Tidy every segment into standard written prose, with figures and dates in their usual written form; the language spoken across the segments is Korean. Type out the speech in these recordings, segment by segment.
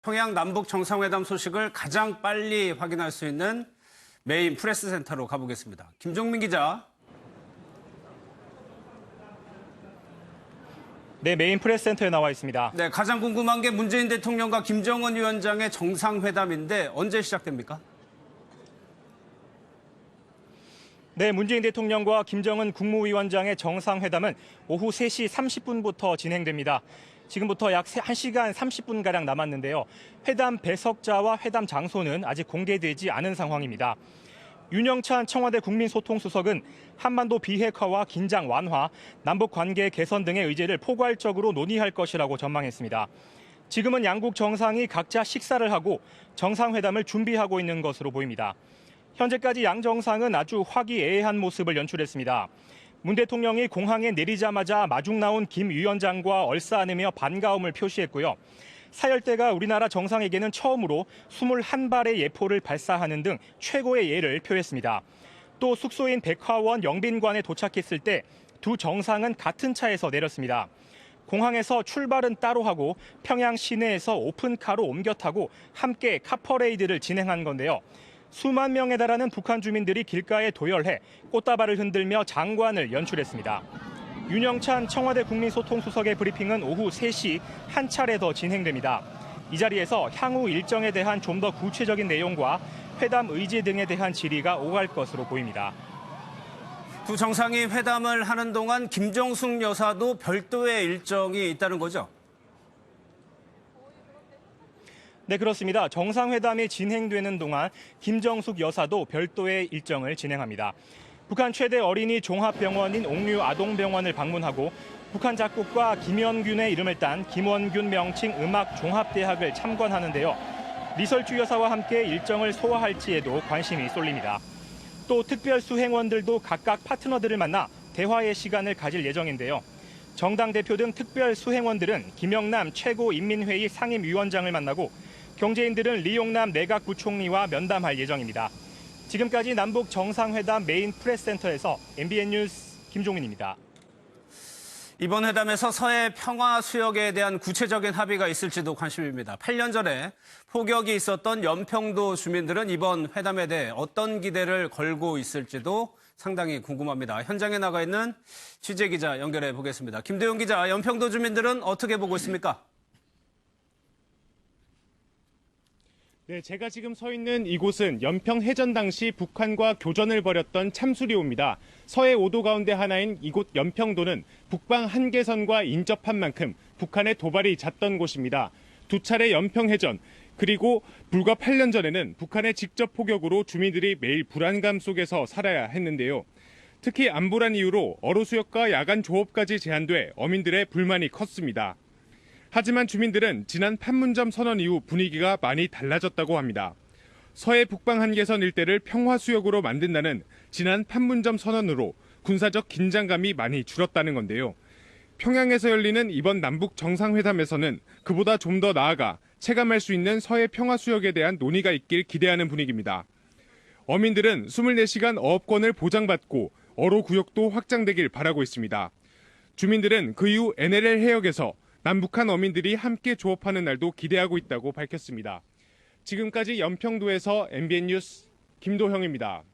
평양 남북 정상회담 소식을 가장 빨리 확인할 수 있는 메인 프레스센터로 가보겠습니다. 김종민 기자. 네, 메인 프레스센터에 나와 있습니다. 네, 가장 궁금한 게 문재인 대통령과 김정은 위원장의 정상회담인데 언제 시작됩니까? 네, 문재인 대통령과 김정은 국무위원장의 정상회담은 오후 3시 30분부터 진행됩니다. 지금부터 약 1시간 30분가량 남았는데요. 회담 배석자와 회담 장소는 아직 공개되지 않은 상황입니다. 윤영찬 청와대 국민소통수석은 한반도 비핵화와 긴장 완화, 남북관계 개선 등의 의제를 포괄적으로 논의할 것이라고 전망했습니다. 지금은 양국 정상이 각자 식사를 하고 정상회담을 준비하고 있는 것으로 보입니다. 현재까지 양 정상은 아주 화기애애한 모습을 연출했습니다. 문 대통령이 공항에 내리자마자 마중 나온 김 위원장과 얼싸안으며 반가움을 표시했고요. 사열대가 우리나라 정상에게는 처음으로 21발의 예포를 발사하는 등 최고의 예를 표했습니다. 또 숙소인 백화원 영빈관에 도착했을 때 두 정상은 같은 차에서 내렸습니다. 공항에서 출발은 따로 하고 평양 시내에서 오픈카로 옮겨 타고 함께 카퍼레이드를 진행한 건데요. 수만 명에 달하는 북한 주민들이 길가에 도열해 꽃다발을 흔들며 장관을 연출했습니다. 윤영찬 청와대 국민소통수석의 브리핑은 오후 3시 한 차례 더 진행됩니다. 이 자리에서 향후 일정에 대한 좀 더 구체적인 내용과 회담 의제 등에 대한 질의가 오갈 것으로 보입니다. 두 정상이 회담을 하는 동안 김정숙 여사도 별도의 일정이 있다는 거죠? 네, 그렇습니다. 정상회담이 진행되는 동안 김정숙 여사도 별도의 일정을 진행합니다. 북한 최대 어린이 종합병원인 옥류 아동병원을 방문하고 북한 작곡가 김원균의 이름을 딴 김원균 명칭 음악종합대학을 참관하는데요. 리설주 여사와 함께 일정을 소화할지에도 관심이 쏠립니다. 또 특별 수행원들도 각각 파트너들을 만나 대화의 시간을 가질 예정인데요. 정당 대표 등 특별 수행원들은 김영남 최고인민회의 상임위원장을 만나고 경제인들은 리용남 내각부총리와 면담할 예정입니다. 지금까지 남북 정상회담 메인 프레스센터에서 MBN 뉴스 김종민입니다. 이번 회담에서 서해 평화 수역에 대한 구체적인 합의가 있을지도 관심입니다. 8년 전에 포격이 있었던 연평도 주민들은 이번 회담에 대해 어떤 기대를 걸고 있을지도 상당히 궁금합니다. 현장에 나가 있는 취재기자 연결해 보겠습니다. 김대용 기자, 연평도 주민들은 어떻게 보고 있습니까? 네, 제가 지금 서 있는 이곳은 연평 해전 당시 북한과 교전을 벌였던 참수리호입니다. 서해 5도 가운데 하나인 이곳 연평도는 북방 한계선과 인접한 만큼 북한의 도발이 잦던 곳입니다. 두 차례 연평 해전, 그리고 불과 8년 전에는 북한의 직접 포격으로 주민들이 매일 불안감 속에서 살아야 했는데요. 특히 안보란 이유로 어로수역과 야간 조업까지 제한돼 어민들의 불만이 컸습니다. 하지만 주민들은 지난 판문점 선언 이후 분위기가 많이 달라졌다고 합니다. 서해 북방 한계선 일대를 평화수역으로 만든다는 지난 판문점 선언으로 군사적 긴장감이 많이 줄었다는 건데요. 평양에서 열리는 이번 남북 정상회담에서는 그보다 좀 더 나아가 체감할 수 있는 서해 평화수역에 대한 논의가 있길 기대하는 분위기입니다. 어민들은 24시간 어업권을 보장받고 어로구역도 확장되길 바라고 있습니다. 주민들은 그 이후 NLL 해역에서 남북한 어민들이 함께 조업하는 날도 기대하고 있다고 밝혔습니다. 지금까지 연평도에서 MBN 뉴스 김도형입니다.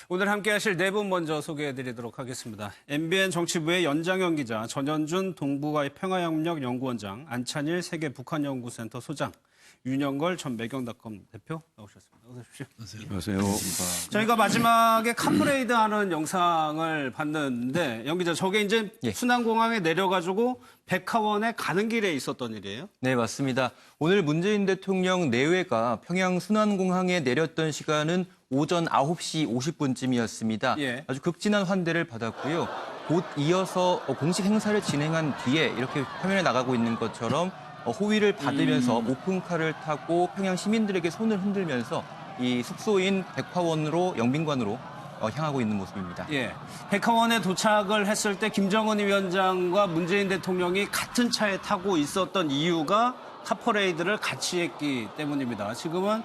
오늘 함께하실 네 분 먼저 소개해드리도록 하겠습니다. MBN 정치부의 연장현 기자, 전현준 동북아 평화협력연구원장, 안찬일 세계 북한연구센터 소장, 윤영걸 전 매경닷컴 대표 나오셨습니다. 어서 오십시오. 안녕하세요. 저희가 마지막에 카프레이드 하는 영상을 봤는데 연 기자, 저게 이제 순안공항에 내려가지고 백화원에 가는 길에 있었던 일이에요? 네, 맞습니다. 오늘 문재인 대통령 내외가 평양 순안공항에 내렸던 시간은 오전 9시 50분쯤이었습니다. 예. 아주 극진한 환대를 받았고요. 곧 이어서 공식 행사를 진행한 뒤에 이렇게 화면에 나가고 있는 것처럼 호위를 받으면서 오픈카를 타고 평양 시민들에게 손을 흔들면서 이 숙소인 백화원으로 영빈관으로 향하고 있는 모습입니다. 예. 백화원에 도착을 했을 때 김정은 위원장과 문재인 대통령이 같은 차에 타고 있었던 이유가 카퍼레이드를 같이 했기 때문입니다. 지금은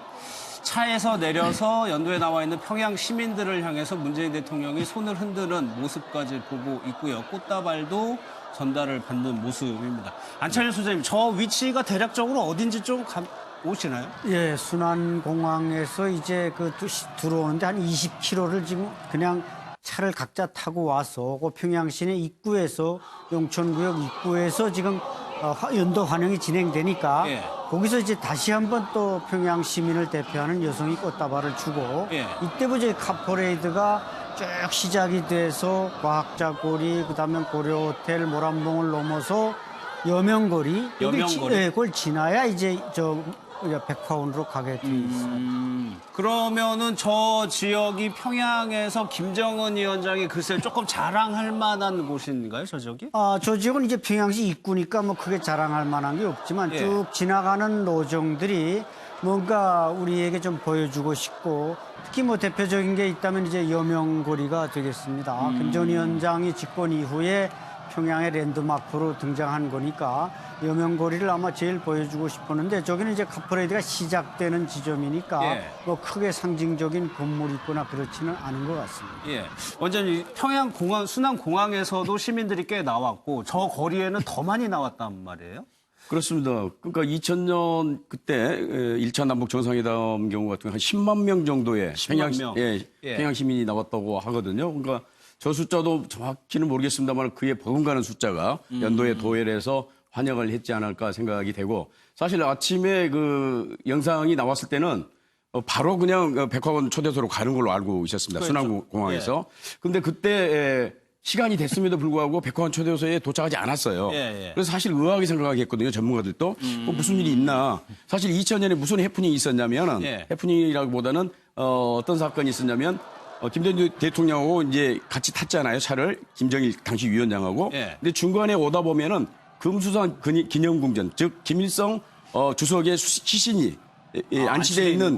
차에서 내려서 연도에 나와 있는 평양 시민들을 향해서 문재인 대통령이 손을 흔드는 모습까지 보고 있고요. 꽃다발도 전달을 받는 모습입니다. 안찬일 소장님, 저 위치가 대략적으로 어딘지 좀 오시나요? 예, 순안공항에서 이제 들어오는데 한 20km를 지금 그냥 차를 각자 타고 와서 그 평양 시내 입구에서 용천구역 입구에서 지금 연도 환영이 진행되니까 예. 거기서 이제 다시 한번 또 평양 시민을 대표하는 여성이 꽃다발을 주고 예. 이때부터 이제 카퍼레이드가 쭉 시작이 돼서 과학자거리, 그다음에 고려호텔, 모란봉을 넘어서 여명거리, 여명거리? 예, 그걸 지나야 이제 백화원으로 가게 돼 있어요. 그러면은 저 지역이 평양에서 김정은 위원장이 글쎄 조금 자랑할 만한 곳인가요, 저 지역이? 저 지역은 이제 평양시 입구니까 뭐 크게 자랑할 만한 게 없지만 예. 쭉 지나가는 노정들이 뭔가 우리에게 좀 보여주고 싶고 특히 뭐 대표적인 게 있다면 이제 여명거리가 되겠습니다. 김정은 위원장이 집권 이후에 평양의 랜드마크로 등장한 거니까 여명거리를 아마 제일 보여주고 싶었는데 저기는 이제 카퍼레이드가 시작되는 지점이니까 예. 뭐 크게 상징적인 건물이 있거나 그렇지는 않은 것 같습니다. 예. 원장님, 평양 공항, 순안 공항에서도 시민들이 꽤 나왔고 저 거리에는 더 많이 나왔단 말이에요? 그렇습니다. 그러니까 2000년 그때 1차 남북 정상회담 경우 같은 한 10만 명 정도의 10만 명. 평양 시민이 나왔다고 하거든요. 그러니까 저 숫자도 정확히는 모르겠습니다만 그에 버금가는 숫자가 연도에 도열해서 환영을 했지 않을까 생각이 되고 사실 아침에 그 영상이 나왔을 때는 바로 그냥 백화원 초대소로 가는 걸로 알고 있었습니다. 그렇죠. 순안공항에서. 근데 그때 시간이 됐음에도 불구하고 백화원 초대소에 도착하지 않았어요. 예. 그래서 사실 의아하게 생각했거든요. 전문가들도. 무슨 일이 있나. 사실 2000년에 무슨 해프닝이 있었냐면 예. 해프닝이라기보다는 어떤 사건이 있었냐면 김대중 대통령하고 이제 같이 탔잖아요. 차를. 김정일 당시 위원장하고. 예. 근데 중간에 오다 보면은 금수산 기념궁전, 즉 김일성 주석의 시신이 안치되어 있는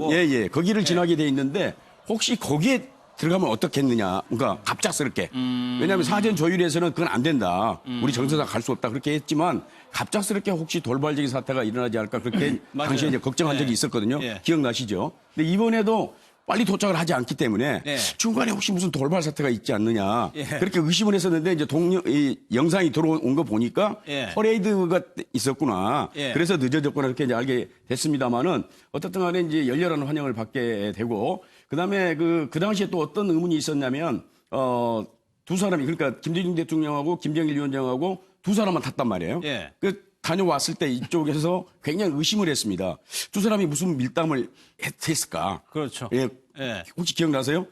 거기를 지나게 돼 있는데 혹시 거기에 들어가면 어떻겠느냐. 그러니까 갑작스럽게. 왜냐하면 사전 조율에서는 그건 안 된다. 우리 정서상 갈 수 없다. 그렇게 했지만 갑작스럽게 혹시 돌발적인 사태가 일어나지 않을까 그렇게 당시에 이제 걱정한 적이 있었거든요. 예. 기억나시죠? 근데 이번에도 빨리 도착을 하지 않기 때문에 예. 중간에 혹시 무슨 돌발 사태가 있지 않느냐. 예. 그렇게 의심을 했었는데 이제 이 영상이 들어온 거 보니까 예. 퍼레이드가 있었구나. 예. 그래서 늦어졌구나 이렇게 이제 알게 됐습니다만은 어떻든 간에 이제 열렬한 환영을 받게 되고 그다음에 그 당시에 또 어떤 의문이 있었냐면 두 사람이 그러니까 김대중 대통령하고 김정일 위원장하고 두 사람만 탔단 말이에요. 예. 그 다녀왔을 때 이쪽에서 굉장히 의심을 했습니다. 두 사람이 무슨 밀담을 했을까? 그렇죠. 예. 예. 혹시 기억나세요?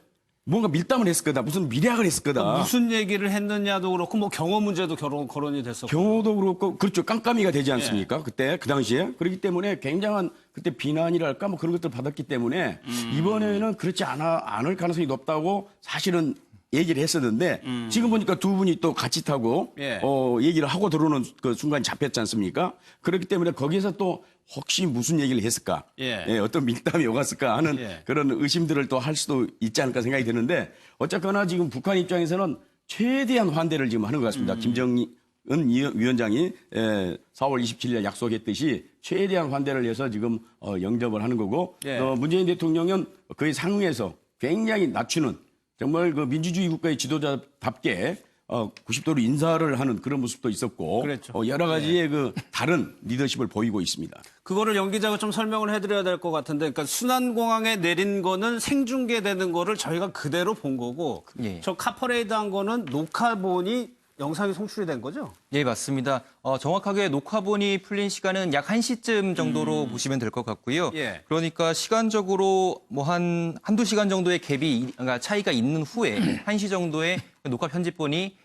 뭔가 밀담을 했을 거다. 무슨 미략을 했을 거다. 무슨 얘기를 했느냐도 그렇고 뭐 경호 문제도 거론이 됐었고. 경호도 그렇고 그렇죠. 깜깜이가 되지 않습니까? 그때 그 당시에 그렇기 때문에 굉장한 그때 비난이랄까 뭐 그런 것들 받았기 때문에 이번에는 그렇지 않을 가능성이 높다고 사실은 얘기를 했었는데 지금 보니까 두 분이 또 같이 타고 예. 얘기를 하고 들어오는 그 순간이 잡혔지 않습니까? 그렇기 때문에 거기에서 또 혹시 무슨 얘기를 했을까? 예. 어떤 밀담이 오갔을까 하는 예. 그런 의심들을 또 할 수도 있지 않을까 생각이 드는데 어쨌거나 지금 북한 입장에서는 최대한 환대를 지금 하는 것 같습니다. 김정은 위원장이 4월 27일 약속했듯이 최대한 환대를 해서 지금 영접을 하는 거고 예. 문재인 대통령은 그의 상응해서 굉장히 낮추는 정말 그 민주주의 국가의 지도자답게 90도로 인사를 하는 그런 모습도 있었고 그랬죠. 여러 가지의 그 다른 리더십을 보이고 있습니다. 그거를 연 기자가 좀 설명을 해드려야 될 것 같은데, 그러니까 순환공항에 내린 거는 생중계되는 거를 저희가 그대로 본 거고, 예. 저 카퍼레이드 한 거는 녹화본이 영상이 송출이 된 거죠? 예, 맞습니다. 정확하게 녹화본이 풀린 시간은 약 1시쯤 정도로 보시면 될 것 같고요. 예. 그러니까 시간적으로 뭐 한두 시간 정도의 그러니까 차이가 있는 후에 1시 정도의 녹화 편집본이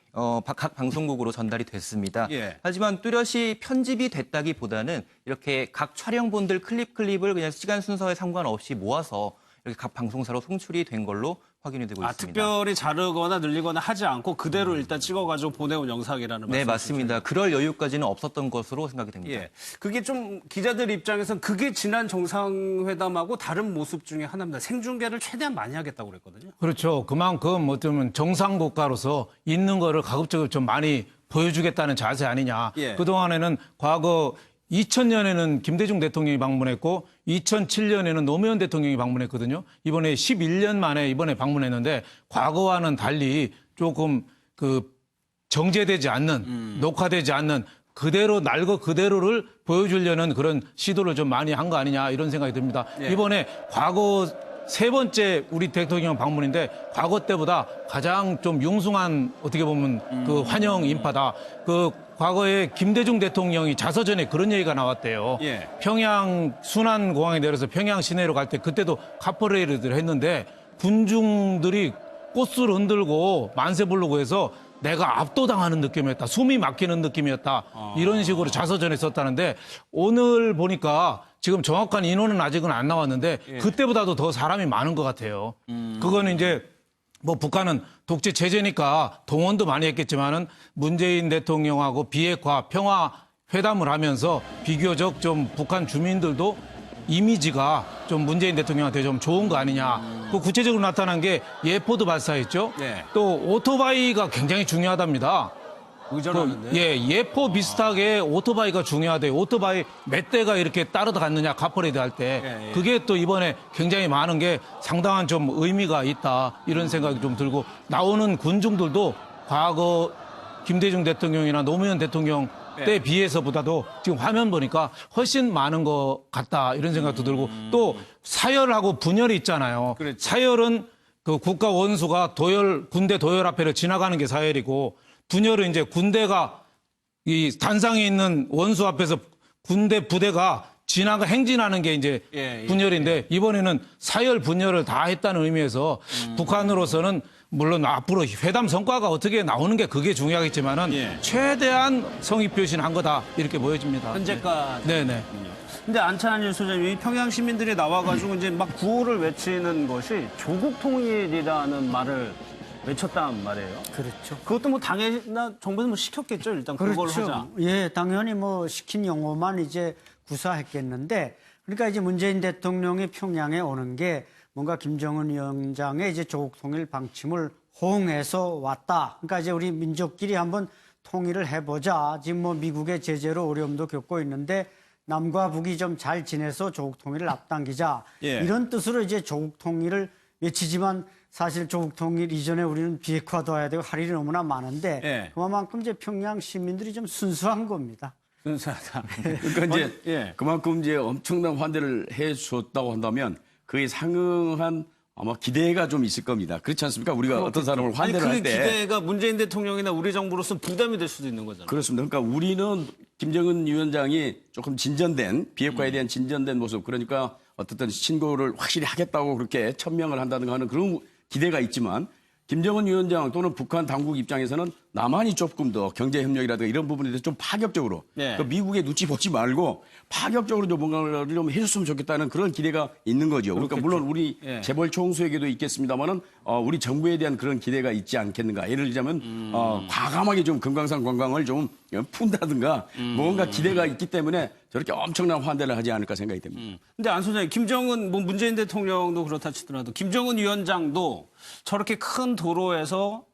각 방송국으로 전달이 됐습니다. 예. 하지만 뚜렷이 편집이 됐다기보다는 이렇게 각 촬영본들 클립을 그냥 시간 순서에 상관없이 모아서 이렇게 각 방송사로 송출이 된 걸로 확인이 되고 있습니다. 특별히 자르거나 늘리거나 하지 않고 그대로 일단 찍어가지고 보내온 영상이라는 네, 말씀이시죠? 맞습니다. 그럴 여유까지는 없었던 것으로 생각이 됩니다. 예. 그게 좀 기자들 입장에서는 그게 지난 정상회담하고 다른 모습 중에 하나입니다. 생중계를 최대한 많이 하겠다고 그랬거든요. 그렇죠. 그만큼 어쩌면 정상 국가로서 있는 거를 가급적으로 좀 많이 보여주겠다는 자세 아니냐. 예. 그동안에는 과거 2000년에는 김대중 대통령이 방문했고 2007년에는 노무현 대통령이 방문했거든요. 이번에 11년 만에 이번에 방문했는데 과거와는 달리 조금 그 정제되지 않는 녹화되지 않는 그대로 날 것 그대로를 보여주려는 그런 시도를 좀 많이 한 거 아니냐 이런 생각이 듭니다. 예. 이번에 과거 세 번째 우리 대통령 방문인데 과거 때보다 가장 좀 융숭한 어떻게 보면 그 환영 인파다. 그 과거에 김대중 대통령이 자서전에 그런 얘기가 나왔대요. 예. 평양 순환공항에 내려서 평양 시내로 갈 때 그때도 카퍼레이드를 했는데 군중들이 꽃을 흔들고 만세 부르고 해서 내가 압도당하는 느낌이었다. 숨이 막히는 느낌이었다. 이런 식으로 자서전에 썼다는데 오늘 보니까 지금 정확한 인원은 아직은 안 나왔는데 그때보다도 더 사람이 많은 것 같아요. 그거는 이제 뭐 북한은 독재 체제니까 동원도 많이 했겠지만은 문재인 대통령하고 비핵화 평화 회담을 하면서 비교적 좀 북한 주민들도 이미지가 좀 문재인 대통령한테 좀 좋은 거 아니냐. 그 구체적으로 나타난 게 예포도 발사했죠. 네. 또 오토바이가 굉장히 중요하답니다. 의전하는데. 예포 비슷하게 오토바이가 중요하대요. 오토바이 몇 대가 이렇게 따라갔느냐 카퍼레이드 할 때. 예, 예. 그게 또 이번에 굉장히 많은 게 상당한 좀 의미가 있다. 이런 생각이 좀 들고 나오는 군중들도 과거 김대중 대통령이나 노무현 대통령 때 비해서보다도 지금 화면 보니까 훨씬 많은 것 같다. 이런 생각도 들고 또 사열하고 분열이 있잖아요. 그렇죠. 사열은 그 국가 원수가 군대 도열 앞에를 지나가는 게 사열이고 분열은 이제 군대가 이 단상에 있는 원수 앞에서 군대 부대가 행진하는 게 이제 예, 예. 분열인데 이번에는 사열 분열을 다 했다는 의미에서 북한으로서는 물론 앞으로 회담 성과가 어떻게 나오는 게 그게 중요하겠지만은 예. 최대한 성의 표시는 한 거다 이렇게 보여집니다. 현재까지. 네네. 근데 안찬일 소장님이 평양 시민들이 나와가지고 이제 막 구호를 외치는 것이 조국 통일이라는 말을 외쳤단 말이에요. 그렇죠. 그것도 뭐 당연히나 정부는 뭐 시켰겠죠. 일단 그걸 하자. 예, 당연히 뭐 시킨 용어만 이제 구사했겠는데, 그러니까 이제 문재인 대통령이 평양에 오는 게 뭔가 김정은 위원장의 이제 조국 통일 방침을 호응해서 왔다. 그러니까 이제 우리 민족끼리 한번 통일을 해보자. 지금 뭐 미국의 제재로 어려움도 겪고 있는데 남과 북이 좀 잘 지내서 조국 통일을 앞당기자. 예. 이런 뜻으로 이제 조국 통일을 외치지만 사실 조국 통일 이전에 우리는 비핵화도 해야 되고 할 일이 너무나 많은데 예. 그만큼 이제 평양 시민들이 좀 순수한 겁니다. 순수하다. 그러니까 이제 예. 그만큼 이제 엄청난 환대를 해 줬다고 한다면 그에 상응한 아마 기대가 좀 있을 겁니다. 그렇지 않습니까? 우리가 어떤 사람을 아니 환대를 그 할 때 기대가 문재인 대통령이나 우리 정부로서는 부담이 될 수도 있는 거잖아요. 그렇습니다. 그러니까 우리는 김정은 위원장이 조금 진전된 비핵화에 대한 진전된 모습 그러니까 어떻든 신고를 확실히 하겠다고 그렇게 천명을 한다든가 하는 그런 기대가 있지만 김정은 위원장 또는 북한 당국 입장에서는 남한이 조금 더 경제협력이라든가 이런 부분에 대해서 좀 파격적으로 네. 그 미국의 눈치 보지 말고 파격적으로 좀 뭔가를 좀 해줬으면 좋겠다는 그런 기대가 있는 거죠. 그러니까 물론 우리 예. 재벌 총수에게도 있겠습니다만은 우리 정부에 대한 그런 기대가 있지 않겠는가. 예를 들자면 과감하게 좀 금강산 관광을 좀 푼다든가 뭔가 기대가 있기 때문에 저렇게 엄청난 환대를 하지 않을까 생각이 됩니다. 근데 안 소장님, 김정은, 뭐 문재인 대통령도 그렇다 치더라도 김정은 위원장도 저렇게 큰 도로에서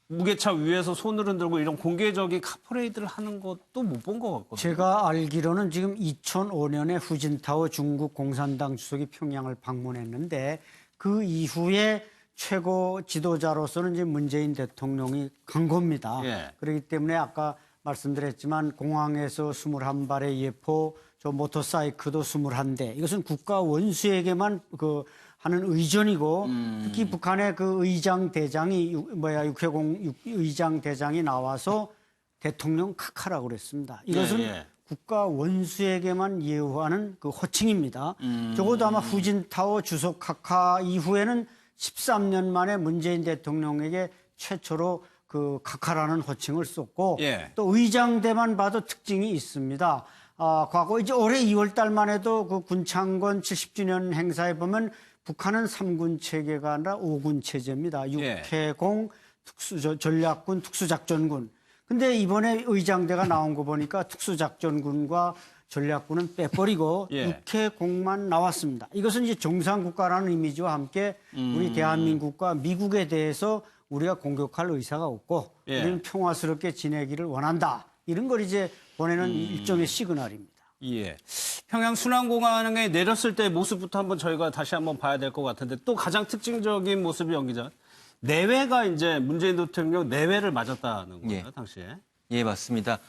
무게차 위에서 손을 흔들고 이런 공개적인 카퍼레이드를 하는 것도 못 본 것 같거든요. 제가 알기로는 지금 2005년에 후진타오 중국 공산당 주석이 평양을 방문했는데 그 이후에 최고 지도자로서는 이제 문재인 대통령이 간 겁니다. 예. 그렇기 때문에 아까 말씀드렸지만 공항에서 21발의 예포, 저 모터사이클도 21대. 이것은 국가 원수에게만 하는 의전이고 특히 북한의 그 의장 대장이 육해공 의장 대장이 나와서 대통령 카카라고 그랬습니다. 이것은 예. 국가 원수에게만 예우하는 그 호칭입니다. 적어도 아마 후진타오 주석 카카 이후에는 13년 만에 문재인 대통령에게 최초로 그 카카라는 호칭을 썼고 예. 또 의장대만 봐도 특징이 있습니다. 과거 이제 올해 2월 달만 해도 그 군창건 70주년 행사에 보면 북한은 3군 체계가 아니라 5군 체제입니다. 예. 육해공 전략군 특수작전군. 근데 이번에 의장대가 나온 거 보니까 특수작전군과 전략군은 빼버리고 예. 육해공만 나왔습니다. 이것은 이제 정상국가라는 이미지와 함께 우리 대한민국과 미국에 대해서 우리가 공격할 의사가 없고 예. 우리는 평화스럽게 지내기를 원한다. 이런 걸 이제 보내는 일종의 시그널입니다. 예. 평양 순환공항에 내렸을 때 모습부터 한번 저희가 다시 한번 봐야 될 것 같은데 또 가장 특징적인 모습이 연 기자. 내외가 이제 문재인 대통령 내외를 맞았다는 거예요, 예. 당시에. 예, 맞습니다.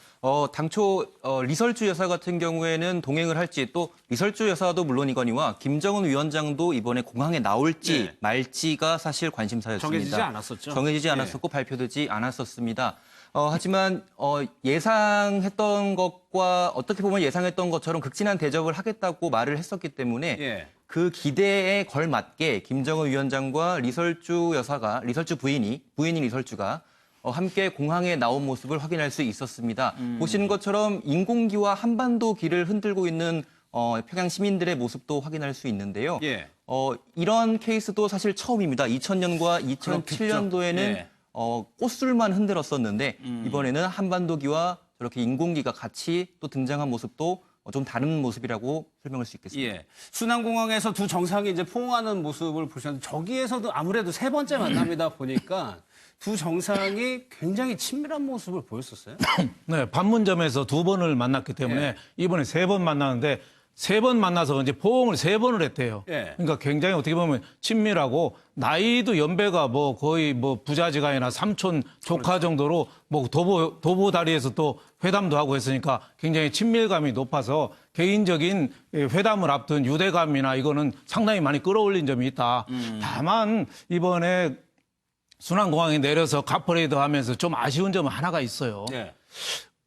당초 리설주 여사 같은 경우에는 동행을 할지 또 리설주 여사도 물론이거니와 김정은 위원장도 이번에 공항에 나올지 네. 말지가 사실 관심사였습니다. 정해지지 않았었죠. 정해지지 않았었고 발표되지 않았었습니다. 하지만 예상했던 것과 어떻게 보면 예상했던 것처럼 극진한 대접을 하겠다고 말을 했었기 때문에 예. 그 기대에 걸맞게 김정은 위원장과 리설주 부인인 리설주가 함께 공항에 나온 모습을 확인할 수 있었습니다. 보시는 것처럼 인공기와 한반도 길을 흔들고 있는 평양 시민들의 모습도 확인할 수 있는데요. 예. 이런 케이스도 사실 처음입니다. 2000년과 2007년도에는 예. 꽃술만 흔들었었는데 이번에는 한반도기와 저렇게 인공기가 같이 또 등장한 모습도 좀 다른 모습이라고 설명할 수 있겠습니다. 예. 순환공항에서 두 정상이 이제 포옹하는 모습을 보셨는데 저기에서도 아무래도 세 번째 만남이다 보니까 두 정상이 굉장히 친밀한 모습을 보였었어요. 네, 판문점에서 2번을 만났기 때문에 예. 이번에 3번 만나는데 3번 만나서 이제 포옹을 3번을 했대요. 예. 그러니까 굉장히 어떻게 보면 친밀하고 나이도 연배가 뭐 거의 뭐 부자지간이나 삼촌 조카 정도로 뭐 도보 다리에서 또 회담도 하고 했으니까 굉장히 친밀감이 높아서 개인적인 회담을 앞둔 유대감이나 이거는 상당히 많이 끌어올린 점이 있다. 다만 이번에 순환공항에 내려서 카퍼레이드 하면서 좀 아쉬운 점은 하나가 있어요. 예.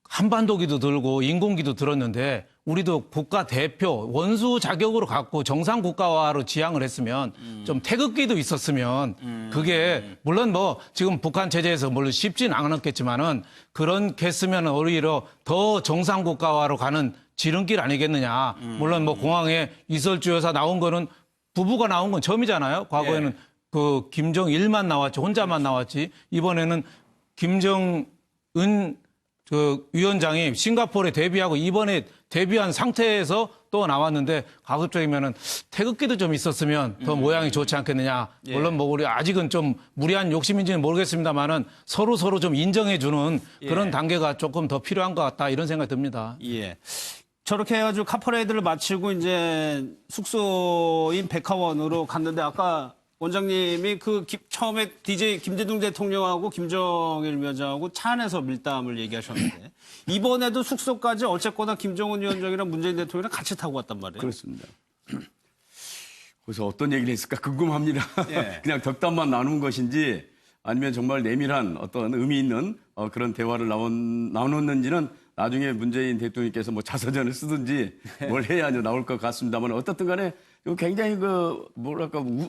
한반도기도 들고 인공기도 들었는데 우리도 국가 대표 원수 자격으로 갖고 정상 국가화로 지향을 했으면 좀 태극기도 있었으면 그게 물론 뭐 지금 북한 체제에서 물론 쉽진 않았겠지만은 그렇게 했으면 오히려 더 정상 국가화로 가는 지름길 아니겠느냐. 물론 뭐 공항에 이설주 여사 나온 거는 부부가 나온 건 처음이잖아요. 과거에는 예. 그 김정일만 나왔지 혼자만 나왔지 이번에는 김정은 그 위원장이 싱가포르에 데뷔하고 이번에 데뷔한 상태에서 또 나왔는데 가급적이면은 태극기도 좀 있었으면 더 모양이 좋지 않겠느냐. 예. 물론 뭐 우리 아직은 좀 무리한 욕심인지는 모르겠습니다만은 서로 좀 인정해주는 그런 예. 단계가 조금 더 필요한 것 같다 이런 생각이 듭니다. 예. 저렇게 해가지고 카퍼레이드를 마치고 이제 숙소인 백화원으로 갔는데 아까 원장님이 처음에 DJ 김대중 대통령하고 김정일 위원장하고 차 안에서 밀담을 얘기하셨는데 이번에도 숙소까지 어쨌거나 김정은 위원장이랑 문재인 대통령이랑 같이 타고 왔단 말이에요. 그렇습니다. 그래서 어떤 얘기를 했을까 궁금합니다. 예. 그냥 덕담만 나눈 것인지 아니면 정말 내밀한 어떤 의미 있는 그런 대화를 나눴는지는 나중에 문재인 대통령께서 뭐 자서전을 쓰든지 뭘 해야 나올 것 같습니다만 어떻든 간에 굉장히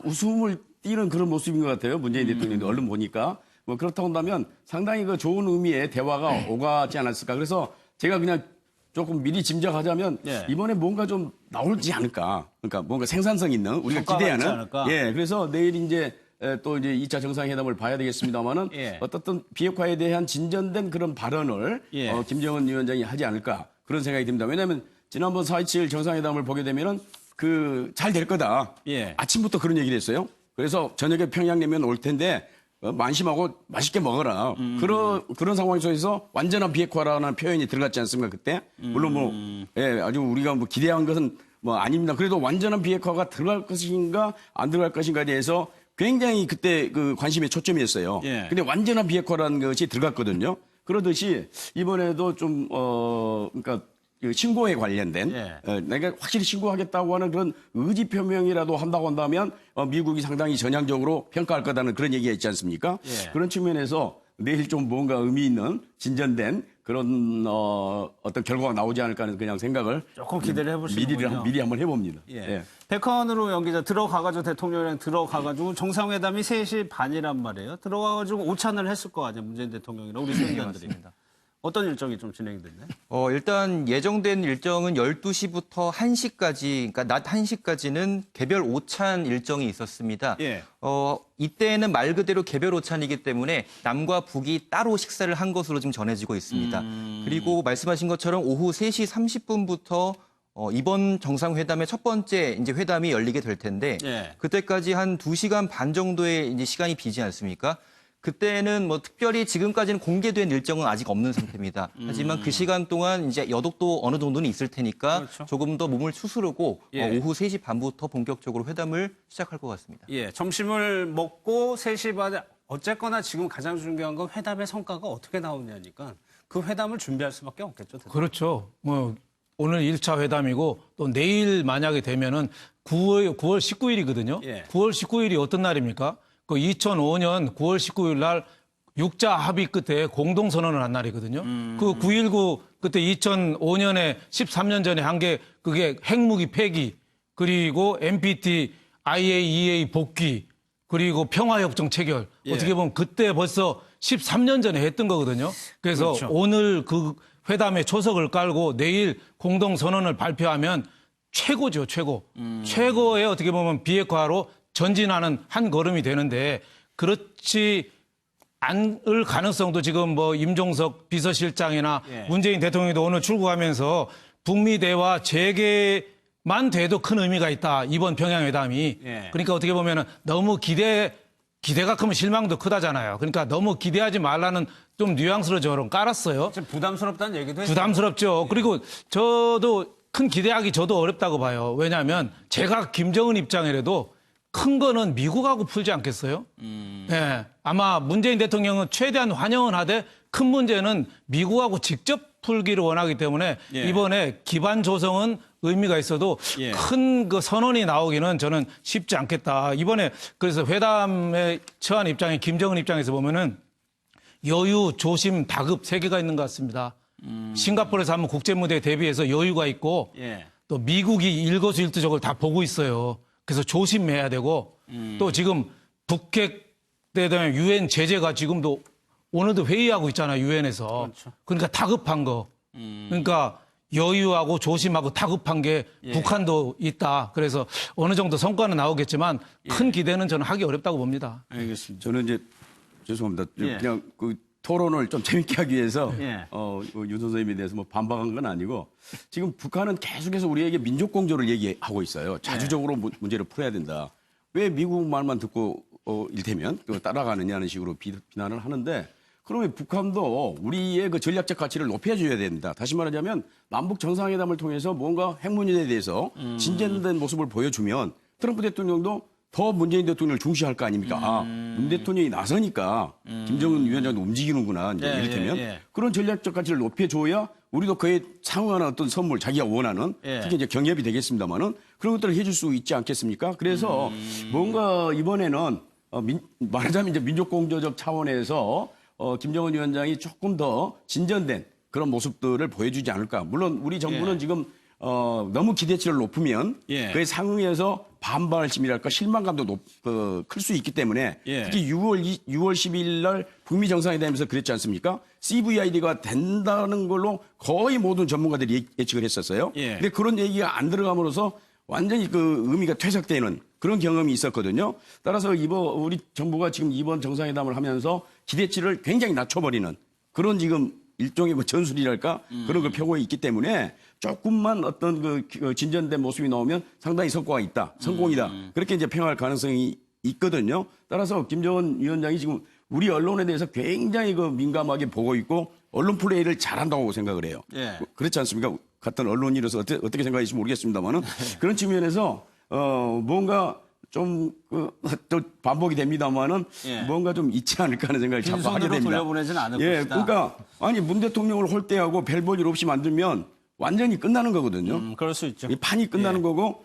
웃음을 띠는 그런 모습인 것 같아요. 문재인 대통령도 얼른 보니까. 뭐 그렇다고 한다면 상당히 좋은 의미의 대화가 오가지 않았을까. 그래서 제가 그냥 조금 미리 짐작하자면 예. 이번에 뭔가 좀 나올지 않을까. 그러니까 뭔가 생산성 있는 우리가 성과가 있지 기대하는. 않을까? 예. 그래서 내일 이제 또 이제 2차 정상회담을 봐야 되겠습니다만은 예. 어떻든 비핵화에 대한 진전된 그런 발언을 예. 김정은 위원장이 하지 않을까 그런 생각이 듭니다. 왜냐하면 지난번 4.27 정상회담을 보게 되면은 잘 될 거다. 예. 아침부터 그런 얘기를 했어요. 그래서 저녁에 평양냉면 올 텐데 만심하고 맛있게 먹어라. 그런 상황 속에서 완전한 비핵화라는 표현이 들어갔지 않습니까 그때? 물론 아주 우리가 기대한 것은 아닙니다. 그래도 완전한 비핵화가 들어갈 것인가 안 들어갈 것인가에 대해서 굉장히 그때 그 관심의 초점이었어요. 예. 근데 완전한 비핵화라는 것이 들어갔거든요. 그러듯이 이번에도 좀, 그러니까 그 신고에 관련된 예. 내가 확실히 신고하겠다고 하는 그런 의지 표명이라도 한다고 한다면 미국이 상당히 전향적으로 평가할 거다는 그런 얘기가 있지 않습니까? 예. 그런 측면에서 내일 좀 뭔가 의미 있는 진전된 그런 어떤 결과가 나오지 않을까 하는 그냥 생각을 조금 기대를 해보시는군요. 미리 한번 해봅니다. 예. 예. 백화원으로 연기자 들어가가지고 대통령이랑 들어가가지고 정상회담이 3시 반이란 말이에요. 들어가가지고 오찬을 했을 거 아니에요. 문재인 대통령이랑 우리 수행관들이. 어떤 일정이 좀 진행됐나요? 일단 예정된 일정은 12시부터 1시까지, 그러니까 낮 1시까지는 개별 오찬 일정이 있었습니다. 예. 이때는 말 그대로 개별 오찬이기 때문에 남과 북이 따로 식사를 한 것으로 지금 전해지고 있습니다. 그리고 말씀하신 것처럼 오후 3시 30분부터 이번 정상회담의 첫 번째 이제 회담이 열리게 될 텐데 예. 그때까지 한 2시간 반 정도의 이제 시간이 비지 않습니까? 그때는 뭐 특별히 지금까지는 공개된 일정은 아직 없는 상태입니다. 하지만 그 시간 동안 이제 여독도 어느 정도는 있을 테니까 그렇죠. 조금 더 몸을 추스르고 예. 오후 3시 반부터 본격적으로 회담을 시작할 것 같습니다. 예, 점심을 먹고 3시 반에 어쨌거나 지금 가장 중요한 건 회담의 성과가 어떻게 나오냐니까 그 회담을 준비할 수밖에 없겠죠. 대통령. 그렇죠. 뭐 오늘 1차 회담이고 또 내일 만약에 되면은 9월 19일이거든요. 예. 9월 19일이 어떤 날입니까? 그 2005년 9월 19일 날 육자 합의 끝에 공동선언을 한 날이거든요. 그 9.19 그때 2005년에 13년 전에 한 게 그게 핵무기 폐기 그리고 NPT, IAEA 복귀 그리고 평화협정 체결. 예. 어떻게 보면 그때 벌써 13년 전에 했던 거거든요. 그래서 그렇죠. 오늘 그 회담에 초석을 깔고 내일 공동선언을 발표하면 최고죠, 최고. 최고의 어떻게 보면 비핵화로 전진하는 한 걸음이 되는데 그렇지 않을 가능성도 지금 뭐 임종석 비서실장이나 예. 문재인 대통령도 오늘 출국하면서 북미 대화 재개만 돼도 큰 의미가 있다. 이번 평양회담이. 예. 그러니까 어떻게 보면은 너무 기대가 크면 실망도 크다잖아요. 그러니까 너무 기대하지 말라는 좀 뉘앙스로 저는 깔았어요. 좀 부담스럽다는 얘기도 했어요. 부담스럽죠. 그리고 저도 큰 기대하기 저도 어렵다고 봐요. 왜냐하면 제가 김정은 입장이라도 큰 거는 미국하고 풀지 않겠어요? 예, 아마 문재인 대통령은 최대한 환영은 하되 큰 문제는 미국하고 직접 풀기를 원하기 때문에 예. 이번에 기반 조성은 의미가 있어도 예. 큰 그 선언이 나오기는 저는 쉽지 않겠다. 이번에 그래서 회담에 처한 입장에 김정은 입장에서 보면은 여유, 조심, 다급 세 개가 있는 것 같습니다. 싱가포르에서 한번 국제 무대에 대비해서 여유가 있고 예. 또 미국이 일거수일투족을 다 보고 있어요. 그래서 조심해야 되고 또 지금 북핵 대담 유엔 제재가 지금도 오늘도 회의하고 있잖아요. 유엔에서. 그렇죠. 그러니까 다급한 거. 그러니까 여유하고 조심하고 다급한 게 북한도 있다. 그래서 어느 정도 성과는 나오겠지만 큰 기대는 저는 하기 어렵다고 봅니다. 알겠습니다. 저는 이제 죄송합니다. 예. 그냥 그 토론을 좀 재밌게 하기 위해서 예. 윤 선생님에 대해서 뭐 반박한 건 아니고 지금 북한은 계속해서 우리에게 민족 공조를 얘기하고 있어요. 자주적으로 문제를 풀어야 된다. 왜 미국 말만 듣고 일테면 따라가느냐는 식으로 비난을 하는데 그러면 북한도 우리의 그 전략적 가치를 높여줘야 된다. 다시 말하자면 남북 정상회담을 통해서 뭔가 핵 문제에 대해서 진전된 모습을 보여주면 트럼프 대통령도 더 문재인 대통령을 중시할 거 아닙니까? 아, 문 대통령이 나서니까 김정은 위원장도 움직이는구나. 이제 예, 이를테면 예. 그런 전략적 가치를 높여줘야 우리도 그에 상응하는 어떤 선물, 자기가 원하는 예. 특히 이제 경협이 되겠습니다만은 그런 것들을 해줄 수 있지 않겠습니까? 그래서 뭔가 이번에는 말하자면 이제 민족공조적 차원에서 김정은 위원장이 조금 더 진전된 그런 모습들을 보여주지 않을까. 물론 우리 정부는 예. 지금 너무 기대치를 높으면 예. 그에 상응해서 반발심이랄까 실망감도 클 수 있기 때문에 예. 특히 6월 10일 날 북미 정상회담에서 그랬지 않습니까? CVID가 된다는 걸로 거의 모든 전문가들이 예측을 했었어요. 예. 근데 그런 얘기가 안 들어감으로써 완전히 그 의미가 퇴색되는 그런 경험이 있었거든요. 따라서 우리 정부가 지금 이번 정상회담을 하면서 기대치를 굉장히 낮춰버리는 그런 지금 일종의 뭐 전술이랄까 그런 걸 펴고 있기 때문에 조금만 어떤 그 진전된 모습이 나오면 상당히 성과가 있다, 성공이다. 그렇게 이제 평할 가능성이 있거든요. 따라서 김정은 위원장이 지금 우리 언론에 대해서 굉장히 그 민감하게 보고 있고 언론 플레이를 잘한다고 생각을 해요. 예. 그렇지 않습니까? 같은 언론인으로서 어떻게 생각하실지 모르겠습니다만은 그런 측면에서 뭔가 또 반복이 됩니다만은 예. 뭔가 좀 있지 않을까 하는 생각을 자꾸 하게 빈손으로 됩니다. 돌려보내지는 않을 예, 것이다. 그러니까 아니 문 대통령을 홀대하고 별 볼 일 없이 만들면 완전히 끝나는 거거든요. 그럴 수 있죠. 이 판이 끝나는 예. 거고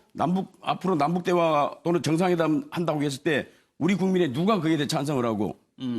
앞으로 남북 대화 또는 정상회담 한다고 했을 때 우리 국민의 누가 거기에 대해 찬성을 하고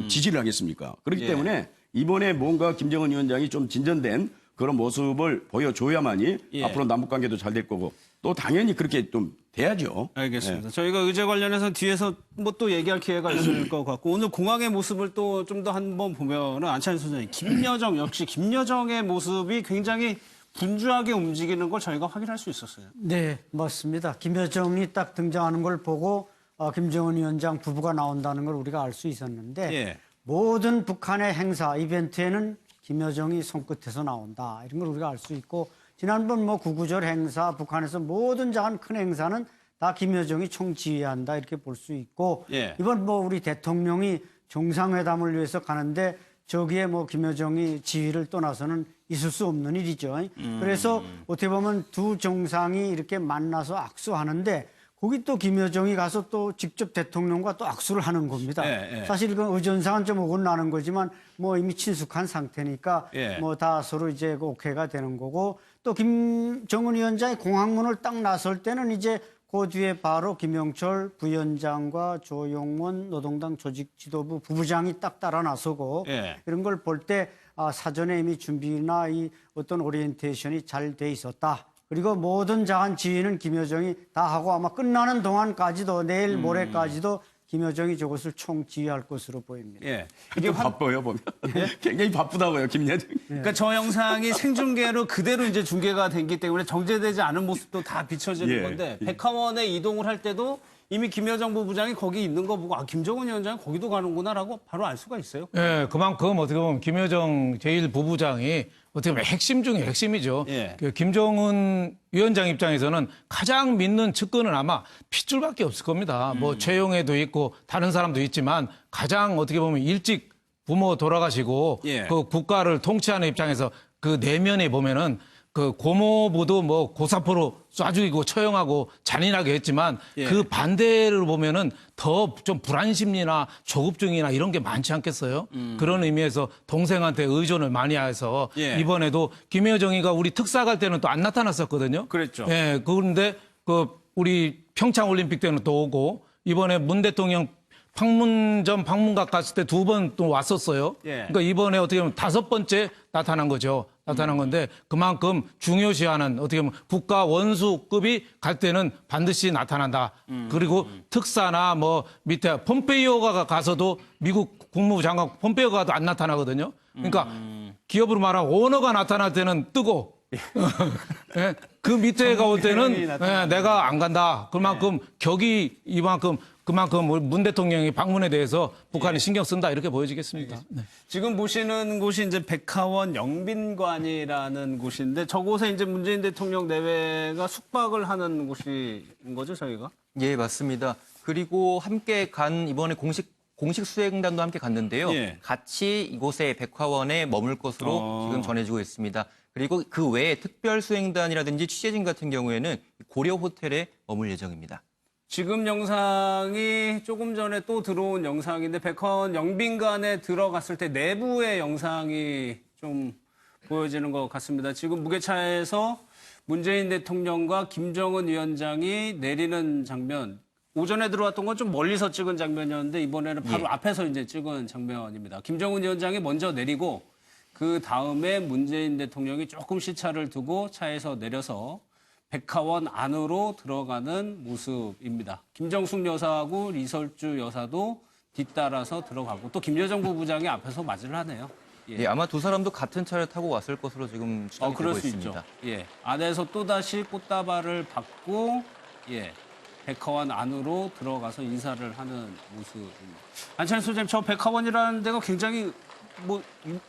지지를 하겠습니까? 그렇기 예. 때문에 이번에 뭔가 김정은 위원장이 좀 진전된 그런 모습을 보여줘야만이 예. 앞으로 남북 관계도 잘 될 거고 또 당연히 그렇게 좀 돼야죠. 알겠습니다. 저희가 의제 관련해서 뒤에서 뭐 또 얘기할 기회가 있을 것 같고 오늘 공항의 모습을 또 좀 더 한번 보면은 안찬희 소장님 김여정 역시 김여정의 모습이 굉장히 분주하게 움직이는 걸 저희가 확인할 수 있었어요. 네, 맞습니다. 김여정이 딱 등장하는 걸 보고 김정은 위원장 부부가 나온다는 걸 우리가 알 수 있었는데 예. 모든 북한의 행사, 이벤트에는 김여정이 손끝에서 나온다. 이런 걸 우리가 알 수 있고 지난번 뭐 구구절 행사, 북한에서 모든 작은 큰 행사는 다 김여정이 총지휘한다. 이렇게 볼 수 있고 예. 이번 뭐 우리 대통령이 정상회담을 위해서 가는데 저기에 뭐 김여정이 지휘를 떠나서는 있을 수 없는 일이죠. 그래서 어떻게 보면 두 정상이 이렇게 만나서 악수하는데 거기 또 김여정이 가서 또 직접 대통령과 또 악수를 하는 겁니다. 예, 예. 사실 이건 의전상은 좀 어긋나는 거지만 뭐 이미 친숙한 상태니까 예. 뭐 다 서로 이제 그 오케이가 되는 거고 또 김정은 위원장이 공항문을 딱 나설 때는 이제 그 뒤에 바로 김영철 부위원장과 조용원 노동당 조직지도부 부부장이 딱 따라 나서고 예. 이런 걸 볼 때 사전에 이미 준비나 이 어떤 오리엔테이션이 잘 돼 있었다. 그리고 모든 자한 지휘는 김여정이 다 하고 아마 끝나는 동안까지도 내일 모레까지도 김여정이 저것을 총지휘할 것으로 보입니다. 예. 이게 바빠요 보면 굉장히 바쁘다고요 김여정. 그러니까 저 영상이 생중계로 그대로 이제 중계가 됐기 때문에 정제되지 않은 모습도 다 비춰지는 예. 건데 백화원에 이동을 할 때도 이미 김여정 부부장이 거기 있는 거 보고 김정은 위원장이 거기도 가는구나라고 바로 알 수가 있어요. 예, 그만큼 어떻게 보면 김여정 제1부부장이 어떻게 보면 핵심 중에 핵심이죠. 예. 그 김정은 위원장 입장에서는 가장 믿는 측근은 아마 핏줄밖에 없을 겁니다. 뭐 최용해도 있고 다른 사람도 있지만 가장 어떻게 보면 일찍 부모 돌아가시고 예. 그 국가를 통치하는 입장에서 그 내면에 보면은 그 고모부도 뭐 고사포로 쏴 죽이고 처형하고 잔인하게 했지만 예. 그 반대를 보면은 더 좀 불안심리나 조급증이나 이런 게 많지 않겠어요? 그런 의미에서 동생한테 의존을 많이 해서 예. 이번에도 김여정이가 우리 특사 갈 때는 또 안 나타났었거든요. 그랬죠. 예, 그런데 그 우리 평창 올림픽 때는 또 오고 이번에 문 대통령 방문점 방문각 갔을 때 두 번 또 왔었어요. 예. 그러니까 이번에 어떻게 보면 5번째 나타난 거죠. 나타난 건데 그만큼 중요시하는 어떻게 보면 국가 원수급이 갈 때는 반드시 나타난다. 그리고 특사나 뭐 밑에 폼페이오가 가서도 미국 국무부 장관 폼페이오가 가도 안 나타나거든요. 그러니까 기업으로 말하면 오너가 나타날 때는 뜨고 예, 그 밑에가 올 때는 예, 내가 안 간다. 그만큼 격이 이만큼 그만큼 문 대통령이 방문에 대해서 북한이 신경 쓴다 이렇게 보여지겠습니다. 네. 지금 보시는 곳이 이제 백화원 영빈관이라는 곳인데 저곳에 이제 문재인 대통령 내외가 숙박을 하는 곳인 거죠, 저희가? 예, 맞습니다. 그리고 함께 간 이번에 공식 수행단도 함께 갔는데요. 예. 같이 이곳에 백화원에 머물 것으로 지금 전해지고 있습니다. 그리고 그 외에 특별 수행단이라든지 취재진 같은 경우에는 고려 호텔에 머물 예정입니다. 지금 영상이 조금 전에 또 들어온 영상인데 백화원 영빈관에 들어갔을 때 내부의 영상이 좀 보여지는 것 같습니다. 지금 무게차에서 문재인 대통령과 김정은 위원장이 내리는 장면. 오전에 들어왔던 건 좀 멀리서 찍은 장면이었는데 이번에는 바로 앞에서 이제 찍은 장면입니다. 김정은 위원장이 먼저 내리고 그 다음에 문재인 대통령이 조금 시차를 두고 차에서 내려서 백화원 안으로 들어가는 모습입니다. 김정숙 여사하고 리설주 여사도 뒤따라서 들어가고 또 김여정 부부장이 앞에서 맞이를 하네요. 예, 아마 두 사람도 같은 차를 타고 왔을 것으로 지금 추정이 그럴 되고 수 있습니다. 있죠. 예, 안에서 또다시 꽃다발을 받고 예, 백화원 안으로 들어가서 인사를 하는 모습입니다. 안찬희 소장님, 저 백화원이라는 데가 굉장히 뭐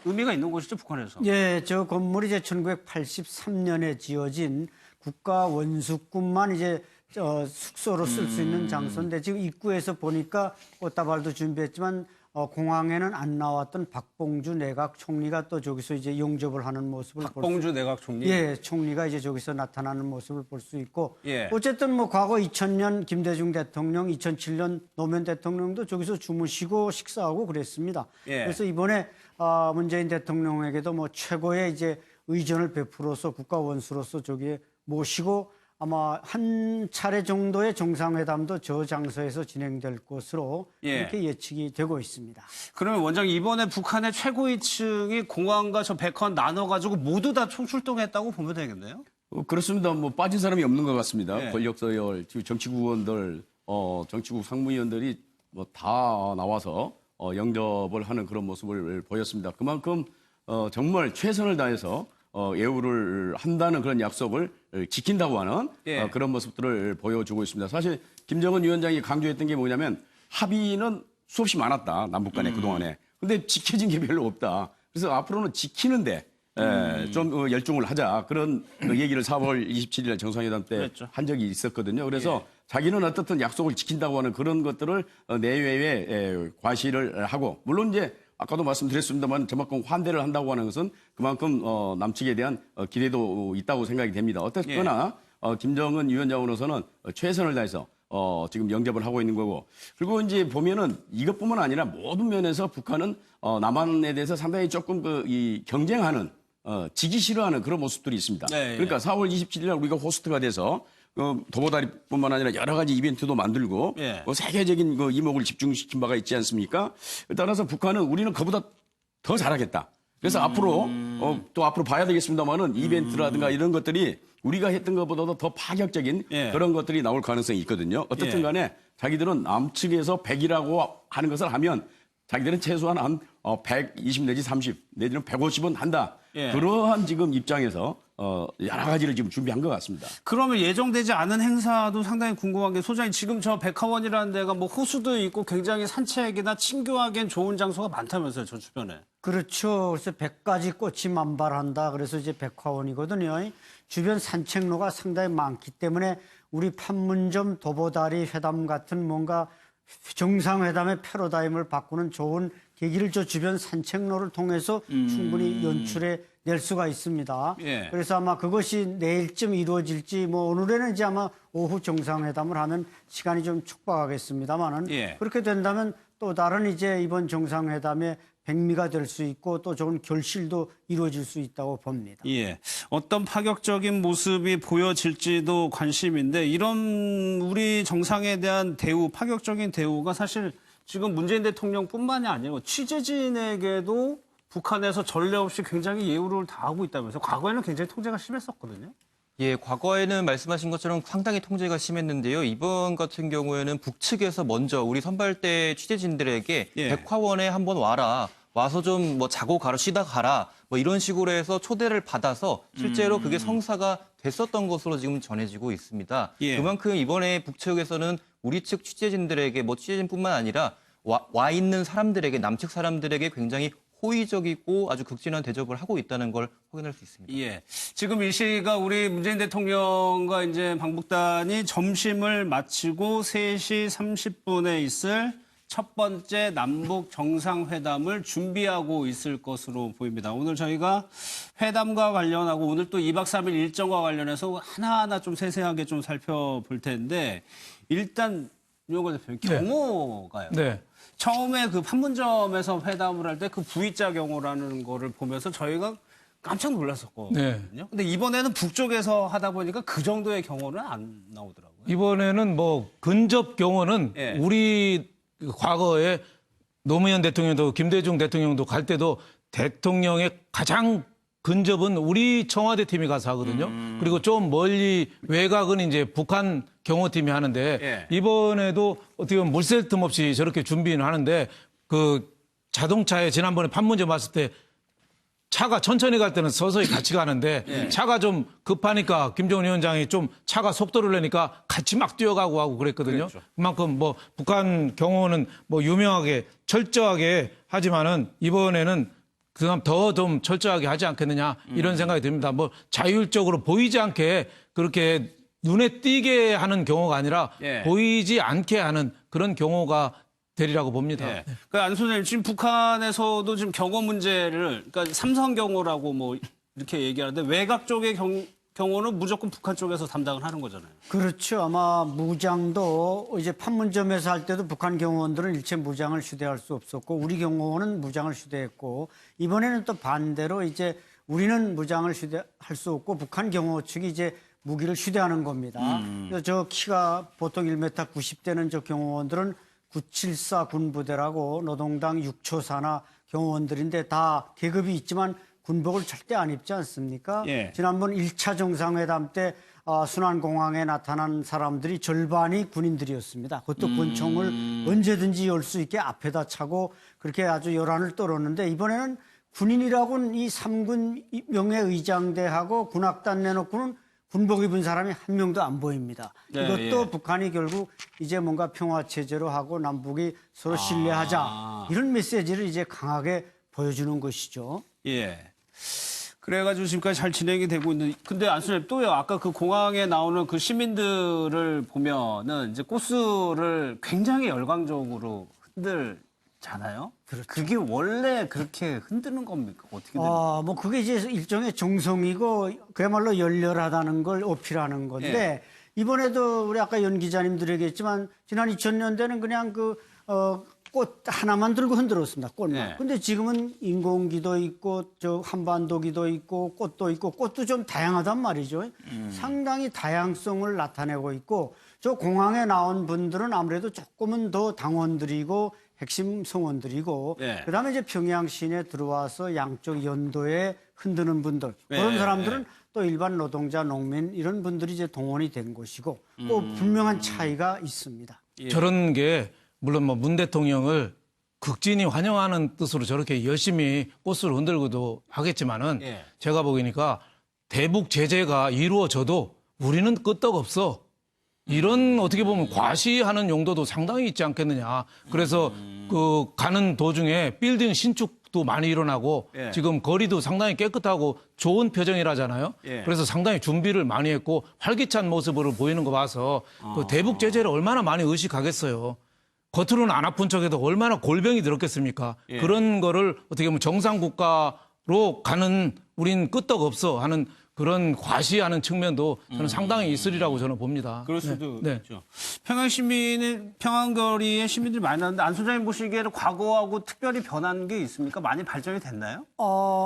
의미가 있는 곳이죠, 북한에서. 예, 저 건물이 이제 1983년에 지어진 국가 원수꾼만 이제 숙소로 쓸 수 있는 장소인데 지금 입구에서 보니까 꽃다발도 준비했지만 공항에는 안 나왔던 박봉주 내각 총리가 또 저기서 이제 용접을 하는 모습을 박봉주 내각 총리. 예, 총리가 이제 저기서 나타나는 모습을 볼 수 있고 예. 어쨌든 뭐 과거 2000년 김대중 대통령, 2007년 노무현 대통령도 저기서 주무시고 식사하고 그랬습니다. 예. 그래서 이번에 문재인 대통령에게도 뭐 최고의 이제 의전을 베풀어서 국가 원수로서 저기에 모시고 아마 한 차례 정도의 정상회담도 저 장소에서 진행될 것으로 예. 이렇게 예측이 되고 있습니다. 그러면 원장님 이번에 북한의 최고위층이 공항과 저 백화원 나눠가지고 모두 다 총출동했다고 보면 되겠네요? 그렇습니다. 뭐 빠진 사람이 없는 것 같습니다. 네. 권력 서열, 정치국원들, 정치국 상무위원들이 뭐 다 나와서 영접을 하는 그런 모습을 보였습니다. 그만큼 정말 최선을 다해서 예우를 한다는 그런 약속을 지킨다고 하는 예. 그런 모습들을 보여주고 있습니다. 사실 김정은 위원장이 강조했던 게 뭐냐면 합의는 수없이 많았다. 남북 간에 그동안에. 근데 지켜진 게 별로 없다. 그래서 앞으로는 지키는데 좀 열중을 하자. 그런 그 얘기를 4월 27일 정상회담 때 그랬죠. 한 적이 있었거든요. 그래서 자기는 어떻든 약속을 지킨다고 하는 그런 것들을 내외에 과시를 하고 물론 이제 아까도 말씀드렸습니다만 저만큼 환대를 한다고 하는 것은 그만큼 남측에 대한 기대도 있다고 생각이 됩니다. 어쨌거나 김정은 위원장으로서는 최선을 다해서 지금 영접을 하고 있는 거고 그리고 이제 보면은 이것뿐만 아니라 모든 면에서 북한은 남한에 대해서 상당히 조금 이 경쟁하는 지기 싫어하는 그런 모습들이 있습니다. 네, 그러니까 4월 27일 날 우리가 호스트가 돼서 도보다리뿐만 아니라 여러 가지 이벤트도 만들고 예. 세계적인 그 이목을 집중시킨 바가 있지 않습니까? 따라서 북한은 우리는 그보다 더 잘하겠다. 그래서 앞으로 또 앞으로 봐야 되겠습니다만은 이벤트라든가 이런 것들이 우리가 했던 것보다도 더 파격적인 예. 그런 것들이 나올 가능성이 있거든요. 어떻든 간에 자기들은 남측에서 100이라고 하는 것을 하면 자기들은 최소한 한 120 내지 30 내지는 150은 한다. 예. 그러한 지금 입장에서 여러 가지를 지금 준비한 것 같습니다. 그러면 예정되지 않은 행사도 상당히 궁금한 게 소장님 지금 저 백화원이라는 데가 뭐 호수도 있고 굉장히 산책이나 친교하기엔 좋은 장소가 많다면서요, 저 주변에. 그렇죠. 그래서 100가지 꽃이 만발한다. 그래서 이제 백화원이거든요. 주변 산책로가 상당히 많기 때문에 우리 판문점 도보다리 회담 같은 뭔가 정상회담의 패러다임을 바꾸는 좋은 계기를 저 주변 산책로를 통해서 충분히 연출해 낼 수가 있습니다. 예. 그래서 아마 그것이 내일쯤 이루어질지 뭐 오늘에는 이제 아마 오후 정상회담을 하면 시간이 좀 촉박하겠습니다만은 예. 그렇게 된다면 또 다른 이제 이번 정상회담의 백미가 될 수 있고 또 좋은 결실도 이루어질 수 있다고 봅니다. 예. 어떤 파격적인 모습이 보여질지도 관심인데 이런 우리 정상에 대한 대우, 파격적인 대우가 사실 지금 문재인 대통령뿐만이 아니고 취재진에게도 북한에서 전례 없이 굉장히 예우를 다하고 있다면서 과거에는 굉장히 통제가 심했었거든요. 예, 과거에는 말씀하신 것처럼 상당히 통제가 심했는데요. 이번 같은 경우에는 북측에서 먼저 우리 선발대 취재진들에게 예. 백화원에 한번 와라. 와서 좀 뭐 자고 가라, 쉬다 가라. 뭐 이런 식으로 해서 초대를 받아서 실제로 그게 성사가 됐었던 것으로 지금 전해지고 있습니다. 예. 그만큼 이번에 북측에서는 우리 측 취재진들에게 뭐 취재진뿐만 아니라 와 있는 사람들에게 남측 사람들에게 굉장히 호의적이고 아주 극진한 대접을 하고 있다는 걸 확인할 수 있습니다. 예. 지금 이 시가 우리 문재인 대통령과 이제 방북단이 점심을 마치고 3시 30분에 있을 첫 번째 남북 정상회담을 준비하고 있을 것으로 보입니다. 오늘 저희가 회담과 관련하고 오늘 또 2박 3일 일정과 관련해서 하나하나 좀 세세하게 좀 살펴볼 텐데 일단 윤석열 대표님 경호가요. 네. 처음에 그 판문점에서 회담을 할 때 그 V자 경호라는 거를 보면서 저희가 깜짝 놀랐었거든요. 네. 근데 이번에는 북쪽에서 하다 보니까 그 정도의 경호는 안 나오더라고요. 이번에는 뭐 근접 경호는 예. 우리 과거에 노무현 대통령도 김대중 대통령도 갈 때도 대통령의 가장 근접은 우리 청와대 팀이 가서 하거든요. 그리고 좀 멀리 외곽은 이제 북한 경호팀이 하는데 예. 이번에도 어떻게 보면 물샐 틈 없이 저렇게 준비는 하는데 그 자동차에 지난번에 판문점 왔을 때 차가 천천히 갈 때는 서서히 같이 가는데 예. 차가 좀 급하니까 김정은 위원장이 좀 차가 속도를 내니까 같이 막 뛰어가고 하고 그랬거든요. 그랬죠. 그만큼 뭐 북한 경호는 뭐 유명하게 철저하게 하지만은 이번에는 그다음 더 좀 철저하게 하지 않겠느냐 이런 생각이 듭니다. 뭐 자율적으로 보이지 않게 그렇게 눈에 띄게 하는 경호가 아니라 예. 보이지 않게 하는 그런 경호가 되리라고 봅니다. 예. 그러니까 안 소장님 지금 북한에서도 지금 경호 문제를 그러니까 삼성 경호라고 뭐 이렇게 얘기하는데 외곽 쪽의 경호는 무조건 북한 쪽에서 담당을 하는 거잖아요. 그렇죠. 아마 무장도 이제 판문점에서 할 때도 북한 경호원들은 일체 무장을 휴대할 수 없었고 우리 경호원은 무장을 휴대했고 이번에는 또 반대로 이제 우리는 무장을 휴대할 수 없고 북한 경호 측이 이제 무기를 휴대하는 겁니다. 그래서 저 키가 보통 1m 90대는 저 경호원들은 974 군부대라고 노동당 6초 산하 경호원들인데 다 계급이 있지만 군복을 절대 안 입지 않습니까? 예. 지난번 1차 정상회담 때 순안공항에 나타난 사람들이 절반이 군인들이었습니다. 그것도 권총을 언제든지 열 수 있게 앞에다 차고 그렇게 아주 열한을 떨었는데 이번에는 군인이라고는 이 3군 명예의장대하고 군악단 내놓고는 군복 입은 사람이 한 명도 안 보입니다. 네, 이것도 예. 북한이 결국 이제 뭔가 평화체제로 하고 남북이 서로 신뢰하자 이런 메시지를 이제 강하게 보여주는 것이죠. 예. 그래가지고 지금까지 잘 진행이 되고 있는. 근데 안 소장님 또요. 아까 그 공항에 나오는 그 시민들을 보면은 이제 꽃을 굉장히 열광적으로 흔들잖아요. 그렇죠. 그게 원래 그렇게 흔드는 겁니까? 어떻게 되는 거예요? 뭐 그게 이제 일종의 정성이고 그야말로 열렬하다는 걸 어필하는 건데 예. 이번에도 우리 아까 연 기자님들 얘기했지만 지난 2000년대는 그냥 꽃 하나만 들고 흔들었습니다. 꽃만. 예. 근데 지금은 인공기도 있고 저 한반도기도 있고 꽃도 좀 다양하단 말이죠. 상당히 다양성을 나타내고 있고 저 공항에 나온 분들은 아무래도 조금은 더 당원들이고 핵심 성원들이고 예. 그다음에 이제 평양 시내 들어와서 양쪽 연도에 흔드는 분들 예, 그런 사람들은 예. 또 일반 노동자, 농민 이런 분들이 이제 동원이 된 것이고 또 분명한 차이가 있습니다. 저런 게 물론 뭐 문 대통령을 극진히 환영하는 뜻으로 저렇게 열심히 꽃을 흔들고도 하겠지만은 예. 제가 보기니까 대북 제재가 이루어져도 우리는 끄떡없어. 이런 어떻게 보면 과시하는 용도도 상당히 있지 않겠느냐. 그래서 그 가는 도중에 빌딩 신축도 많이 일어나고 예. 지금 거리도 상당히 깨끗하고 좋은 표정이라잖아요. 예. 그래서 상당히 준비를 많이 했고 활기찬 모습으로 보이는 거 봐서 그 대북 제재를 얼마나 많이 의식하겠어요. 겉으로는 안 아픈 척해도 얼마나 골병이 들었겠습니까? 예. 그런 거를 어떻게 보면 정상 국가로 가는 우린 끄떡없어 하는 그런 과시하는 측면도 저는 상당히 있으리라고 저는 봅니다. 그럴 수도 네. 있죠. 평양거리에 시민들이 많이 나는데 안 소장님 보시기에는 과거하고 특별히 변한 게 있습니까? 많이 발전이 됐나요?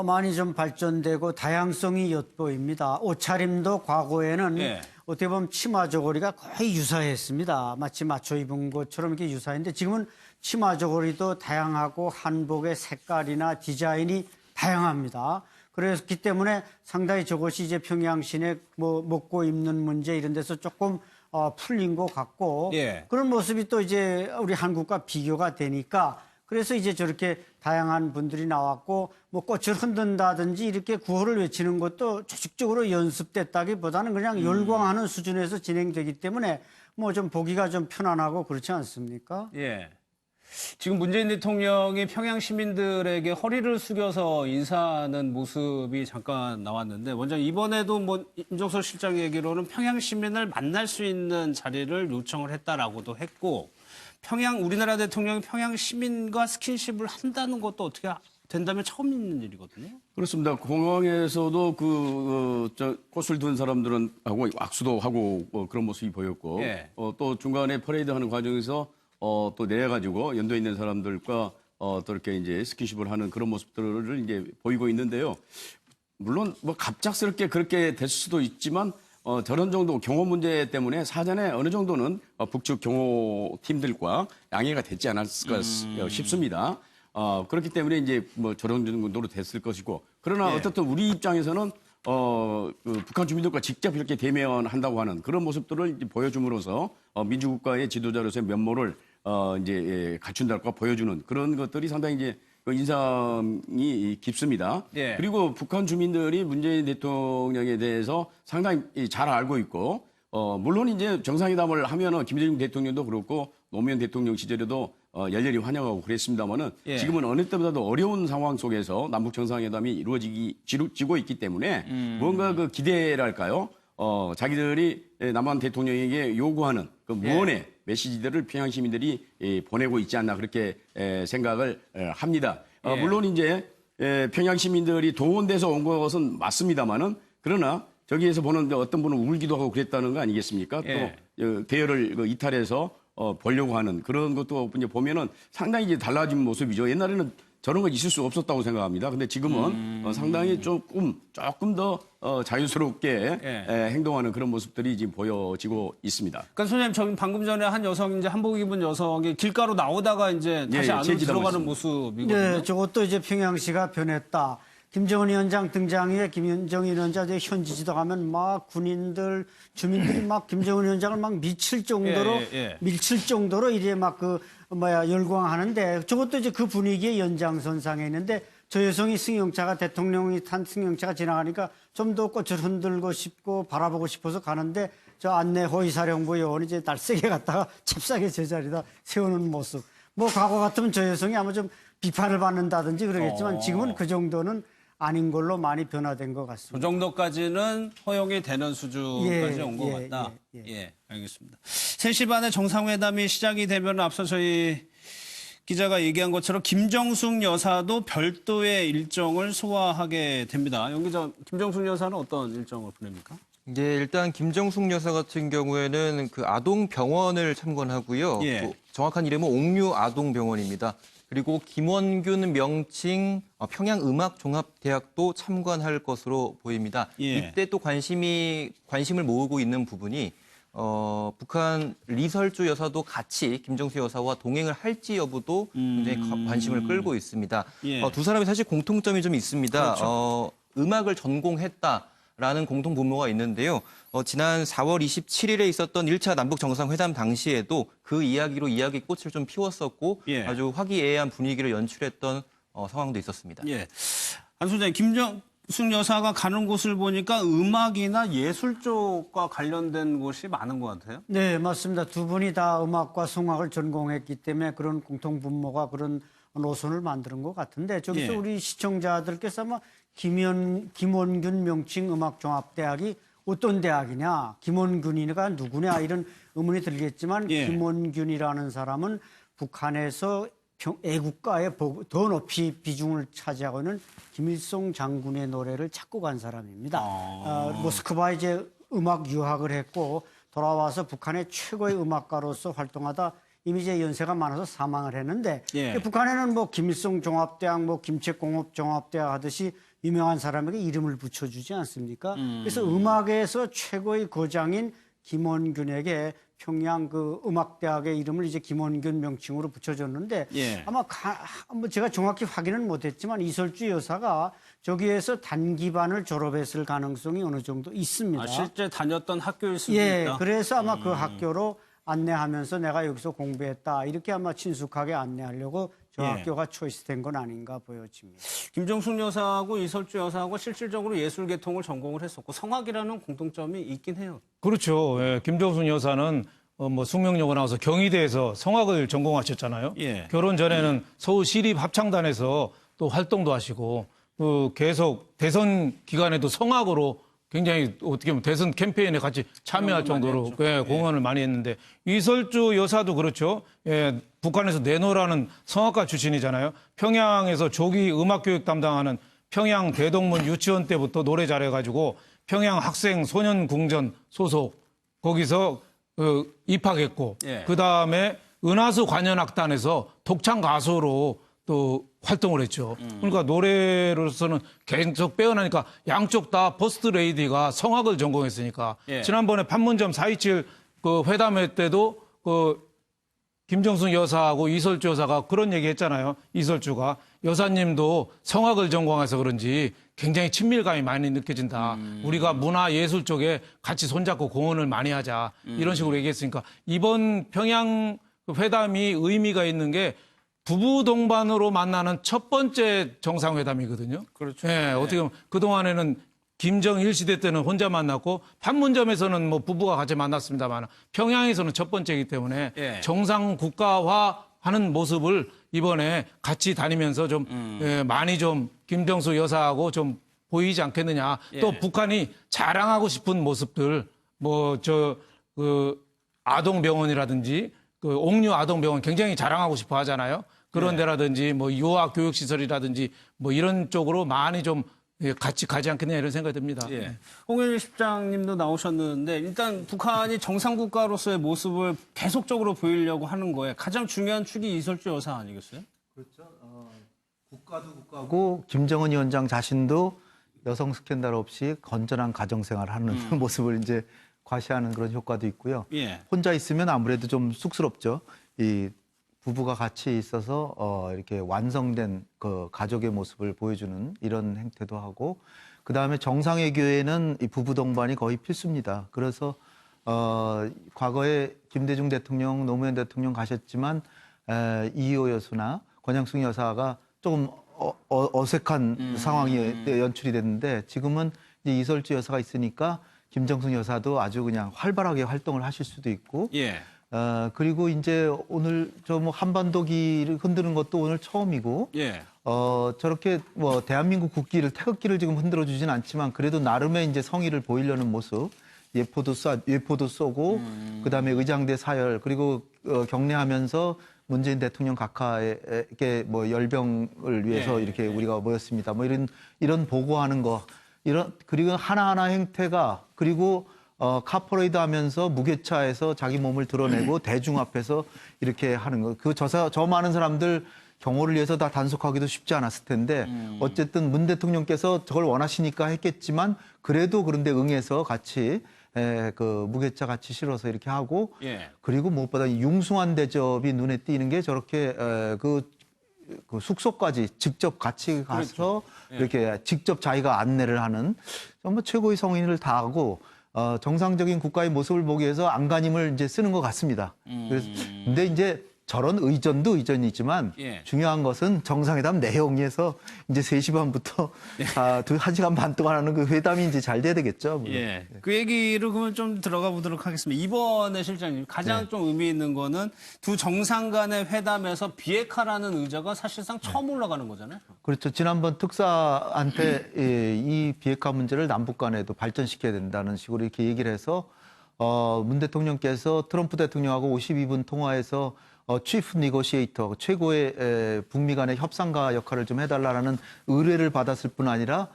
많이 좀 발전되고 다양성이 엿보입니다. 옷차림도 과거에는 예. 어떻게 보면 치마 저고리가 거의 유사했습니다. 마치 맞춰 입은 것처럼 이렇게 유사했는데 지금은 치마 저고리도 다양하고 한복의 색깔이나 디자인이 다양합니다. 그렇기 때문에 상당히 저것이 이제 평양 시내 뭐 먹고 입는 문제 이런 데서 조금 풀린 것 같고 예. 그런 모습이 또 이제 우리 한국과 비교가 되니까 그래서 이제 저렇게 다양한 분들이 나왔고 뭐 꽃을 흔든다든지 이렇게 구호를 외치는 것도 조직적으로 연습됐다기보다는 그냥 열광하는 수준에서 진행되기 때문에 뭐 좀 보기가 좀 편안하고 그렇지 않습니까? 예. 지금 문재인 대통령이 평양 시민들에게 허리를 숙여서 인사하는 모습이 잠깐 나왔는데 먼저 이번에도 뭐 임종석 실장 얘기로는 평양 시민을 만날 수 있는 자리를 요청을 했다라고도 했고 우리나라 대통령이 평양 시민과 스킨십을 한다는 것도 어떻게 된다면 처음 있는 일이거든요. 그렇습니다. 공항에서도 꽃을 든 사람들은 하고 악수도 하고 그런 모습이 보였고 예. 또 중간에 퍼레이드하는 과정에서 또 내려가지고 연도에 있는 사람들과 또 이렇게 이제 스킨십을 하는 그런 모습들을 이제 보이고 있는데요. 물론 뭐 갑작스럽게 그렇게 됐을 수도 있지만 저런 정도 경호 문제 때문에 사전에 어느 정도는 북측 경호팀들과 양해가 됐지 않았을까 싶습니다. 그렇기 때문에 이제 뭐 저런 정도로 됐을 것이고 그러나 예. 어쨌든 우리 입장에서는 북한 주민들과 직접 이렇게 대면한다고 하는 그런 모습들을 이제 보여줌으로써 민주국가의 지도자로서의 면모를 이제 갖춘다고 보여주는 그런 것들이 상당히 이제 인상이 깊습니다. 예. 그리고 북한 주민들이 문재인 대통령에 대해서 상당히 잘 알고 있고 물론 이제 정상회담을 하면은 김대중 대통령도 그렇고 노무현 대통령 시절에도 열렬히 환영하고 그랬습니다만은 예. 지금은 어느 때보다도 어려운 상황 속에서 남북 정상회담이 이루어지고 있기 때문에 뭔가 그 기대랄까요? 자기들이 남한 대통령에게 요구하는 그 무언의 메시지들을 평양 시민들이 보내고 있지 않나 그렇게 생각을 합니다. 물론 이제 평양 시민들이 동원돼서 온 것은 맞습니다만은 그러나 저기에서 보는데 어떤 분은 울기도 하고 그랬다는 거 아니겠습니까? 또 대열을 이탈해서 보려고 하는 그런 것도 이제 보면은 상당히 이제 달라진 모습이죠. 옛날에는 저런 거 있을 수 없었다고 생각합니다. 근데 지금은 상당히 조금 더 자유스럽게 행동하는 그런 모습들이 지금 보여지고 있습니다. 그러니까 선생님, 저 방금 전에 한 여성, 이제 한복 입은 여성이 길가로 나오다가 이제 다시 안으로 들어가는 모습이거든요. 네, 저것도 이제 평양시가 변했다. 김정은 위원장 등장 후에 김정은 위원장 현지 지도하면 막 군인들, 주민들이 막 김정은 위원장을 막 미칠 정도로 이래 막 열광하는데 저것도 이제 그 분위기의 연장선상에 있는데 저 여성이 승용차가 대통령이 탄 승용차가 지나가니까 좀 더 꽃을 흔들고 싶고 바라보고 싶어서 가는데 저 안내 호위사령부 요원이 이제 날쌔게 갔다가 잽싸게 제자리다 세우는 모습. 뭐 과거 같으면 저 여성이 아마 좀 비판을 받는다든지 그러겠지만 지금은 그 정도는 아닌 걸로 많이 변화된 것 같습니다. 그 정도까지는 허용이 되는 수준까지 온 것 같다. 알겠습니다. 3시 반에 정상회담이 시작이 되면 앞서 저희 기자가 얘기한 것처럼 김정숙 여사도 별도의 일정을 소화하게 됩니다. 영 기자, 김정숙 여사는 어떤 일정을 보냅니까? 네, 일단 김정숙 여사 같은 경우에는 그 아동병원을 참관하고요. 또 정확한 이름은 옥류 아동병원입니다. 그리고 김원균 명칭 평양음악종합대학도 참관할 것으로 보입니다. 이때 또 관심을 모으고 있는 부분이 북한 리설주 여사도 같이 김정숙 여사와 동행을 할지 여부도 굉장히 관심을 끌고 있습니다. 두 사람이 사실 공통점이 좀 있습니다. 그렇죠. 음악을 전공했다라는 공통 분모가 있는데요. 지난 4월 27일에 있었던 1차 남북 정상회담 당시에도 그 이야기로 이야기꽃을 좀 피웠었고 아주 화기애애한 분위기를 연출했던 상황도 있었습니다. 안 소장님, 김정숙 여사가 가는 곳을 보니까 음악이나 예술 쪽과 관련된 곳이 많은 것 같아요. 네, 맞습니다. 두 분이 다 음악과 성악을 전공했기 때문에 그런 공통 분모가 그런 노선을 만드는 것 같은데 저기서 우리 시청자들께서 아마 김원균 명칭 음악종합대학이 어떤 대학이냐, 김원균이가 누구냐 이런 의문이 들겠지만 김원균이라는 사람은 북한에서 애국가에 더 높이 비중을 차지하고 있는 김일성 장군의 노래를 작곡한 사람입니다. 모스크바에 이제 음악 유학을 했고 돌아와서 북한의 최고의 음악가로서 활동하다 이미 이제 연세가 많아서 사망을 했는데 북한에는 뭐 김일성 종합대학, 뭐 김책공업 종합대학 하듯이 유명한 사람에게 이름을 붙여주지 않습니까? 그래서 음악에서 최고의 거장인 김원균에게 평양 그 음악대학의 이름을 이제 김원균 명칭으로 붙여줬는데 아마 제가 정확히 확인은 못했지만 이설주 여사가 저기에서 단기반을 졸업했을 가능성이 어느 정도 있습니다. 실제 다녔던 학교일 수도 있다. 그래서 아마 그 학교로 안내하면서 내가 여기서 공부했다 이렇게 아마 친숙하게 안내하려고 저 학교가 초이스된 건 아닌가 보여집니다. 김정숙 여사하고 이설주 여사하고 실질적으로 예술계통을 전공을 했었고 성악이라는 공통점이 있긴 해요. 그렇죠. 김정숙 여사는 숙명여고 나와서 경희대에서 성악을 전공하셨잖아요. 결혼 전에는 서울 시립합창단에서 또 활동도 하시고 계속 대선 기간에도 성악으로 굉장히 어떻게 보면 대선 캠페인에 같이 참여할 정도로 공헌을 많이 했는데 이설주 여사도 그렇죠. 북한에서 내노라는 성악가 출신이잖아요. 평양에서 조기 음악교육 담당하는 평양 대동문 유치원 때부터 노래 잘해가지고 평양 학생 소년궁전 소속 거기서 입학했고 그다음에 은하수 관현악단에서 독창 가수로 또 활동을 했죠. 그러니까 노래로서는 계속 빼어나니까 양쪽 다 퍼스트 레이디가 성악을 전공했으니까 지난번에 판문점 4.27 그 회담회 때도 김정숙 여사하고 이설주 여사가 그런 얘기 했잖아요. 이설주가 여사님도 성악을 전공해서 그런지 굉장히 친밀감이 많이 느껴진다. 우리가 문화 예술 쪽에 같이 손잡고 공헌을 많이 하자. 이런 식으로 얘기했으니까 이번 평양 회담이 의미가 있는 게 부부 동반으로 만나는 첫 번째 정상회담이거든요. 그렇죠. 어떻게 보면 그동안에는 김정일 시대 때는 혼자 만났고 판문점에서는 뭐 부부가 같이 만났습니다만 평양에서는 첫 번째이기 때문에 정상 국가화하는 모습을 이번에 같이 다니면서 좀 많이 좀 김정숙 여사하고 좀 보이지 않겠느냐. 예. 또 북한이 자랑하고 싶은 모습들, 아동병원이라든지 옥류 아동병원 굉장히 자랑하고 싶어 하잖아요. 그런 데라든지 유아 교육 시설이라든지 이런 쪽으로 많이 좀 같이 가지 않겠냐 이런 생각이 듭니다. 예. 홍영일 실장님도 나오셨는데 일단 북한이 정상국가로서의 모습을 계속적으로 보이려고 하는 거에 가장 중요한 축이 이설주 여사 아니겠어요? 그렇죠. 국가도 국가고 김정은 위원장 자신도 여성 스캔들 없이 건전한 가정생활을 하는 모습을 이제 과시하는 그런 효과도 있고요. 예. 혼자 있으면 아무래도 좀 쑥스럽죠. 이 부부가 같이 있어서 이렇게 완성된 그 가족의 모습을 보여주는 이런 행태도 하고, 그 다음에 정상회교에는 이 부부 동반이 거의 필수입니다. 그래서 과거에 김대중 대통령, 노무현 대통령 가셨지만 이희호 여수나 권양숙 여사가 조금 어색한 상황이 연출이 됐는데, 지금은 이제 이설주 여사가 있으니까 김정숙 여사도 아주 그냥 활발하게 활동을 하실 수도 있고, 예. 그리고 이제 오늘 한반도기를 흔드는 것도 오늘 처음이고, 예. 저렇게 대한민국 국기를, 태극기를 지금 흔들어 주진 않지만 그래도 나름의 이제 성의를 보이려는 모습, 예포도 쏘고, 그 다음에 의장대 사열, 그리고 격려하면서 문재인 대통령 각하에게 열병을 위해서 이렇게 우리가 모였습니다. 이런 보고하는 거, 그리고 하나하나 행태가, 그리고 카퍼레이드 하면서 무게차에서 자기 몸을 드러내고 대중 앞에서 이렇게 하는 거. 저 많은 사람들 경호를 위해서 다 단속하기도 쉽지 않았을 텐데, 어쨌든 문 대통령께서 저걸 원하시니까 했겠지만, 그래도 그런데 응해서 같이 그 무게차 같이 실어서 이렇게 하고, 예. 그리고 무엇보다 이 융숭한 대접이 눈에 띄는 게 저렇게 그 숙소까지 직접 같이 가서 이렇게 직접 자기가 안내를 하는 정말 최고의 성의를 다하고, 정상적인 국가의 모습을 보기 위해서 안간힘을 이제 쓰는 것 같습니다. 그래서 근데 이제 저런 의전도 의전이지만 예. 중요한 것은 정상회담 내용에서 이제 3시 반부터 1시간 반 동안 하는 그 회담이 이제 잘 돼야 되겠죠. 물론. 예. 그 얘기를 그러면 좀 들어가 보도록 하겠습니다. 이번에 실장님 가장 좀 의미 있는 거는 두 정상 간의 회담에서 비핵화라는 의제가 사실상 처음 올라가는 거잖아요. 그렇죠. 지난번 특사한테 이 비핵화 문제를 남북 간에도 발전시켜야 된다는 식으로 이렇게 얘기를 해서 문 대통령께서 트럼프 대통령하고 52분 통화에서 치프 니고시에이터, 최고의 북미 간의 협상가 역할을 좀 해달라는 의뢰를 받았을 뿐 아니라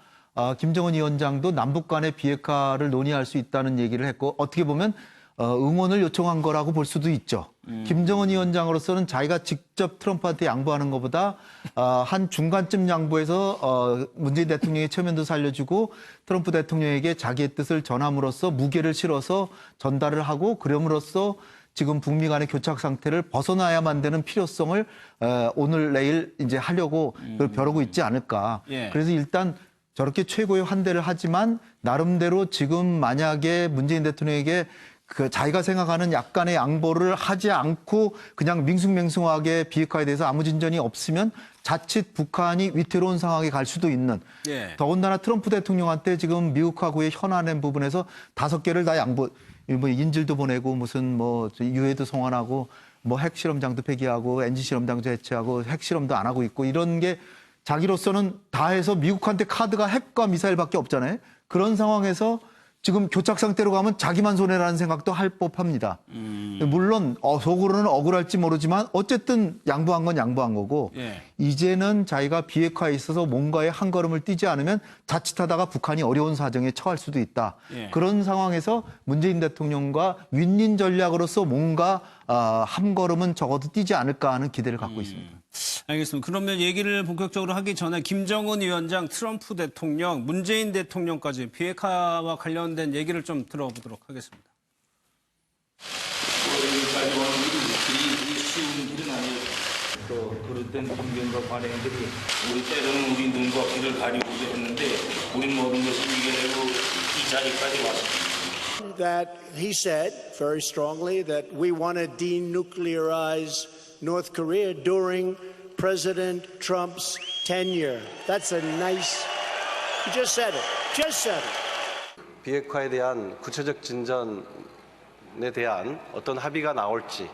김정은 위원장도 남북 간의 비핵화를 논의할 수 있다는 얘기를 했고, 어떻게 보면 응원을 요청한 거라고 볼 수도 있죠. 김정은 위원장으로서는 자기가 직접 트럼프한테 양보하는 것보다 한 중간쯤 양보해서 문재인 대통령의 체면도 살려주고 트럼프 대통령에게 자기의 뜻을 전함으로써 무게를 실어서 전달을 하고, 그럼으로써 지금 북미 간의 교착 상태를 벗어나야만 되는 필요성을 오늘 내일 이제 하려고 그걸 벼르고 있지 않을까. 예. 그래서 일단 저렇게 최고의 환대를 하지만 나름대로 지금 만약에 문재인 대통령에게 그 자기가 생각하는 약간의 양보를 하지 않고 그냥 밍숭맹숭하게 비핵화에 대해서 아무 진전이 없으면 자칫 북한이 위태로운 상황에 갈 수도 있는. 예. 더군다나 트럼프 대통령한테 지금 미국하고의 현안의 부분에서 5개를 다 양보, 인질도 보내고 무슨 유해도 송환하고 핵실험장도 폐기하고 엔진 실험장도 해체하고 핵실험도 안 하고 있고, 이런 게 자기로서는 다 해서 미국한테 카드가 핵과 미사일밖에 없잖아요. 그런 상황에서 지금 교착 상태로 가면 자기만 손해라는 생각도 할 법합니다. 물론 속으로는 억울할지 모르지만 어쨌든 양보한 건 양보한 거고, 예. 이제는 자기가 비핵화에 있어서 뭔가에 한 걸음을 뛰지 않으면 자칫하다가 북한이 어려운 사정에 처할 수도 있다. 예. 그런 상황에서 문재인 대통령과 윈윈 전략으로서 뭔가 한 걸음은 적어도 뛰지 않을까 하는 기대를 갖고 있습니다. 알겠습니다. 그러면 얘기를 본격적으로 하기 전에 김정은 위원장, 트럼프 대통령, 문재인 대통령까지 비핵화와 관련된 얘기를 좀 들어보도록 하겠습니다. 쉬운 일은 아니에요. 또 그릇된 분견과 관행들이 우리 때로는 우리 눈과 귀를 가리고도 했는데 우리 모든 것을 이겨내고 이 자리까지 왔습니다. That he said very strongly that we want to denuclearize North Korea during President Trump's tenure. That's a nice. He just said it. Just said it. 비핵화에 대한 구체적 진전에 대한 어떤 합의가 나올지,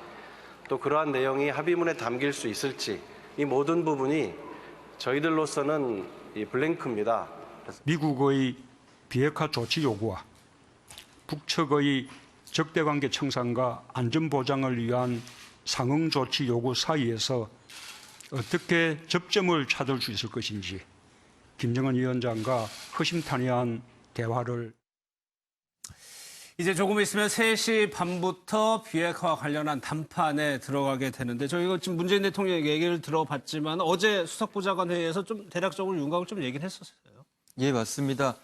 또 그러한 내용이 합의문에 담길 수 있을지, 이 모든 부분이 저희들로서는 이 블랭크입니다. 미국의 비핵화 조치 요구와 북측의 적대관계 청산과 안전보장을 위한 상응 조치 요구 사이에서 어떻게 접점을 찾을 수 있을 것인지 김정은 위원장과 허심탄회한 대화를 이제 조금 있으면 3시 반부터 비핵화와 관련한 담판에 들어가게 되는데 저희가 지금 문재인 대통령 얘기를 들어봤지만 어제 수석보좌관 회의에서 좀 대략적으로 윤곽을 좀 얘기를 했었어요. 예, 맞습니다.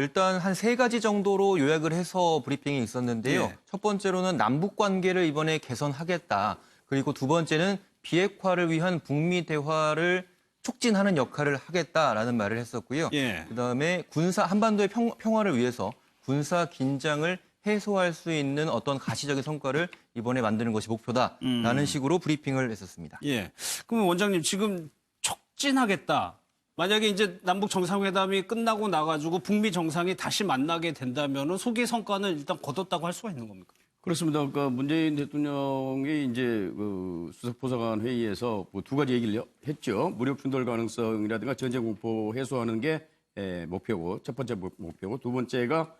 일단 한 3가지 정도로 요약을 해서 브리핑이 있었는데요. 예. 첫 번째로는 남북 관계를 이번에 개선하겠다. 그리고 두 번째는 비핵화를 위한 북미 대화를 촉진하는 역할을 하겠다라는 말을 했었고요. 예. 그다음에 한반도의 평화를 위해서 군사 긴장을 해소할 수 있는 어떤 가시적인 성과를 이번에 만드는 것이 목표다라는 식으로 브리핑을 했었습니다. 예. 그럼 원장님 지금 촉진하겠다. 만약에 이제 남북 정상회담이 끝나고 나가지고 북미 정상이 다시 만나게 된다면은 소기 성과는 일단 거뒀다고 할 수가 있는 겁니까? 그렇습니다. 그러니까 문재인 대통령이 이제 그 수석보좌관 회의에서 뭐 2가지 얘기를 했죠. 무력 충돌 가능성이라든가 전쟁 공포 해소하는 게 목표고 첫 번째 목표고 두 번째가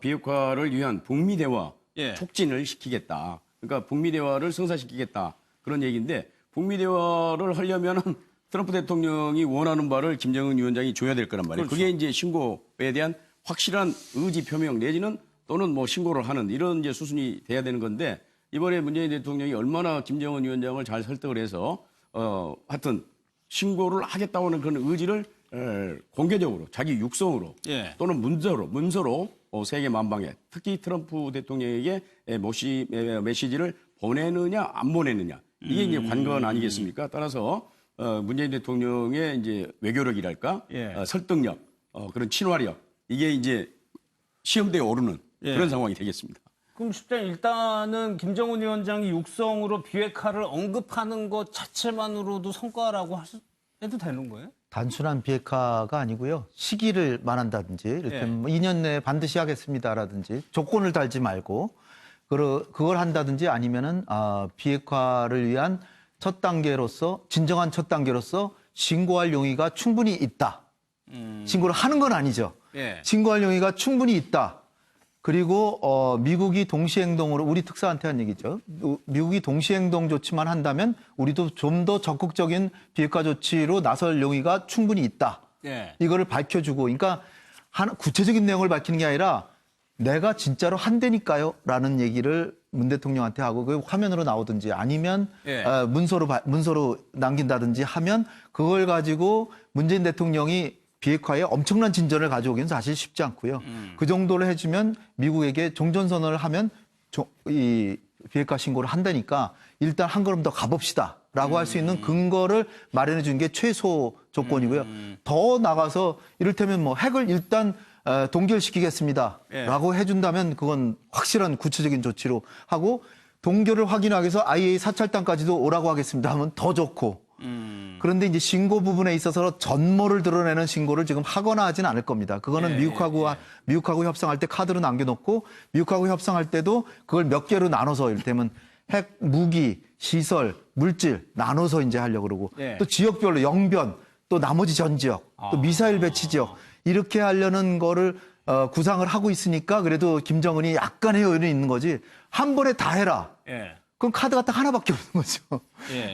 비핵화를 위한 북미 대화 예. 촉진을 시키겠다. 그러니까 북미 대화를 성사시키겠다. 그런 얘기인데 북미 대화를 하려면은 트럼프 대통령이 원하는 바를 김정은 위원장이 줘야 될 거란 말이에요. 그렇죠. 그게 이제 신고에 대한 확실한 의지 표명 내지는 또는 뭐 신고를 하는 이런 이제 수순이 돼야 되는 건데 이번에 문재인 대통령이 얼마나 김정은 위원장을 잘 설득을 해서 하여튼 신고를 하겠다고 하는 그런 의지를 공개적으로 자기 육성으로 예. 또는 문서로 세계 만방에 특히 트럼프 대통령에게 메시지를 보내느냐 안 보내느냐 이게 이제 관건 아니겠습니까? 따라서 문재인 대통령의 이제 외교력이랄까 예. 설득력 그런 친화력 이게 이제 시험대에 오르는 예. 그런 상황이 되겠습니다. 그럼 쉽게 일단은 김정은 위원장이 육성으로 비핵화를 언급하는 것 자체만으로도 성과라고 해도 되는 거예요? 단순한 비핵화가 아니고요. 시기를 말한다든지 이를테면 뭐 2년 내에 반드시 하겠습니다라든지 조건을 달지 말고 그걸 한다든지 아니면은 비핵화를 위한 첫 단계로서 진정한 첫 단계로서 신고할 용의가 충분히 있다. 신고를 하는 건 아니죠. 예. 신고할 용의가 충분히 있다. 그리고 미국이 동시행동으로 우리 특사한테 한 얘기죠. 미국이 동시행동 조치만 한다면 우리도 좀 더 적극적인 비핵화 조치로 나설 용의가 충분히 있다. 예. 이거를 밝혀주고, 그러니까 구체적인 내용을 밝히는 게 아니라 내가 진짜로 한다니까요? 라는 얘기를 문 대통령한테 하고 그 화면으로 나오든지 아니면 예. 문서로 남긴다든지 하면 그걸 가지고 문재인 대통령이 비핵화에 엄청난 진전을 가져오기는 사실 쉽지 않고요. 그 정도를 해주면 미국에게 종전선언을 하면 이 비핵화 신고를 한다니까 일단 한 걸음 더 가봅시다라고 할 수 있는 근거를 마련해 주는 게 최소 조건이고요. 더 나가서 이를테면 뭐 핵을 일단 동결시키겠습니다라고 해준다면 그건 확실한 구체적인 조치로 하고 동결을 확인하기 위해서 IAEA 사찰단까지도 오라고 하겠습니다 하면 더 좋고 그런데 이제 신고 부분에 있어서 전모를 드러내는 신고를 지금 하거나 하진 않을 겁니다. 그거는 미국하고 협상할 때 카드로 남겨놓고 미국하고 협상할 때도 그걸 몇 개로 나눠서 이를테면 핵, 무기, 시설, 물질 나눠서 이제 하려고 그러고 또 지역별로 영변, 또 나머지 전 지역, 또 미사일 배치 지역 이렇게 하려는 거를 구상을 하고 있으니까 그래도 김정은이 약간의 여유는 있는 거지 한 번에 다 해라. 그럼 카드가 딱 하나밖에 없는 거죠.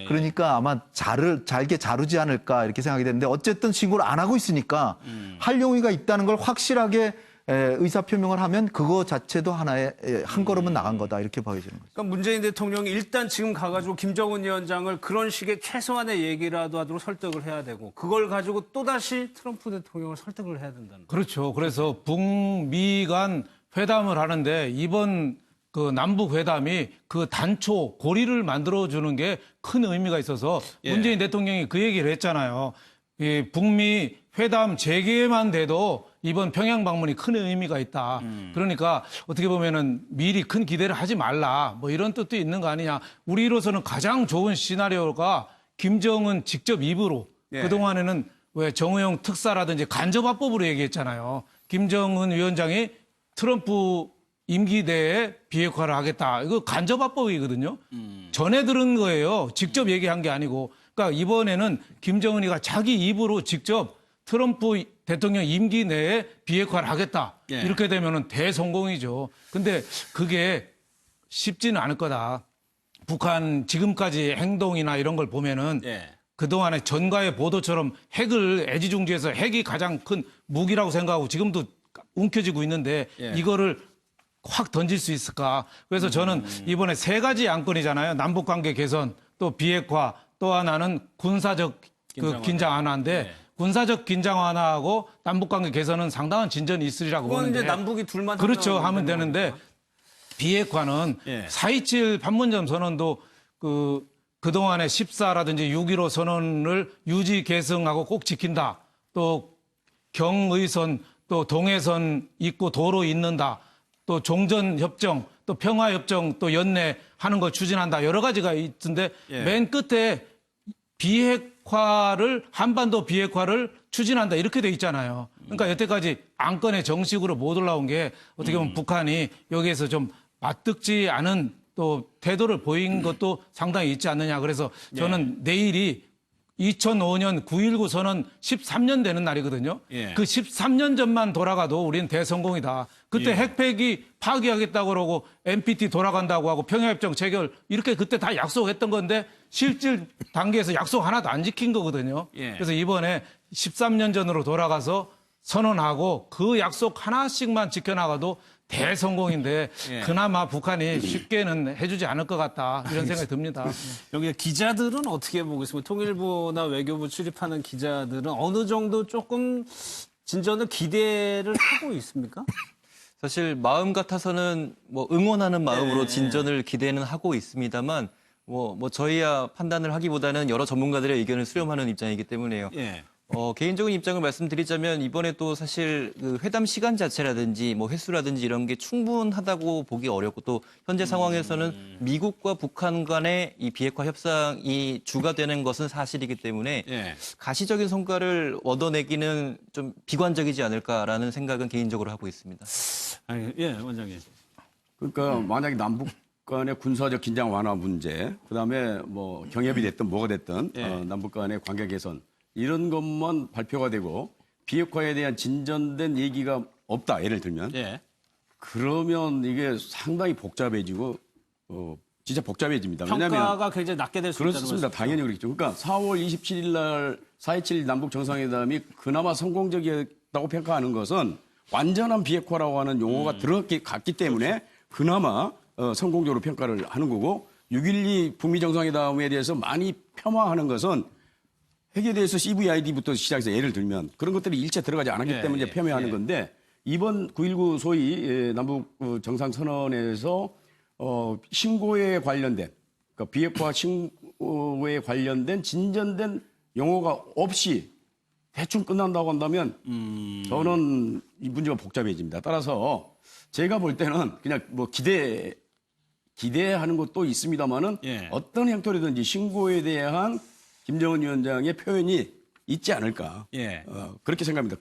그러니까 아마 잘게 자르지 않을까 이렇게 생각이 되는데 어쨌든 신고를 안 하고 있으니까 할 용의가 있다는 걸 확실하게 의사표명을 하면 그거 자체도 하나의 한 걸음은 나간 거다 이렇게 보여지는 거죠. 그러니까 문재인 대통령이 일단 지금 가가지고 김정은 위원장을 그런 식의 최소한의 얘기라도 하도록 설득을 해야 되고 그걸 가지고 또다시 트럼프 대통령을 설득을 해야 된다는 거죠. 그렇죠. 그래서 북미 간 회담을 하는데 이번 그 남북 회담이 그 단초 고리를 만들어주는 게 큰 의미가 있어서 문재인 대통령이 그 얘기를 했잖아요. 이 북미 회담 재개만 돼도 이번 평양 방문이 큰 의미가 있다. 그러니까 어떻게 보면은 미리 큰 기대를 하지 말라. 뭐 이런 뜻도 있는 거 아니냐. 우리로서는 가장 좋은 시나리오가 김정은 직접 입으로 그동안에는 왜 정의용 특사라든지 간접화법으로 얘기했잖아요. 김정은 위원장이 트럼프 임기 내에 비핵화를 하겠다. 이거 간접화법이거든요. 전해 들은 거예요. 직접 얘기한 게 아니고. 그러니까 이번에는 김정은이가 자기 입으로 직접 트럼프 대통령 임기 내에 비핵화를 하겠다. 예. 이렇게 되면은 대성공이죠. 근데 그게 쉽지는 않을 거다. 북한 지금까지 행동이나 이런 걸 보면은 예. 그동안에 전가의 보도처럼 핵을 애지중지해서 핵이 가장 큰 무기라고 생각하고 지금도 움켜쥐고 있는데 예. 이거를 확 던질 수 있을까? 그래서 저는 이번에 3가지 안건이잖아요. 남북관계 개선, 또 비핵화, 또 하나는 군사적 긴장 완화인데 예. 군사적 긴장 완화하고 남북관계 개선은 상당한 진전이 있으리라고 그건 보는데 이제 남북이 둘만 그렇죠. 하면 하면 되는 되는데 거니까. 비핵화는 예. 4.27 판문점 선언도 그동안의 14라든지 6.15 선언을 유지 계승하고 꼭 지킨다. 또 경의선 또 동해선 있고 도로 잇는다. 또 종전협정 또 평화협정 또 연내하는 걸 추진한다. 여러 가지가 있던데 예. 맨 끝에 한반도 비핵화를 추진한다 이렇게 돼 있잖아요. 그러니까 여태까지 안건에 정식으로 못 올라온 게 어떻게 보면 북한이 여기에서 좀 맞듣지 않은 또 태도를 보인 것도 상당히 있지 않느냐. 그래서 저는 내일이 2005년 9.19 선언 13년 되는 날이거든요. 예. 그 13년 전만 돌아가도 우리는 대성공이다. 그때 예. 핵폐기 파기하겠다고 그러고 NPT 돌아간다고 하고 평화협정 체결 이렇게 그때 다 약속했던 건데 실질 단계에서 약속 하나도 안 지킨 거거든요. 예. 그래서 이번에 13년 전으로 돌아가서 선언하고 그 약속 하나씩만 지켜나가도 대성공인데 예. 그나마 북한이 쉽게는 해주지 않을 것 같다 이런 생각이 듭니다. 여기 기자들은 어떻게 보고 있습니까? 통일부나 외교부 출입하는 기자들은 어느 정도 조금 진전을 기대를 하고 있습니까? 사실 마음 같아서는 뭐 응원하는 마음으로 네. 진전을 기대는 하고 있습니다만 뭐 저희야 판단을 하기보다는 여러 전문가들의 의견을 수렴하는 입장이기 때문에요. 예. 개인적인 입장을 말씀드리자면 이번에 또 사실 그 회담 시간 자체라든지 뭐 횟수라든지 이런 게 충분하다고 보기 어렵고 또 현재 상황에서는 미국과 북한 간의 이 비핵화 협상이 주가 되는 것은 사실이기 때문에 예. 가시적인 성과를 얻어내기는 좀 비관적이지 않을까라는 생각은 개인적으로 하고 있습니다. 아니, 예, 원장님. 그러니까 만약에 남북 간의 군사적 긴장 완화 문제, 그다음에 뭐 경협이 됐든 뭐가 됐든 예. 남북 간의 관계 개선 이런 것만 발표가 되고 비핵화에 대한 진전된 얘기가 없다. 예를 들면 예. 그러면 이게 상당히 복잡해지고 진짜 복잡해집니다. 평가가 굉장히 낮게 될 수 있다는 그렇습니다. 말씀이죠. 당연히 그렇죠. 그러니까 4월 27일 날 4.27 남북 정상회담이 그나마 성공적이었다고 평가하는 것은 완전한 비핵화라고 하는 용어가 들어갔기 때문에 그나마 성공적으로 평가를 하는 거고 6.12 북미 정상회담에 대해서 많이 폄하하는 것은 핵에 대해서 CVID부터 시작해서 예를 들면 그런 것들이 일체 들어가지 않았기 예, 때문에 예, 폄하하는 예. 건데 이번 9.19 소위 남북 정상선언에서 신고에 관련된 그러니까 비핵화 신고에 관련된 진전된 용어가 없이 대충 끝난다고 한다면 저는 이 문제가 복잡해집니다. 따라서 제가 볼 때는 그냥 뭐 기대하는 것도 있습니다만은 예. 어떤 형태로든지 신고에 대한 김정은 위원장의 표현이 있지 않을까. 예. 그렇게 생각합니다.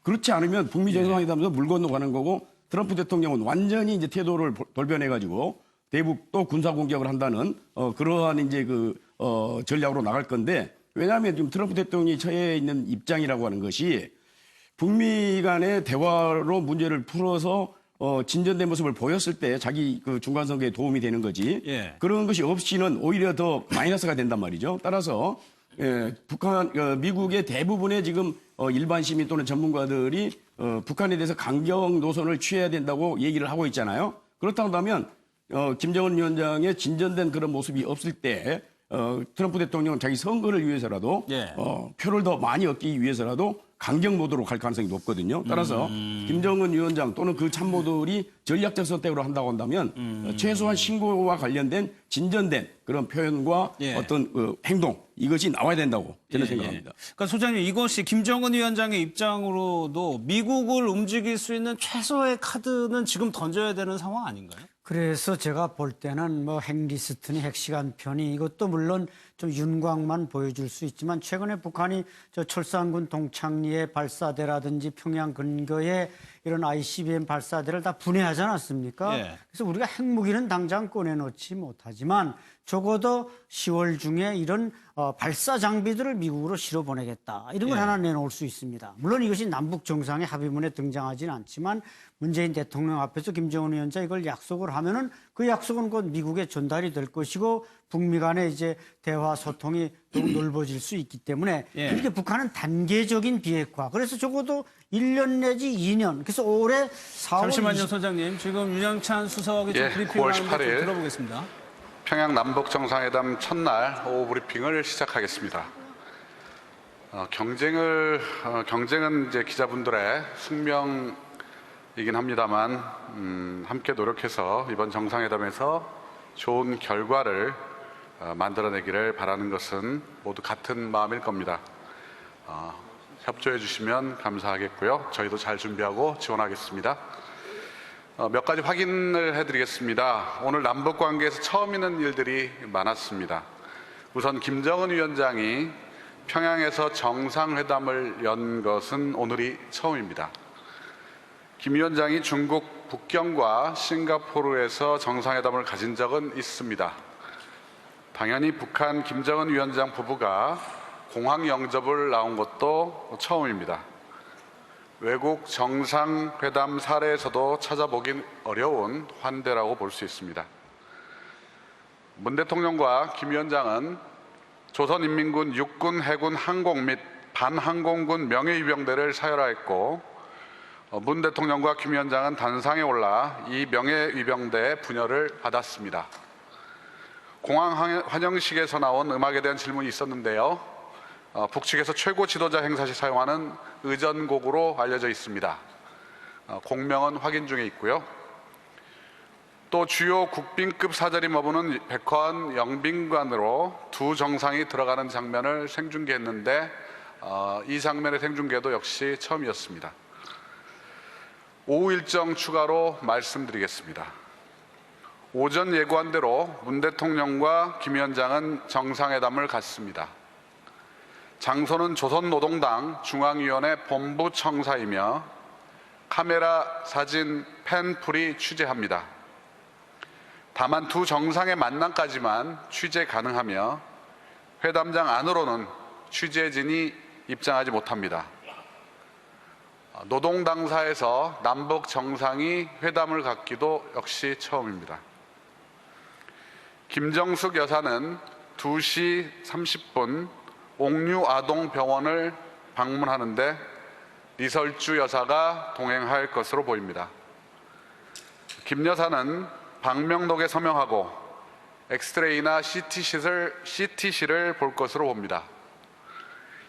그렇지 않으면 북미 정상회담에서 물 건너가는 거고 트럼프 대통령은 완전히 이제 태도를 돌변해가지고 대북 또 군사 공격을 한다는 그러한 이제 전략으로 나갈 건데 왜냐하면 지금 트럼프 대통령이 처해 있는 입장이라고 하는 것이 북미 간의 대화로 문제를 풀어서 진전된 모습을 보였을 때 자기 그 중간 선거에 도움이 되는 거지. 예. 그런 것이 없이는 오히려 더 마이너스가 된단 말이죠. 따라서 미국의 대부분의 지금 일반 시민 또는 전문가들이 북한에 대해서 강경 노선을 취해야 된다고 얘기를 하고 있잖아요. 그렇다고 하면 김정은 위원장의 진전된 그런 모습이 없을 때 트럼프 대통령은 자기 선거를 위해서라도 예. 표를 더 많이 얻기 위해서라도 강경 모드로 갈 가능성이 높거든요. 따라서 김정은 위원장 또는 그 참모들이 전략적 선택으로 한다고 한다면 최소한 신고와 관련된 진전된 그런 표현과 예. 어떤 행동 이것이 나와야 된다고 저는 생각합니다. 그러니까 소장님 이것이 김정은 위원장의 입장으로도 미국을 움직일 수 있는 최소의 카드는 지금 던져야 되는 상황 아닌가요? 그래서 제가 볼 때는 뭐 핵 리스트니 핵 시간표니 이것도 물론 좀 윤곽만 보여줄 수 있지만 최근에 북한이 저 철산군 동창리의 발사대라든지 평양 근거에 이런 ICBM 발사대를 다 분해하지 않았습니까? 예. 그래서 우리가 핵무기는 당장 꺼내놓지 못하지만 적어도 10월 중에 이런 발사 장비들을 미국으로 실어보내겠다. 이런 걸 하나 내놓을 수 있습니다. 물론 이것이 남북 정상의 합의문에 등장하지는 않지만 문재인 대통령 앞에서 김정은 위원장 이걸 약속을 하면은 그 약속은 곧 미국에 전달이 될 것이고 북미 간의 이제 대화 소통이 더욱 넓어질 수 있기 때문에 이렇게 북한은 단계적인 비핵화. 그래서 적어도 1년 내지 2년. 그래서 올해 4월 잠시만요, 소장님. 지금 윤영찬 수석이 좀 브리핑을 9월 하는데 좀 18일 들어보겠습니다. 평양 남북 정상회담 첫날 오후 브리핑을 시작하겠습니다. 경쟁은 이제 기자분들의 숙명이긴 합니다만 함께 노력해서 이번 정상회담에서 좋은 결과를 만들어내기를 바라는 것은 모두 같은 마음일 겁니다. 협조해 주시면 감사하겠고요. 저희도 잘 준비하고 지원하겠습니다. 몇 가지 확인을 해드리겠습니다. 오늘 남북 관계에서 처음 있는 일들이 많았습니다. 우선 김정은 위원장이 평양에서 정상회담을 연 것은 오늘이 처음입니다. 김 위원장이 중국 북경과 싱가포르에서 정상회담을 가진 적은 있습니다. 당연히 북한 김정은 위원장 부부가 공항 영접을 나온 것도 처음입니다. 외국 정상회담 사례에서도 찾아보긴 어려운 환대라고 볼 수 있습니다. 문 대통령과 김 위원장은 조선인민군 육군, 해군, 항공 및 반항공군 명예위병대를 사열하였고 문 대통령과 김 위원장은 단상에 올라 이 명예위병대 분열을 받았습니다. 공항 환영식에서 나온 음악에 대한 질문이 있었는데요. 북측에서 최고 지도자 행사 시 사용하는 의전곡으로 알려져 있습니다. 공명은 확인 중에 있고요. 또 주요 국빈급 사절이 머무는 백화원 영빈관으로 두 정상이 들어가는 장면을 생중계했는데 이 장면의 생중계도 역시 처음이었습니다. 오후 일정 추가로 말씀드리겠습니다. 오전 예고한 대로 문 대통령과 김 위원장은 정상회담을 갖습니다. 장소는 조선노동당 중앙위원회 본부청사이며 카메라, 사진, 펜풀이 취재합니다. 다만 두 정상의 만남까지만 취재 가능하며 회담장 안으로는 취재진이 입장하지 못합니다. 노동당사에서 남북 정상이 회담을 갖기도 역시 처음입니다. 김정숙 여사는 2시 30분 옥류아동병원을 방문하는데 리설주 여사가 동행할 것으로 보입니다. 김 여사는 방명록에 서명하고 엑스레이나 CTC를 볼 것으로 봅니다.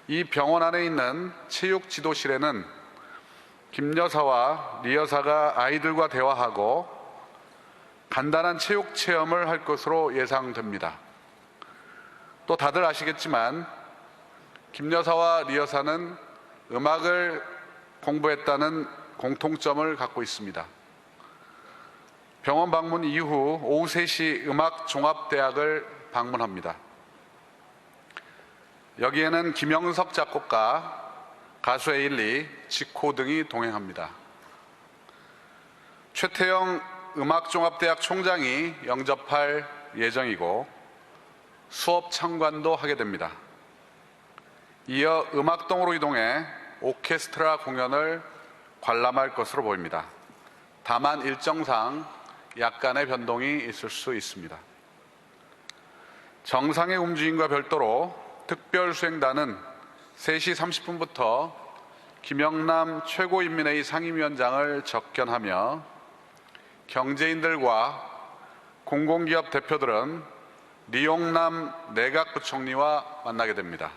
이 병원 안에 있는 체육지도실에는 김 여사와 리 여사가 아이들과 대화하고 간단한 체육 체험을 할 것으로 예상됩니다. 또 다들 아시겠지만 김 여사와 리 여사는 음악을 공부했다는 공통점을 갖고 있습니다. 병원 방문 이후 오후 3시 음악종합대학을 방문합니다. 여기에는 김영석 작곡가, 가수 에일리, 지코 등이 동행합니다. 최태영 음악종합대학 총장이 영접할 예정이고 수업 참관도 하게 됩니다. 이어 음악동으로 이동해 오케스트라 공연을 관람할 것으로 보입니다. 다만 일정상 약간의 변동이 있을 수 있습니다. 정상의 움직임과 별도로 특별수행단은 3시 30분부터 김영남 최고인민회의 상임위원장을 접견하며 경제인들과 공공기업 대표들은 리용남 내각부총리와 만나게 됩니다.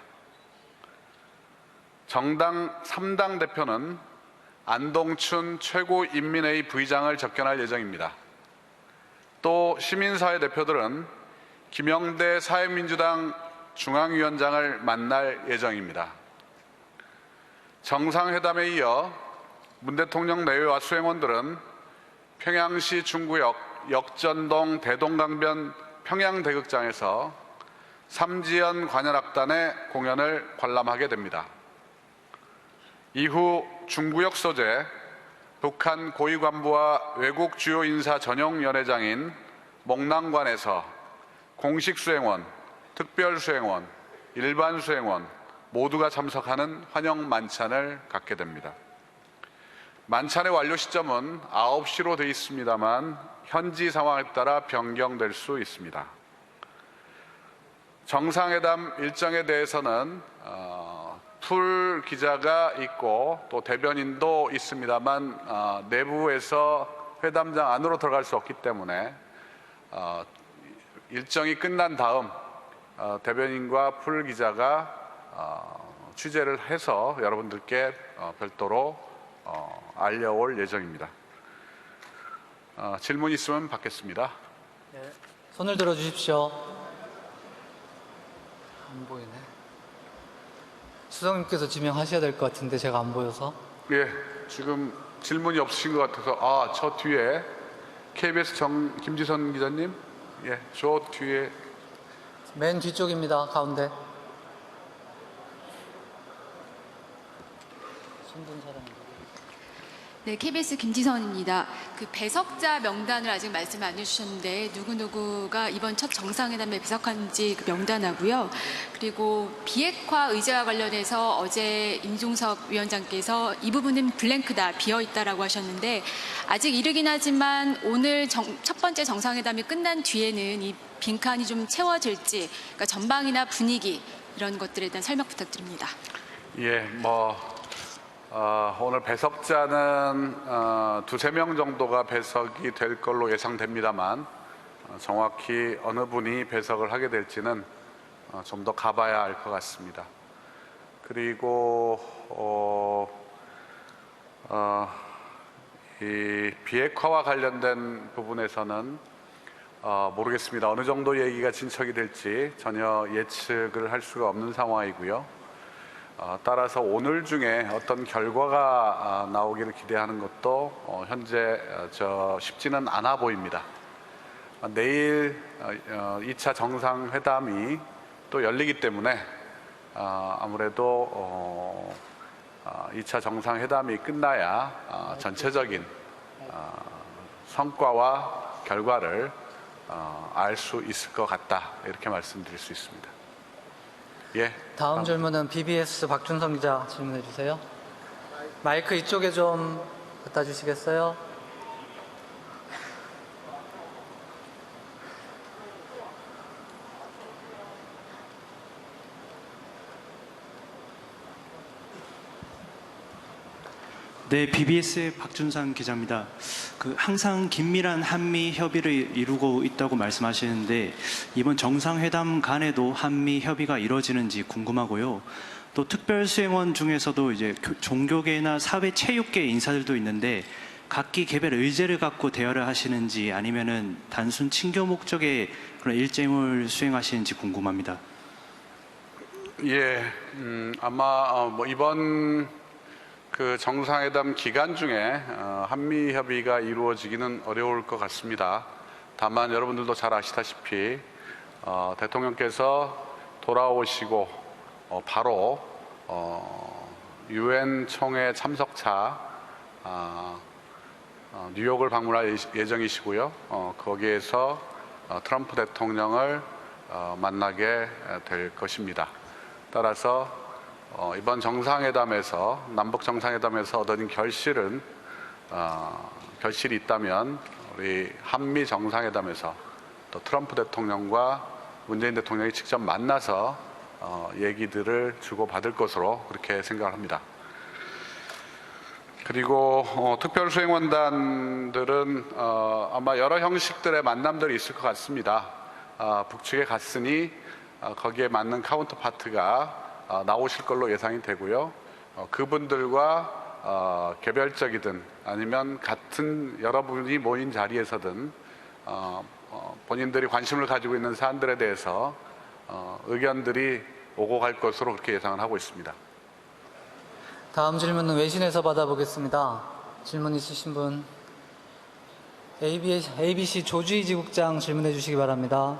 정당 3당 대표는 안동춘 최고인민회의 부의장을 접견할 예정입니다. 또 시민사회 대표들은 김영대 사회민주당 중앙위원장을 만날 예정입니다. 정상회담에 이어 문 대통령 내외와 수행원들은 평양시 중구역 역전동 대동강변 평양대극장에서 삼지연 관현악단의 공연을 관람하게 됩니다. 이후 중구역 소재 북한 고위 관부와 외국 주요 인사 전용 연회장인 목랑관에서 공식 수행원, 특별 수행원, 일반 수행원 모두가 참석하는 환영 만찬을 갖게 됩니다. 만찬의 완료 시점은 9시로 되어 있습니다만 현지 상황에 따라 변경될 수 있습니다. 정상회담 일정에 대해서는 풀 기자가 있고 또 대변인도 있습니다만 내부에서 회담장 안으로 들어갈 수 없기 때문에 일정이 끝난 다음 대변인과 풀 기자가 취재를 해서 여러분들께 별도로 알려올 예정입니다. 질문 있으면 받겠습니다. 네. 손을 들어주십시오. 안 보이네. 수석님께서 지명하셔야 될 것 같은데 제가 안 보여서. 예, 지금 질문이 없으신 것 같아서 저 뒤에 KBS 김지선 기자님, 예, 저 뒤에 맨 뒤쪽입니다. 가운데. 손든 사람이. 네, KBS 김지선입니다. 그 배석자 명단을 아직 말씀 안 해주셨는데 누구누구가 이번 첫 정상회담에 배석한지 그 명단하고요. 그리고 비핵화 의제와 관련해서 어제 임종석 위원장께서 이 부분은 블랭크다, 비어있다라고 하셨는데 아직 이르긴 하지만 오늘 첫 번째 정상회담이 끝난 뒤에는 이 빈칸이 좀 채워질지, 그러니까 전방이나 분위기 이런 것들에 대한 설명 부탁드립니다. 예, 오늘 배석자는 두세 명 정도가 배석이 될 걸로 예상됩니다만 정확히 어느 분이 배석을 하게 될지는 좀 더 가봐야 알 것 같습니다. 그리고 이 비핵화와 관련된 부분에서는 모르겠습니다. 어느 정도 얘기가 진척이 될지 전혀 예측을 할 수가 없는 상황이고요. 따라서 오늘 중에 어떤 결과가 나오기를 기대하는 것도 현재 쉽지는 않아 보입니다. 내일 2차 정상회담이 또 열리기 때문에 아무래도 2차 정상회담이 끝나야 전체적인 성과와 결과를 알 수 있을 것 같다, 이렇게 말씀드릴 수 있습니다. 예. 다음 질문은 BBS 박준성 기자 질문해 주세요. 마이크 이쪽에 좀 갖다 주시겠어요? 네, BBS의 박준상 기자입니다. 항상 긴밀한 한미 협의를 이루고 있다고 말씀하시는데 이번 정상회담 간에도 한미 협의가 이루어지는지 궁금하고요. 또 특별수행원 중에서도 이제 종교계나 사회체육계 인사들도 있는데 각기 개별 의제를 갖고 대화를 하시는지 아니면은 단순 친교 목적의 그런 일정을 수행하시는지 궁금합니다. 예, 아마 이번 정상회담 기간 중에 한미 협의가 이루어지기는 어려울 것 같습니다. 다만 여러분들도 잘 아시다시피 대통령께서 돌아오시고 바로 유엔 총회 참석차 뉴욕을 방문할 예정이시고요. 거기에서 트럼프 대통령을 만나게 될 것입니다. 따라서 이번 정상회담에서, 남북 정상회담에서 얻은 결실이 있다면 우리 한미 정상회담에서 또 트럼프 대통령과 문재인 대통령이 직접 만나서 얘기들을 주고받을 것으로 그렇게 생각을 합니다. 그리고 특별수행원단들은 아마 여러 형식들의 만남들이 있을 것 같습니다. 북측에 갔으니 거기에 맞는 카운터파트가 나오실 걸로 예상이 되고요. 그분들과 개별적이든 아니면 같은 여러분이 모인 자리에서든 본인들이 관심을 가지고 있는 사안들에 대해서 의견들이 오고 갈 것으로 그렇게 예상을 하고 있습니다. 다음 질문은 외신에서 받아보겠습니다. 질문 있으신 분. ABC 조주희 지국장 질문해 주시기 바랍니다.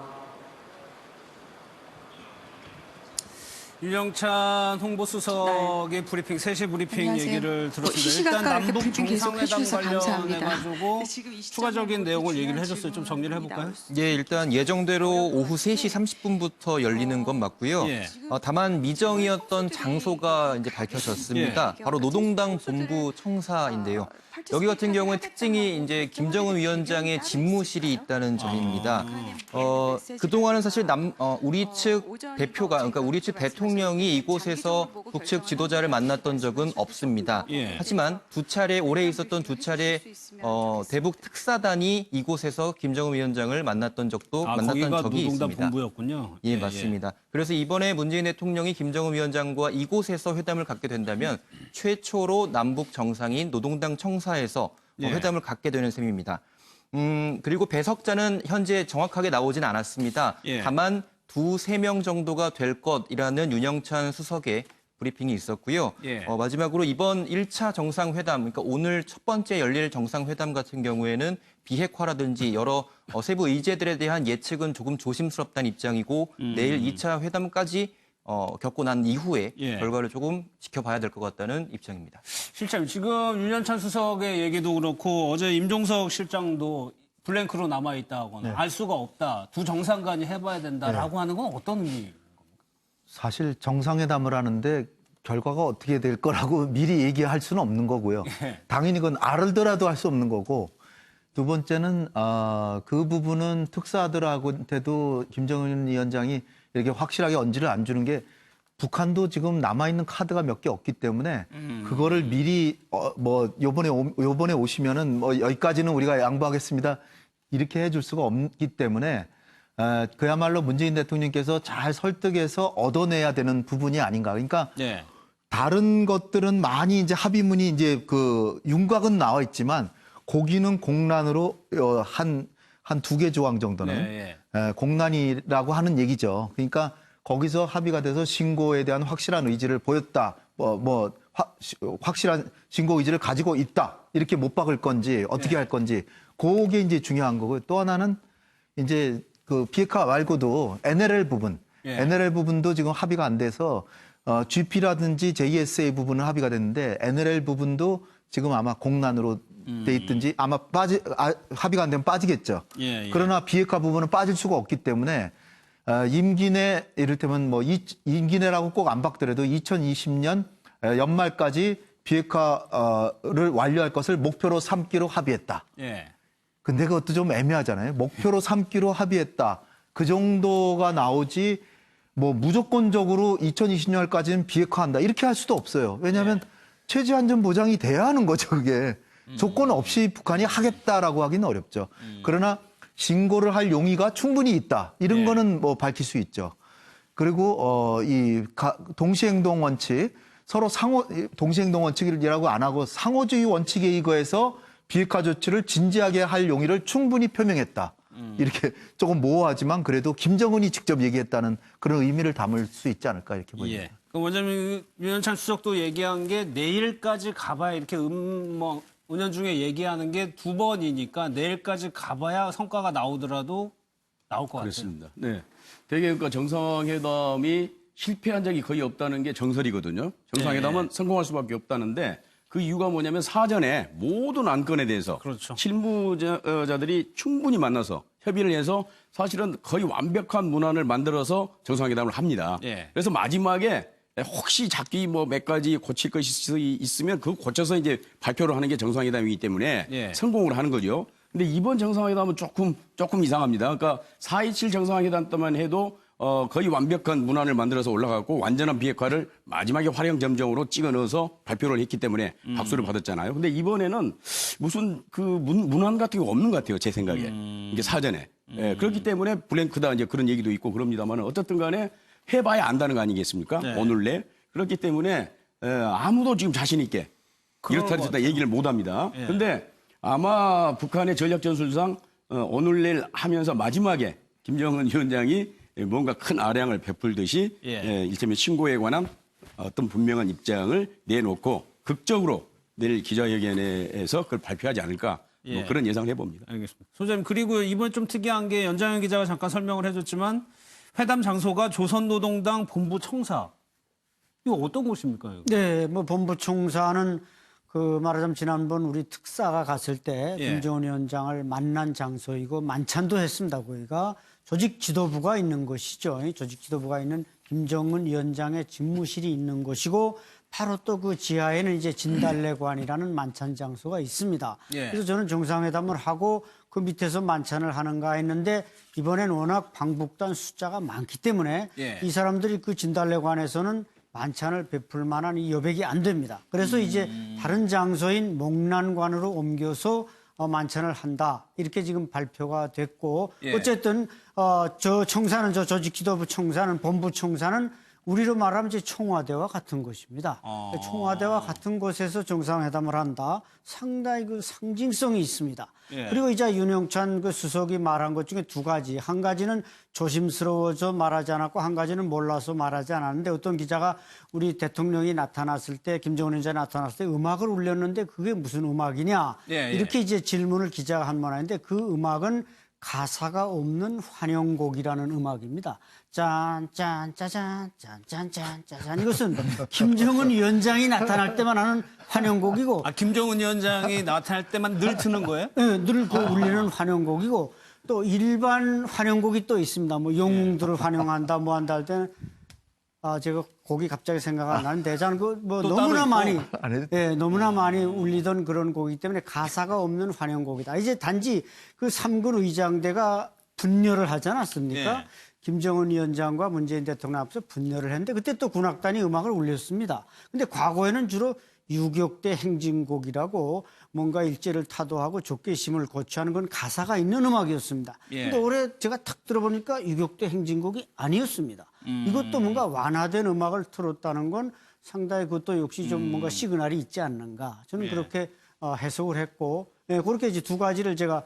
윤영찬 홍보수석의 브리핑, 3시 브리핑 안녕하세요. 얘기를 들었습니다. 일단 시시각각 이렇게 남북 브리핑 계속 정상회담 해주셔서 감사합니다. 관련해가지고 지금 이 추가적인 내용을 얘기를 해줬어요. 좀 정리를 해볼까요? 예, 일단 예정대로 오후 3시 30분부터 열리는 건 맞고요. 예. 다만 미정이었던 장소가 이제 밝혀졌습니다. 바로 노동당 본부 청사인데요. 여기 같은 경우에 특징이 이제 김정은 위원장의 집무실이 있다는 점입니다. 그동안은 사실 우리 측 대표가, 그러니까 우리 측 대통령이 이곳에서 북측 지도자를 만났던 적은 없습니다. 예. 하지만 올해 있었던 두 차례 대북 특사단이 이곳에서 김정은 위원장을 만났던 적이 거기가 노동당 있습니다. 본부였군요. 예, 맞습니다. 그래서 이번에 문재인 대통령이 김정은 위원장과 이곳에서 회담을 갖게 된다면 최초로 남북 정상인 노동당 청사에서 예. 회담을 갖게 되는 셈입니다. 그리고 배석자는 현재 정확하게 나오진 않았습니다. 예. 다만 2-3명 정도가 될 것이라는 윤영찬 수석의 브리핑이 있었고요. 예. 마지막으로 이번 1차 정상회담, 그러니까 오늘 첫 번째 열릴 정상회담 같은 경우에는 비핵화라든지 여러 세부 의제들에 대한 예측은 조금 조심스럽다는 입장이고 내일 2차 회담까지 겪고 난 이후에 예. 결과를 조금 지켜봐야 될 것 같다는 입장입니다. 실장님, 지금 윤현찬 수석의 얘기도 그렇고 어제 임종석 실장도 블랭크로 남아있다거나 네. 알 수가 없다. 두 정상 간이 해봐야 된다라고 하는 건 어떤 의미? 사실 정상회담을 하는데 결과가 어떻게 될 거라고 미리 얘기할 수는 없는 거고요. 예. 당연히 그건 알더라도 할 수 없는 거고. 두 번째는 그 부분은 특사들한테도 김정은 위원장이 이렇게 확실하게 언지를 안 주는 게 북한도 지금 남아있는 카드가 몇 개 없기 때문에 그거를 미리 요번에 오시면은 여기까지는 우리가 양보하겠습니다. 이렇게 해줄 수가 없기 때문에 그야말로 문재인 대통령께서 잘 설득해서 얻어내야 되는 부분이 아닌가. 그러니까 네. 다른 것들은 많이 이제 합의문이 이제 그 윤곽은 나와 있지만 고기는 공란으로 한 2개 조항 정도는 네, 공란이라고 하는 얘기죠. 그러니까 거기서 합의가 돼서 신고에 대한 확실한 의지를 보였다. 확실한 신고 의지를 가지고 있다. 이렇게 못 박을 건지 어떻게 할 건지 그게 이제 중요한 거고요. 또 하나는 이제 그 비핵화 말고도 NLL 부분, NLL 부분도 지금 합의가 안 돼서 GP라든지 JSA 부분은 합의가 됐는데 NLL 부분도 지금 아마 공란으로 돼 있든지 아마 합의가 안 되면 빠지겠죠. 그러나 비핵화 부분은 빠질 수가 없기 때문에 임기 내 이를테면 임기 내라고 꼭 안 박더라도 2020년 연말까지 비핵화를 완료할 것을 목표로 삼기로 합의했다. 근데 그것도 좀 애매하잖아요. 목표로 삼기로 합의했다. 그 정도가 나오지 무조건적으로 2020년까지는 비핵화한다. 이렇게 할 수도 없어요. 왜냐하면 최저 안전 보장이 돼야 하는 거죠. 그게. 조건 없이 북한이 하겠다라고 하기는 어렵죠. 그러나 신고를 할 용의가 충분히 있다. 이런 거는 밝힐 수 있죠. 그리고 이 동시행동 원칙, 서로 동시행동 원칙이라고 안 하고 상호주의 원칙에 의거해서 비핵화 조치를 진지하게 할 용의를 충분히 표명했다. 이렇게 조금 모호하지만 그래도 김정은이 직접 얘기했다는 그런 의미를 담을 수 있지 않을까 이렇게 보입니다. 그 원장님 윤현찬 수석도 얘기한 게 내일까지 가봐야 이렇게 은연중에 얘기하는 게 2번이니까 내일까지 가봐야 성과가 나오더라도 나올 것 그렇습니다. 네. 되게 그러니까 정상회담이 실패한 적이 거의 없다는 게 정설이거든요. 정상회담은 성공할 수밖에 없다는데 그 이유가 뭐냐면 사전에 모든 안건에 대해서 실무자들이 충분히 만나서 협의를 해서 사실은 거의 완벽한 문안을 만들어서 정상회담을 합니다. 그래서 마지막에 혹시 작게 몇 가지 고칠 것이 있으면 그거 고쳐서 이제 발표를 하는 게 정상회담이기 때문에 성공을 하는 거죠. 근데 이번 정상회담은 조금 이상합니다. 그러니까 4.27 정상회담 때만 해도 거의 완벽한 문안을 만들어서 올라가고 완전한 비핵화를 마지막에 활용점정으로 찍어 넣어서 발표를 했기 때문에 박수를 받았잖아요. 근데 이번에는 무슨 그 문안 같은 게 없는 것 같아요. 제 생각에. 이게 사전에. 그렇기 때문에 블랭크다 이제 그런 얘기도 있고 그럽니다만 어떻든 간에 해봐야 안다는 거 아니겠습니까? 오늘 내. 그렇기 때문에 아무도 지금 자신 있게 이렇다 저렇다 얘기를 못 합니다. 근데 아마 북한의 전략전술상 오늘 내일 하면서 마지막에 김정은 위원장이 뭔가 큰 아량을 베풀듯이 일테면 신고에 관한 어떤 분명한 입장을 내놓고 극적으로 내일 기자회견에서 그걸 발표하지 않을까 그런 예상을 해봅니다. 알겠습니다. 소장님 그리고 이번 좀 특이한 게 연장현 기자가 잠깐 설명을 해줬지만 회담 장소가 조선노동당 본부 청사. 이거 어떤 곳입니까? 이거? 네, 뭐 본부총사는 그 말하자면 지난번 우리 특사가 갔을 때 예. 김정은 위원장을 만난 장소이고 만찬도 했습니다. 거기가 조직 지도부가 있는 곳이죠. 이 조직 지도부가 있는 김정은 위원장의 집무실이 있는 곳이고 바로 또 그 지하에는 이제 진달래관이라는 만찬 장소가 있습니다. 예. 그래서 저는 정상회담을 하고 그 밑에서 만찬을 하는가 했는데 이번엔 워낙 방북단 숫자가 많기 때문에 예. 이 사람들이 그 진달래관에서는 만찬을 베풀 만한 이 여백이 안 됩니다. 그래서 이제 다른 장소인 목란관으로 옮겨서 만찬을 한다. 이렇게 지금 발표가 됐고 예. 어쨌든 저 청사는 저 조직 지도부 청사는 본부 청사는 우리로 말하면 이제 청와대와 같은 곳입니다. 청와대와 같은 곳에서 정상회담을 한다. 상당히 그 상징성이 있습니다. 예. 그리고 이제 윤영찬 그 수석이 말한 것 중에 두 가지. 한 가지는 조심스러워서 말하지 않았고 한 가지는 몰라서 말하지 않았는데 어떤 기자가 우리 대통령이 나타났을 때 김정은 위원장이 나타났을 때 음악을 울렸는데 그게 무슨 음악이냐. 예, 예. 이렇게 이제 질문을 기자가 한 번 하는데 그 음악은 가사가 없는 환영곡이라는 음악입니다. 짠, 짠, 짜잔, 짠, 짠, 짠, 짜잔. 이것은 김정은 위원장이 나타날 때만 하는 환영곡이고. 김정은 위원장이 나타날 때만 늘 트는 거예요? 네, 늘 그 울리는 환영곡이고 또 일반 환영곡이 또 있습니다. 뭐 영웅들을 환영한다, 뭐 한다 할 때는 제가 곡이 갑자기 생각 안 나는데 저는 그뭐 너무나 많이 너무나 많이 울리던 그런 곡이기 때문에 가사가 없는 환영곡이다. 이제 단지 그 3군 의장대가 분열을 하지 않았습니까? 예. 김정은 위원장과 문재인 대통령 앞에서 분열을 했는데 그때 또 군악단이 음악을 울렸습니다. 근데 과거에는 주로 유격대 행진곡이라고 뭔가 일제를 타도하고 족개심을 고취하는 건 가사가 있는 음악이었습니다. 예. 근데 올해 제가 탁 들어보니까 유격대 행진곡이 아니었습니다. 이것도 뭔가 완화된 음악을 틀었다는 건 상당히 그것도 역시 좀 뭔가 시그널이 있지 않는가. 저는 예. 그렇게 해석을 했고, 그렇게 이제 두 가지를 제가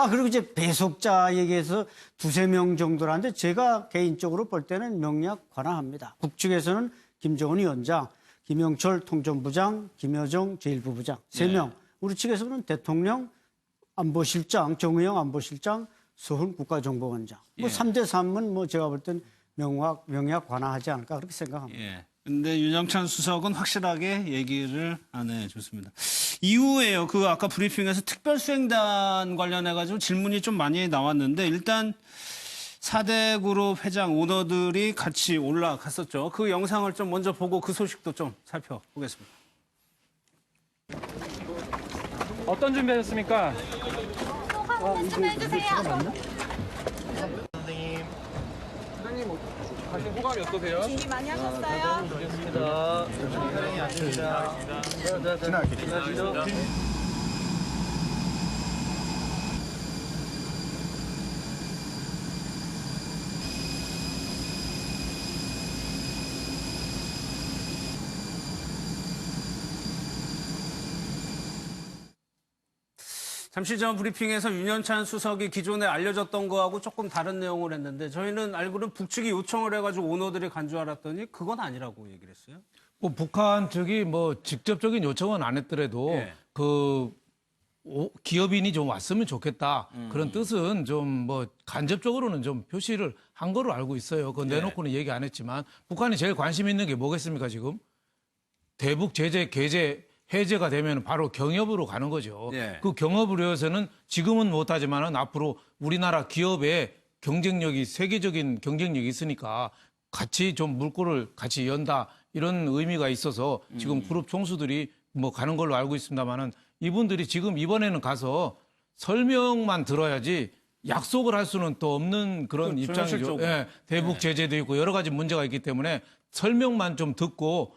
그리고 이제 배속자 얘기해서 두세 명 정도라는데 제가 개인적으로 볼 때는 명약 관화합니다. 북측에서는 김정은 위원장, 김영철 통전부장, 김여정 제1부부장 3명. 우리 측에서는 대통령, 안보실장, 정의영 안보실장, 서훈 국가정보원장. 뭐 3대 3은 뭐 제가 볼 땐 명약 관화하지 않을까 그렇게 생각합니다. 예. 근데 윤영찬 수석은 확실하게 얘기를 안 해줬습니다. 이후에요. 그 아까 브리핑에서 특별수행단 관련해가지고 질문이 좀 많이 나왔는데 일단 4대 그룹 회장 오너들이 같이 올라갔었죠. 그 영상을 좀 먼저 보고 그 소식도 좀 살펴보겠습니다. 어떤 준비하셨습니까? 선생님 가신 호감이 어떠세요? 준비 많이 하셨어요? 좋습니다. 촬영이 안 됩니다. 지나가시죠. 잠시 전 브리핑에서 윤영찬 수석이 기존에 알려졌던 거하고 조금 다른 내용을 했는데 저희는 알고는 북측이 요청을 해가지고 오너들이 간 줄 알았더니 그건 아니라고 얘기를 했어요. 뭐 북한 측이 뭐 직접적인 요청은 안 했더라도 예. 그 기업인이 좀 왔으면 좋겠다. 그런 뜻은 좀 뭐 간접적으로는 좀 표시를 한 거로 알고 있어요. 그거 내놓고는 얘기 안 했지만 북한이 제일 관심 있는 게 뭐겠습니까 지금? 대북 제재 개재 해제가 되면 바로 경협으로 가는 거죠. 예. 그 경협으로 해서는 지금은 못하지만은 앞으로 우리나라 기업의 경쟁력이 세계적인 경쟁력이 있으니까 같이 좀 물꼬를 같이 연다 이런 의미가 있어서 지금 그룹 총수들이 뭐 가는 걸로 알고 있습니다만은 이분들이 지금 이번에는 가서 설명만 들어야지 약속을 할 수는 또 없는 그런 그렇죠, 입장이죠. 현실적으로. 예, 대북 제재도 있고 여러 가지 문제가 있기 때문에 설명만 좀 듣고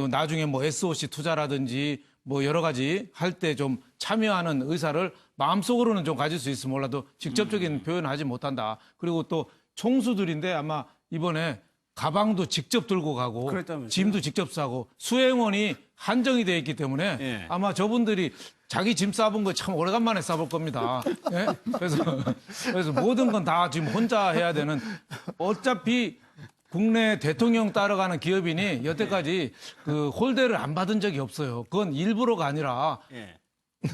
나중에 뭐 SOC 투자라든지 뭐 여러 가지 할 때 좀 참여하는 의사를 마음속으로는 좀 가질 수 있으면 몰라도 직접적인 표현을 하지 못한다. 그리고 또 총수들인데 아마 이번에 가방도 직접 들고 가고 그랬다면서요? 짐도 직접 싸고 수행원이 한정이 돼 있기 때문에 예. 아마 저분들이 자기 짐 싸본 거 참 오래간만에 싸볼 겁니다. 예? 그래서 모든 건 다 지금 혼자 해야 되는 어차피 국내 대통령 따라가는 기업인이 여태까지 그 홀대를 안 받은 적이 없어요. 그건 일부러가 아니라 예.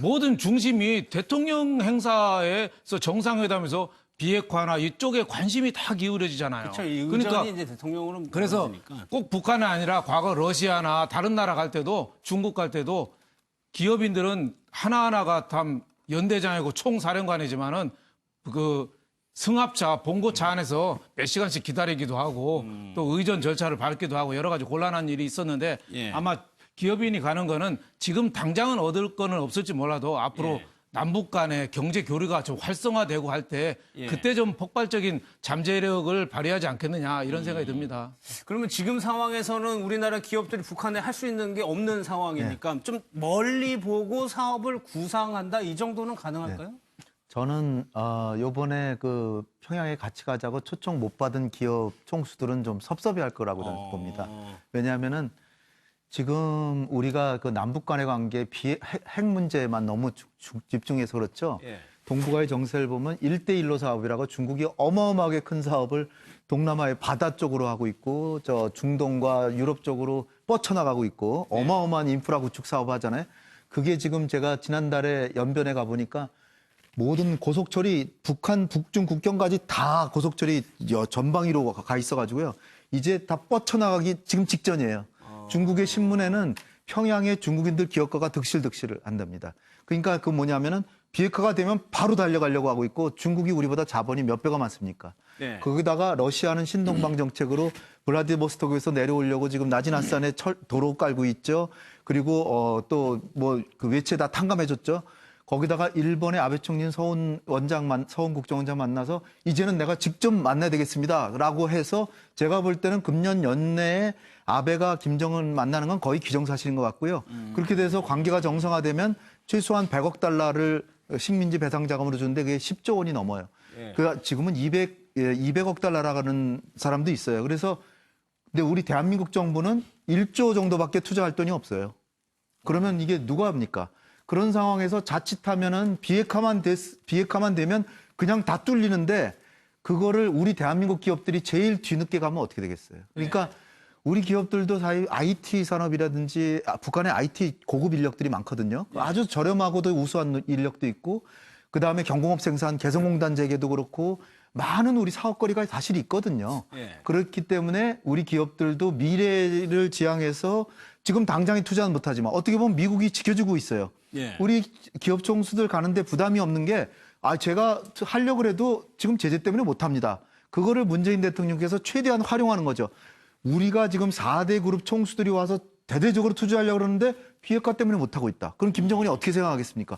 모든 중심이 대통령 행사에서 정상회담에서 비핵화나 이쪽에 관심이 다 기울어지잖아요. 그렇죠. 이 의전이 이제 대통령으로 그래서 벌어지니까. 꼭 북한이 아니라 과거 러시아나 다른 나라 갈 때도 중국 갈 때도 기업인들은 하나하나가 다 연대장이고 총사령관이지만은 그 승합차, 봉고차 안에서 몇 시간씩 기다리기도 하고 또 의전 절차를 밟기도 하고 여러 가지 곤란한 일이 있었는데 예. 아마 기업인이 가는 거는 지금 당장은 얻을 거는 없을지 몰라도 앞으로 예. 남북 간의 경제 교류가 좀 활성화되고 할 때 예. 그때 좀 폭발적인 잠재력을 발휘하지 않겠느냐 이런 생각이 듭니다. 그러면 지금 상황에서는 우리나라 기업들이 북한에 할 수 있는 게 없는 상황이니까 좀 멀리 보고 사업을 구상한다 이 정도는 가능할까요? 저는 요번에 그 평양에 같이 가자고 초청 못 받은 기업 총수들은 좀 섭섭해할 거라고 저는 봅니다. 왜냐하면은 지금 우리가 그 남북 간의 관계 핵 문제만 너무 집중해서 그렇죠. 예. 동북아의 정세를 보면 1대1로 사업이라고 중국이 어마어마하게 큰 사업을 동남아의 바다 쪽으로 하고 있고 저 중동과 유럽 쪽으로 뻗쳐나가고 있고 어마어마한 인프라 구축 사업 하잖아요. 그게 지금 제가 지난달에 연변에 가보니까 모든 고속철이 북한 북중 국경까지 다 고속철이 전방위로 가 있어가지고요. 이제 다 뻗쳐나가기 지금 직전이에요. 중국의 신문에는 평양의 중국인들 기업가가 득실득실을 한답니다. 그러니까 그 뭐냐면은 비핵화가 되면 바로 달려가려고 하고 있고 중국이 우리보다 자본이 몇 배가 많습니까? 네. 거기다가 러시아는 신동방 정책으로 블라디보스토크에서 내려오려고 지금 나지나산에 도로 깔고 있죠. 그리고 또 뭐 그 외채 다 탕감해줬죠. 거기다가 일본의 아베 총리는 서훈 국정원장 만나서 이제는 내가 직접 만나야 되겠습니다라고 해서 제가 볼 때는 금년 연내에 아베가 김정은 만나는 건 거의 기정사실인 것 같고요. 그렇게 돼서 관계가 정상화되면 최소한 100억 달러를 식민지 배상 자금으로 주는데 그게 10조 원이 넘어요. 예. 그 지금은 200억 달러라고 하는 사람도 있어요. 그래서 근데 우리 대한민국 정부는 1조 정도밖에 투자할 돈이 없어요. 그러면 이게 누가 합니까? 그런 상황에서 자칫하면은 비핵화만 되면 그냥 다 뚫리는데 그거를 우리 대한민국 기업들이 제일 뒤늦게 가면 어떻게 되겠어요? 그러니까 우리 기업들도 사실 IT 산업이라든지 북한의 IT 고급 인력들이 많거든요. 아주 저렴하고도 우수한 인력도 있고 그다음에 경공업 생산 개성공단 재개도 그렇고 많은 우리 사업거리가 사실 있거든요. 그렇기 때문에 우리 기업들도 미래를 지향해서 지금 당장에 투자는 못하지만 어떻게 보면 미국이 지켜주고 있어요. 우리 기업 총수들 가는데 부담이 없는 게 제가 하려고 해도 지금 제재 때문에 못합니다. 그거를 문재인 대통령께서 최대한 활용하는 거죠. 우리가 지금 4대 그룹 총수들이 와서 대대적으로 투자하려고 그러는데 비핵화 때문에 못하고 있다. 그럼 김정은이 어떻게 생각하겠습니까?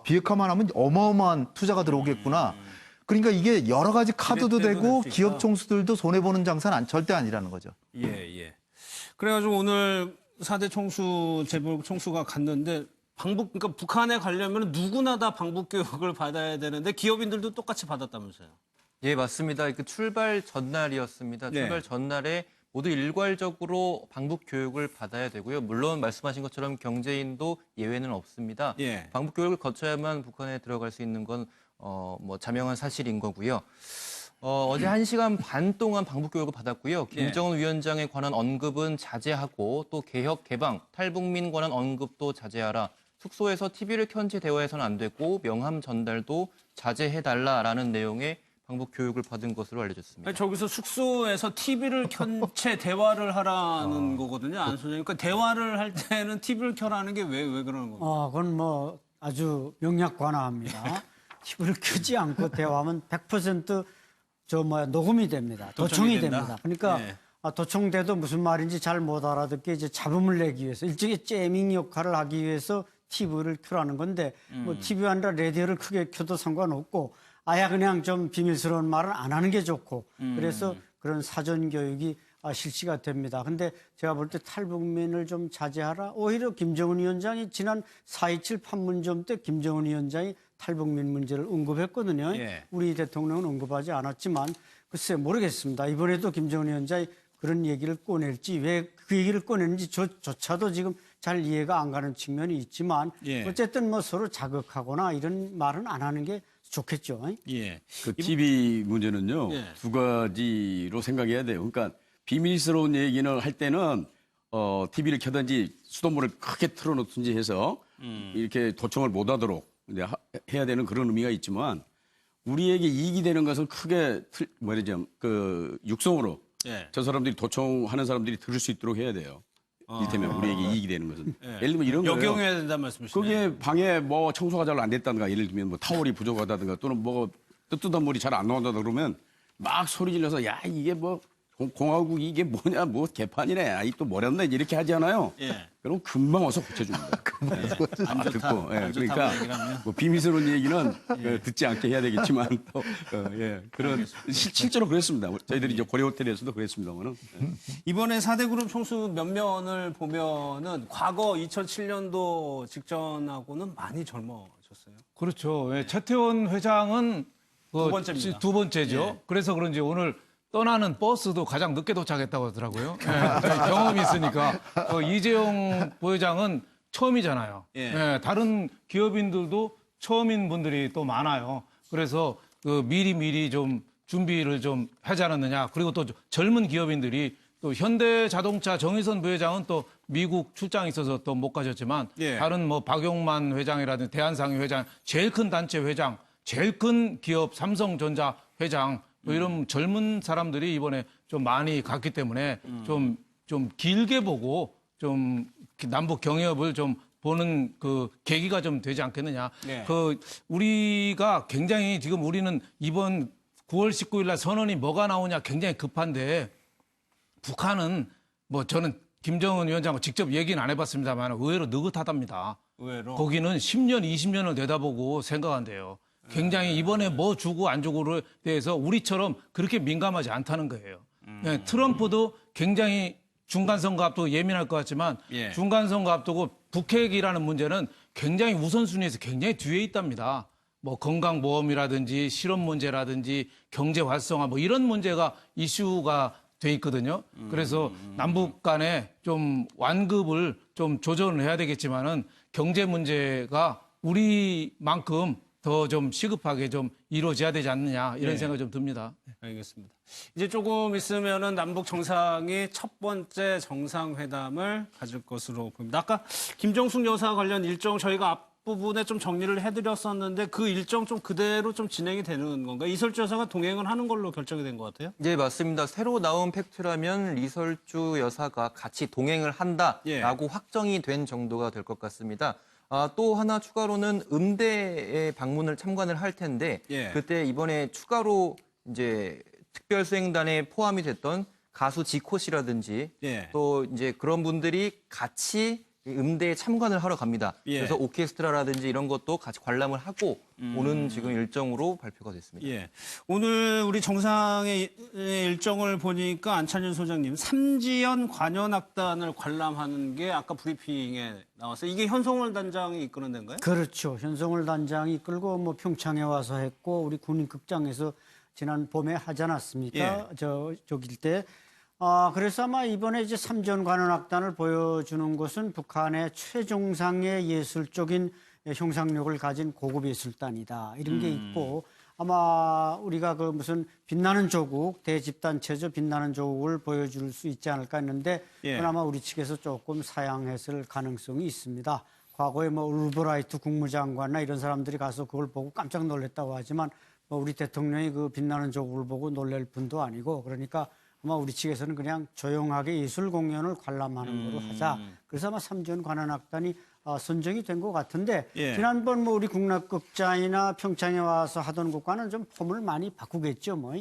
비핵화만 하면 어마어마한 투자가 들어오겠구나. 그러니까 이게 여러 가지 카드도 되고 기업 총수들도 손해보는 장사는 절대 아니라는 거죠. 예. 그래가지고 오늘 4대 총수, 재벌 총수가 갔는데 그러니까 북한에 가려면 누구나 다 방북 교육을 받아야 되는데 기업인들도 똑같이 받았다면서요? 예, 맞습니다. 그 출발 전날이었습니다. 네. 출발 전날에 모두 일괄적으로 방북 교육을 받아야 되고요. 물론 말씀하신 것처럼 경제인도 예외는 없습니다. 예. 방북 교육을 거쳐야만 북한에 들어갈 수 있는 건 뭐 자명한 사실인 거고요. 어제 1시간 반 동안 방북 교육을 받았고요. 김정은 위원장에 관한 언급은 자제하고 또 개혁, 개방, 탈북민 관한 언급도 자제하라. 숙소에서 TV를 켠 채 대화해서는 안 됐고 명함 전달도 자제해달라라는 내용의 방북 교육을 받은 것으로 알려졌습니다. 저기서 숙소에서 TV를 켠 채 대화를 하라는 거거든요, 안 소장님. 그러니까 대화를 할 때는 TV를 켜라는 게 왜 그러는 겁니까? 그건 뭐 아주 명약관화합니다. TV를 켜지 않고 대화하면 100% 녹음이 됩니다. 도청이 됩니다. 그러니까 도청돼도 무슨 말인지 잘 못 알아듣게 이제 잡음을 내기 위해서 일종의 재밍 역할을 하기 위해서 TV를 켜라는 건데 뭐 TV 아니라 라디오를 크게 켜도 상관없고 아야 그냥 좀 비밀스러운 말은 안 하는 게 좋고 그래서 그런 사전 교육이 실시가 됩니다. 근데 제가 볼 때 탈북민을 좀 자제하라. 오히려 김정은 위원장이 지난 4.27 판문점 때 김정은 위원장이 탈북민 문제를 언급했거든요. 우리 대통령은 언급하지 않았지만 글쎄 모르겠습니다. 이번에도 김정은 위원장이 그런 얘기를 꺼낼지 왜 그 얘기를 꺼내는지 저조차도 지금 잘 이해가 안 가는 측면이 있지만 어쨌든 뭐 서로 자극하거나 이런 말은 안 하는 게 좋겠죠. 그 TV 문제는요. 두 가지로 생각해야 돼요. 그러니까 비밀스러운 얘기를 할 때는 TV를 켜든지 수돗물을 크게 틀어놓든지 해서 이렇게 도청을 못하도록 이제 해야 되는 그런 의미가 있지만 우리에게 이익이 되는 것을 크게 뭐라죠? 그 육성으로 예. 저 사람들이 도청하는 사람들이 들을 수 있도록 해야 돼요. 이를테면 우리에게 이익이 되는 것은. 예. 예를 들면 이런 거예요. 역용해야 된다는 말씀이시네요. 그게 방에 뭐 청소가 잘 안 됐다든가 예를 들면 뭐 타월이 부족하다든가 또는 뭐 뜨뜻한 물이 잘 안 나온다든가 그러면 막 소리 질러서 야 이게 뭐 공화국 이게 뭐냐 뭐 개판이네 아이 또 뭐랬나 이렇게 하지 않아요. 예. 그럼 금방 와서 고쳐줍니다. 안 좋다. 듣고 안 좋다고 얘기를 하면. 뭐 비밀스러운 얘기는 듣지 않게 해야 되겠지만 또 그런 실제로 그랬습니다. 저희들이 이제 고려 호텔에서도 그랬습니다만은. 이번에 4대 그룹 총수 면면을 보면은 과거 2007년도 직전하고는 많이 젊어졌어요. 그렇죠. 예, 차태원 회장은 두 번째입니다. 두 번째죠. 예. 그래서 그런지 오늘 떠나는 버스도 가장 늦게 도착했다고 하더라고요. 예, 저희 경험이 있으니까. 이재용 부회장은 처음이잖아요. 예. 예, 다른 기업인들도 처음인 분들이 또 많아요. 그래서 미리 좀 준비를 좀 하지 않았느냐. 그리고 또 젊은 기업인들이 또 현대자동차 정의선 부회장은 또 미국 출장이 있어서 또 못 가셨지만 예. 다른 뭐 박용만 회장이라든지 대한상의 회장, 제일 큰 단체 회장, 제일 큰 기업 삼성전자 회장 뭐 이런 젊은 사람들이 이번에 좀 많이 갔기 때문에 좀 길게 보고 좀 남북 경협을 좀 보는 그 계기가 좀 되지 않겠느냐. 네. 우리가 굉장히 지금 우리는 이번 9월 19일 날 선언이 뭐가 나오냐 굉장히 급한데 북한은 뭐 저는 김정은 위원장과 직접 얘기는 안 해봤습니다만 의외로 느긋하답니다. 의외로. 거기는 10년, 20년을 내다보고 생각한대요. 굉장히 이번에 뭐 주고 안 주고에 대해서 우리처럼 그렇게 민감하지 않다는 거예요. 네, 트럼프도 굉장히 중간선거 앞두고 예민할 것 같지만 예. 중간선거 앞두고 북핵이라는 문제는 굉장히 우선순위에서 굉장히 뒤에 있답니다. 뭐 건강보험이라든지 실업 문제라든지 경제 활성화 뭐 이런 문제가 이슈가 돼 있거든요. 그래서 남북 간에 좀 완급을 좀 조정을 해야 되겠지만은 경제 문제가 우리만큼 더 좀 시급하게 좀 이루어져야 되지 않느냐 이런 네. 생각이 좀 듭니다. 알겠습니다. 이제 조금 있으면은 남북 정상이 첫 번째 정상회담을 가질 것으로 보입니다. 아까 김정숙 여사 관련 일정 저희가 앞부분에 좀 정리를 해드렸었는데 그 일정 좀 그대로 좀 진행이 되는 건가요? 이설주 여사가 동행을 하는 걸로 결정이 된 것 같아요? 네, 맞습니다. 새로 나온 팩트라면 이설주 여사가 같이 동행을 한다라고 확정이 된 정도가 될 것 같습니다. 또 하나 추가로는 음대에 방문을 참관을 할 텐데 그때 이번에 추가로 이제 특별수행단에 포함이 됐던 가수 지코 씨라든지 또 이제 그런 분들이 같이 음대에 참관을 하러 갑니다. 그래서 오케스트라라든지 이런 것도 같이 관람을 하고 오는 지금 일정으로 발표가 됐습니다. 예. 오늘 우리 정상의 일정을 보니까 안찬현 소장님, 삼지연 관현악단을 관람하는 게 아까 브리핑에 나왔어요. 이게 현송월 단장이 이끄는 데인가요? 그렇죠. 현송월 단장이 이끌고 뭐 평창에 와서 했고 우리 군인극장에서 지난 봄에 하지 않았습니까? 저길 때. 그래서 아마 이번에 이제 삼지연 관현악단을 보여주는 것은 북한의 최정상의 예술적인 형상력을 가진 고급 예술단이다. 이런 게 있고 아마 우리가 그 무슨 빛나는 조국 대집단체죠. 빛나는 조국을 보여줄 수 있지 않을까 했는데 그건 아마 우리 측에서 조금 사양했을 가능성이 있습니다. 과거에 뭐 울브라이트 국무장관이나 이런 사람들이 가서 그걸 보고 깜짝 놀랐다고 하지만 뭐 우리 대통령이 그 빛나는 조국을 보고 놀랄 분도 아니고 그러니까 아마 우리 측에서는 그냥 조용하게 예술 공연을 관람하는 거로 하자. 그래서 아마 삼지연 관현악단이 선정이 된 것 같은데 지난번 뭐 우리 국락극장이나 평창에 와서 하던 것과는 좀 폼을 많이 바꾸겠죠. 뭐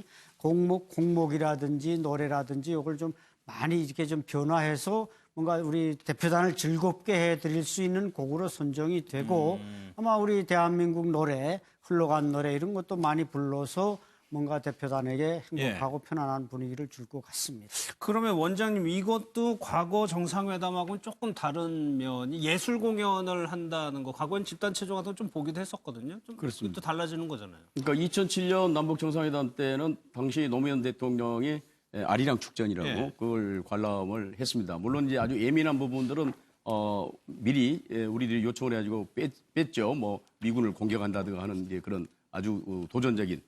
공목이라든지 노래라든지 이걸 좀 많이 이렇게 좀 변화해서 뭔가 우리 대표단을 즐겁게 해드릴 수 있는 곡으로 선정이 되고 아마 우리 대한민국 노래, 흘러간 노래 이런 것도 많이 불러서 뭔가 대표단에게 행복하고 편안한 분위기를 줄 것 같습니다. 그러면 원장님 이것도 과거 정상회담하고는 조금 다른 면이 예술 공연을 한다는 거. 과거엔 집단체조 같은 거 좀 보기도 했었거든요. 좀 그렇습니다. 또 달라지는 거잖아요. 그러니까 2007년 남북 정상회담 때는 당시 노무현 대통령이 아리랑 축전이라고 그걸 관람을 했습니다. 물론 이제 아주 예민한 부분들은 미리 우리들이 요청을 해가지고 뺐죠. 뭐 미군을 공격한다든가 하는 이제 그런 아주 도전적인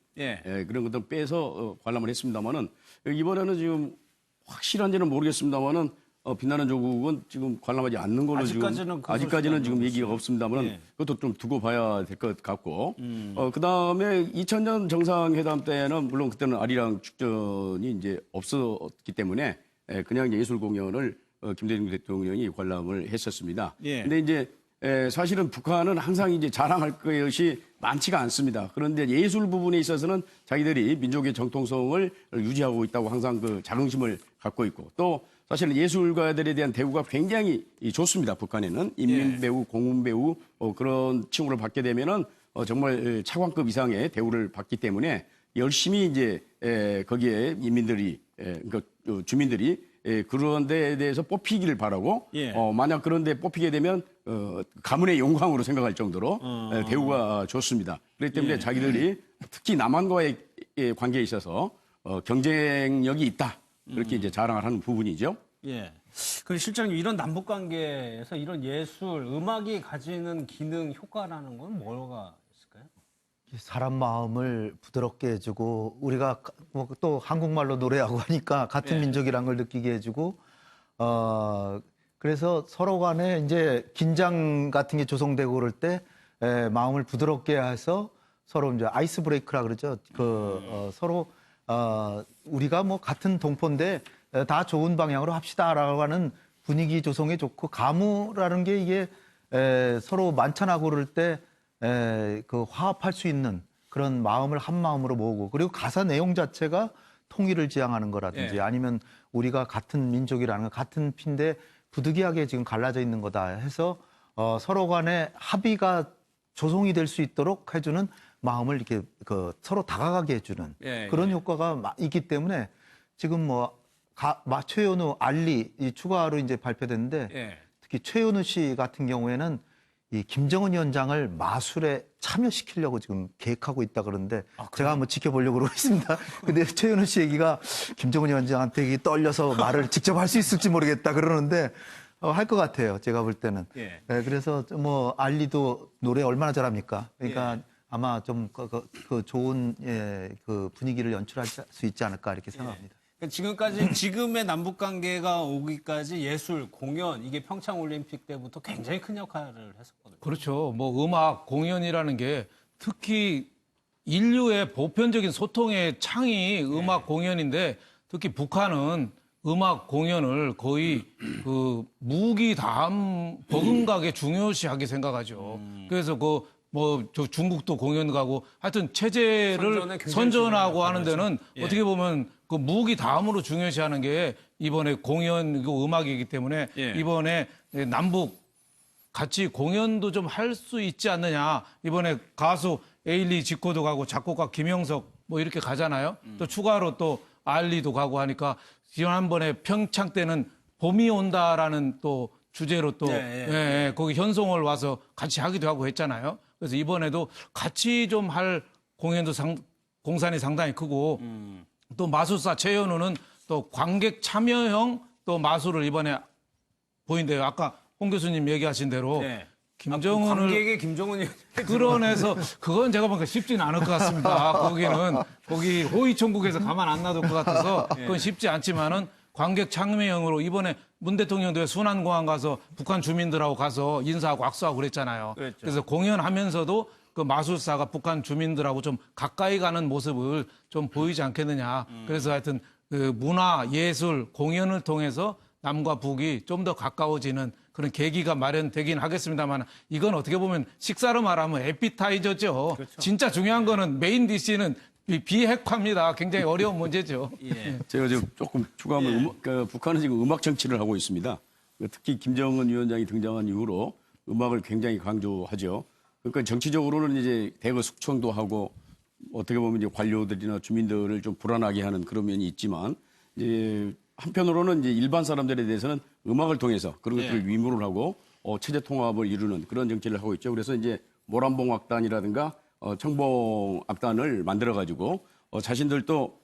그런 것들 빼서 관람을 했습니다만은 이번에는 지금 확실한지는 모르겠습니다만은 빛나는 조국은 지금 관람하지 않는 걸로 아직까지는 지금 얘기가 없습니다만 예. 그것도 좀 두고 봐야 될 것 같고 그다음에 2000년 정상회담 때는 물론 그때는 아리랑 축전이 이제 없었기 때문에 그냥 예술 공연을 김대중 대통령이 관람을 했었습니다. 예. 근데 이제 사실은 북한은 항상 이제 자랑할 것이 많지가 않습니다. 그런데 예술 부분에 있어서는 자기들이 민족의 정통성을 유지하고 있다고 항상 그 자긍심을 갖고 있고 또 사실은 예술가들에 대한 대우가 굉장히 좋습니다. 북한에는 인민배우, 공문배우 그런 칭호를 받게 되면은 정말 차관급 이상의 대우를 받기 때문에 열심히 이제 거기에 인민들이 그러니까 주민들이 그런 데에 대해서 뽑히기를 바라고 예. 만약 그런 데 뽑히게 되면 가문의 영광으로 생각할 정도로 대우가 좋습니다. 그렇기 때문에 예. 자기들이 특히 남한과의 관계에 있어서 경쟁력이 있다. 그렇게 이제 자랑을 하는 부분이죠. 예. 그 실장님 이런 남북 관계에서 이런 예술, 음악이 가지는 기능, 효과라는 건 뭐가 있을까요? 사람 마음을 부드럽게 해주고 우리가 뭐 또 한국말로 노래하고 하니까 같은 예. 민족이란 걸 느끼게 해주고 그래서 서로 간에 이제 긴장 같은 게 조성되고 그럴 때 마음을 부드럽게 해서 서로 이제 아이스 브레이크라 그러죠. 서로 우리가 뭐 같은 동포인데 다 좋은 방향으로 합시다라고 하는 분위기 조성에 좋고 가무라는 게 이게 서로 만찬하고 그럴 때 그 화합할 수 있는 그런 마음을 한 마음으로 모으고 그리고 가사 내용 자체가 통일을 지향하는 거라든지 예. 아니면 우리가 같은 민족이라는 거 같은 피인데 부득이하게 지금 갈라져 있는 거다 해서 서로 간에 합의가 조성이 될 수 있도록 해주는 마음을 이렇게 서로 다가가게 해주는 예, 그런 예. 효과가 있기 때문에 지금 뭐 최현우 알리 이 추가로 이제 발표됐는데 예. 특히 최현우 씨 같은 경우에는 이 김정은 위원장을 마술에 참여시키려고 지금 계획하고 있다 그러는데 제가 한번 지켜보려고 그러고 있습니다. 근데 최현우 씨 얘기가 김정은 위원장한테 떨려서 말을 직접 할 수 있을지 모르겠다 그러는데 할 것 같아요. 제가 볼 때는. 예. 그래서 뭐 알리도 노래 얼마나 잘합니까? 그러니까 예. 아마 좀 그 좋은 그 분위기를 연출할 수 있지 않을까 이렇게 생각합니다. 그러니까 지금까지 지금의 남북 관계가 오기까지 예술, 공연 이게 평창 올림픽 때부터 굉장히 큰 역할을 했었거든요. 그렇죠. 뭐 음악, 공연이라는 게 특히 인류의 보편적인 소통의 창이 음악 공연인데 특히 북한은 음악 공연을 거의 그 무기 다음 버금가게 중요시하게 생각하죠. 그래서 저 중국도 공연 가고 하여튼 체제를 선전하고 하는 데는 예. 어떻게 보면 그 무기 다음으로 중요시하는 게 이번에 공연이고 음악이기 때문에 예. 이번에 남북 같이 공연도 좀 할 수 있지 않느냐. 이번에 가수 에일리 지코도 가고 작곡가 김영석 뭐 이렇게 가잖아요. 또 추가로 또 알리도 가고 하니까 지난번에 평창 때는 봄이 온다라는 또 주제로 또 거기 현송월 와서 같이 하기도 하고 했잖아요. 그래서 이번에도 같이 좀 할 공연도 공산이 상당히 크고 또 마술사 최현우는 또 관객 참여형 또 마술을 이번에 보인대요. 아까 홍 교수님 얘기하신 대로 김정은을 관객의 김정은이 끌어내서 그건 제가 보니까 쉽지는 않을 것 같습니다. 거기 호위천국에서 가만 안 놔둘 것 같아서 그건 쉽지 않지만은 관객 참여형으로 이번에 문 대통령도 순안공항 가서 북한 주민들하고 가서 인사하고 악수하고 그랬잖아요. 그랬죠. 그래서 공연하면서도 그 마술사가 북한 주민들하고 좀 가까이 가는 모습을 좀 보이지 않겠느냐. 그래서 하여튼 그 문화, 예술, 공연을 통해서 남과 북이 좀 더 가까워지는 그런 계기가 마련되긴 하겠습니다만 이건 어떻게 보면 식사로 말하면 에피타이저죠. 그렇죠. 진짜 중요한 거는 메인 디시는 비핵화입니다. 굉장히 어려운 문제죠. 예. 제가 지금 조금 추가하면 북한은 지금 음악 정치를 하고 있습니다. 특히 김정은 위원장이 등장한 이후로 음악을 굉장히 강조하죠. 그러니까 정치적으로는 이제 대거 숙청도 하고 어떻게 보면 이제 관료들이나 주민들을 좀 불안하게 하는 그런 면이 있지만 이제 한편으로는 이제 일반 사람들에 대해서는 음악을 통해서 그런 것들을 위무를 하고 체제 통합을 이루는 그런 정치를 하고 있죠. 그래서 이제 모란봉 악단이라든가 청봉 악단을 만들어 가지고 자신들도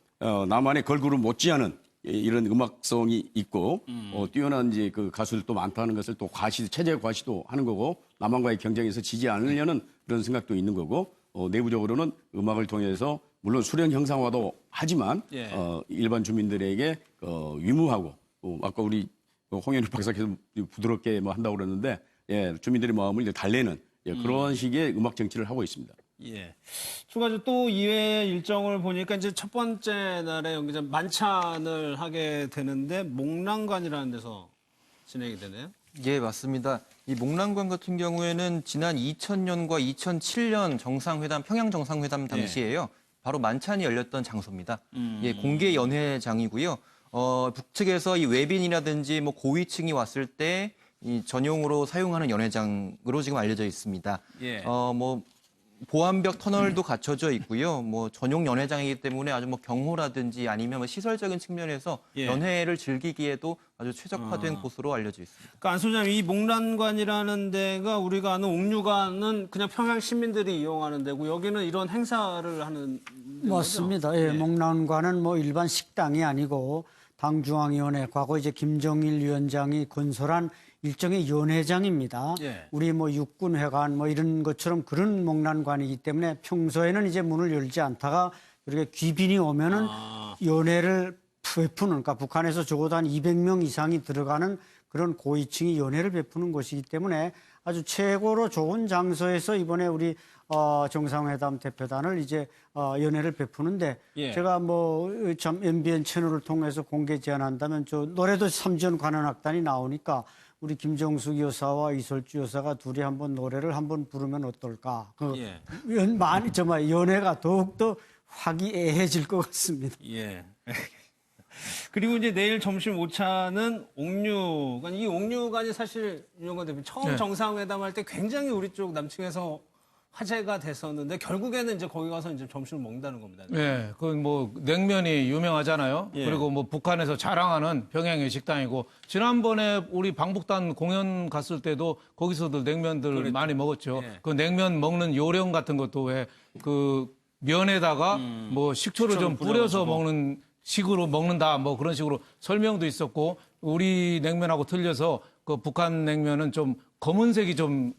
남한의 걸그룹 못지않은 이런 음악성이 있고 뛰어난 이제 그 가수들도 많다는 것을 또 체제 과시도 하는 거고 남한과의 경쟁에서 지지 않으려는 그런 생각도 있는 거고 내부적으로는 음악을 통해서 물론 수령 형상화도 하지만 일반 주민들에게 위무하고 아까 우리 홍현희 박사께서 부드럽게 뭐 한다고 그러는데 예, 주민들의 마음을 이제 달래는 예, 그런 식의 음악 정치를 하고 있습니다. 예. 추가적으로 또 이외의 일정을 보니까 이제 첫 번째 날에 연기장 만찬을 하게 되는데 목랑관이라는 데서 진행이 되네요. 예, 맞습니다. 이 목란관 같은 경우에는 지난 2000년과 2007년 정상회담, 평양 정상회담 당시에요. 바로 만찬이 열렸던 장소입니다. 예, 공개 연회장이고요. 북측에서 이 외빈이라든지 뭐 고위층이 왔을 때 이 전용으로 사용하는 연회장으로 지금 알려져 있습니다. 예. 뭐 보안벽 터널도 갖춰져 있고요. 뭐 전용 연회장이기 때문에 아주 뭐 경호라든지 아니면 뭐 시설적인 측면에서 예. 연회를 즐기기에도 아주 최적화된 곳으로 알려져 있습니다. 그러니까 안 소장님, 이 목란관이라는 데가 우리가 아는 옥류관은 그냥 평양 시민들이 이용하는 데고 여기는 이런 행사를 하는 데죠? 맞습니다. 예, 목란관은 뭐 일반 식당이 아니고 당중앙위원회 과거 이제 김정일 위원장이 건설한 일종의 연회장입니다. 예. 우리 뭐 육군회관 뭐 이런 것처럼 그런 목란관이기 때문에 평소에는 이제 문을 열지 않다가 이렇게 귀빈이 오면은 연회를 베푸는, 그러니까 북한에서 적어도 한 200명 이상이 들어가는 그런 고위층이 연회를 베푸는 곳이기 때문에 아주 최고로 좋은 장소에서 이번에 우리 정상회담 대표단을 이제 연회를 베푸는데 예. 제가 뭐 참 MBN 채널을 통해서 공개 제안한다면 저 노래도 삼전 관현악단이 나오니까 우리 김정숙 여사와 이설주 여사가 둘이 한번 노래를 한번 부르면 어떨까? 예. 많이 정말 연애가 더욱더 화기애애해질 것 같습니다. 예. 그리고 이제 내일 점심 오차는 옥류관. 이 옥류관이 사실 윤영관 대표 처음 네. 정상회담할 때 굉장히 우리 쪽 남측에서 화제가 됐었는데 결국에는 이제 거기 가서 이제 점심을 먹는다는 겁니다. 네, 그 뭐 냉면이 유명하잖아요. 예. 그리고 뭐 북한에서 자랑하는 평양의 식당이고 지난번에 우리 방북단 공연 갔을 때도 거기서도 냉면들 그랬죠. 많이 먹었죠. 예. 그 냉면 먹는 요령 같은 것도 왜 그 면에다가 뭐 식초를 좀 뿌려서 뿌려가지고. 먹는 식으로 먹는다 뭐 그런 식으로 설명도 있었고 우리 냉면하고 틀려서 그 북한 냉면은 좀 검은색이 좀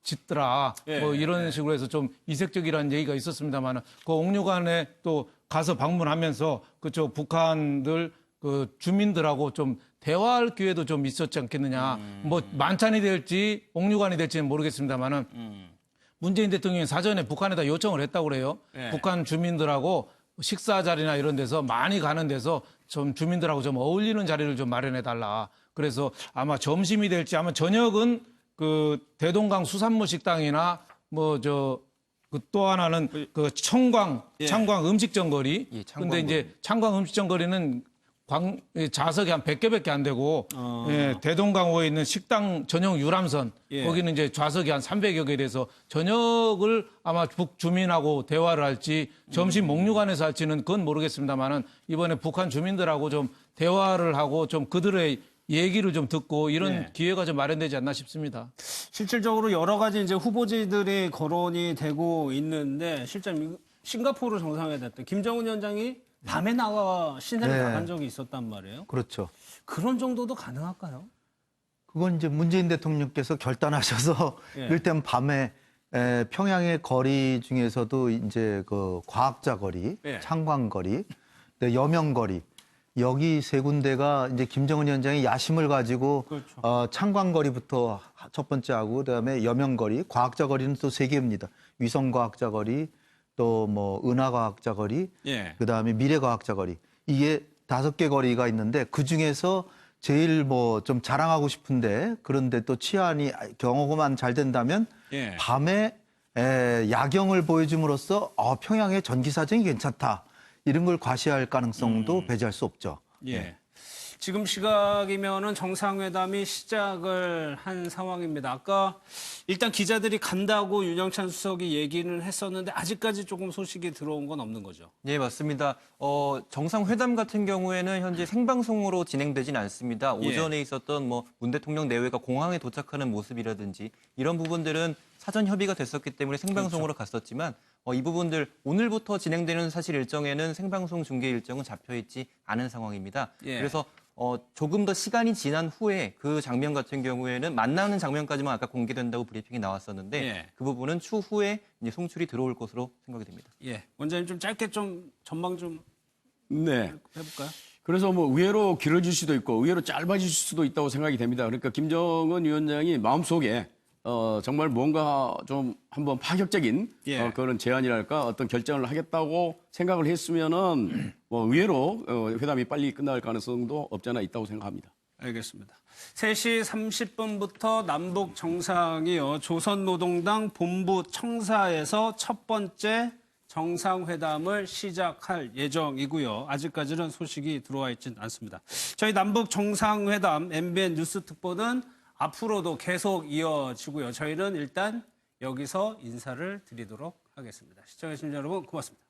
짙더라. 예, 뭐 이런 식으로 해서 좀 이색적이라는 얘기가 있었습니다만 그 옥류관에 또 가서 방문하면서 그쪽 북한들 그 주민들하고 좀 대화할 기회도 좀 있었지 않겠느냐. 뭐 만찬이 될지 옥류관이 될지는 모르겠습니다만은 문재인 대통령이 사전에 북한에다 요청을 했다고 그래요. 예. 북한 주민들하고 식사 자리나 이런 데서 많이 가는 데서 좀 주민들하고 좀 어울리는 자리를 좀 마련해 달라. 그래서 아마 점심이 될지 아마 저녁은 그 대동강 수산물 식당이나 뭐 저 그 또 하나는 그 창광 음식점 거리. 예, 근데 이제 창광 음식점 거리는 좌석이 한 100개밖에 안 되고 예, 대동강호에 있는 식당 전용 유람선 예. 거기는 이제 좌석이 한 300여 개 돼서 저녁을 아마 북 주민하고 대화를 할지 점심 목류관에서 할지는 그건 모르겠습니다만은 이번에 북한 주민들하고 좀 대화를 하고 좀 그들의 얘기를 좀 듣고 이런 네. 기회가 좀 마련되지 않나 싶습니다. 실질적으로 여러 가지 이제 후보지들이 거론이 되고 있는데 실제로 싱가포르 정상회담 때 김정은 위원장이 밤에 나와 시내를 네. 나간 적이 있었단 말이에요. 그렇죠. 그런 정도도 가능할까요? 그건 이제 문재인 대통령께서 결단하셔서 예. 일단 밤에 평양의 거리 중에서도 이제 그 과학자 거리, 예. 창광 거리, 여명 거리 여기 세 군데가 이제 김정은 위원장이 야심을 가지고 그렇죠. 창광 거리부터 첫 번째 하고 그다음에 여명 거리, 과학자 거리는 또 세 개입니다. 위성 과학자 거리, 또 뭐 은하 과학자 거리, 예. 그다음에 미래 과학자 거리. 이게 5개 거리가 있는데 그 중에서 제일 뭐 좀 자랑하고 싶은데 그런데 또 치안이 경호만 잘 된다면 예. 밤에 야경을 보여줌으로써 평양의 전기 사정이 괜찮다. 이런 걸 과시할 가능성도 배제할 수 없죠. 예. 지금 시각이면은 정상회담이 시작을 한 상황입니다. 아까 일단 기자들이 간다고 윤영찬 수석이 얘기는 했었는데 아직까지 조금 소식이 들어온 건 없는 거죠. 네, 맞습니다. 정상회담 같은 경우에는 현재 생방송으로 진행되진 않습니다. 오전에 있었던 뭐 문 대통령 내외가 공항에 도착하는 모습이라든지 이런 부분들은 사전 협의가 됐었기 때문에 생방송으로 갔었지만 이 부분들 오늘부터 진행되는 사실 일정에는 생방송 중계 일정은 잡혀있지 않은 상황입니다. 예. 그래서 조금 더 시간이 지난 후에 그 장면 같은 경우에는 만나는 장면까지만 아까 공개된다고 브리핑이 나왔었는데 예. 그 부분은 추후에 이제 송출이 들어올 것으로 생각이 됩니다. 예. 원장님 좀 짧게 좀 전망 좀 네. 해볼까요? 그래서 뭐 의외로 길어질 수도 있고 의외로 짧아질 수도 있다고 생각이 됩니다. 그러니까 김정은 위원장이 마음속에 정말 뭔가 좀 한번 파격적인 예. 그런 제안이랄까 어떤 결정을 하겠다고 생각을 했으면은 뭐 의외로 회담이 빨리 끝날 가능성도 없잖아 있다고 생각합니다. 알겠습니다. 3시 30분부터 남북 정상이요. 조선노동당 본부 청사에서 첫 번째 정상회담을 시작할 예정이고요. 아직까지는 소식이 들어와 있지는 않습니다. 저희 남북 정상회담 MBN 뉴스 특보는 앞으로도 계속 이어지고요. 저희는 일단 여기서 인사를 드리도록 하겠습니다. 시청해주신 여러분 고맙습니다.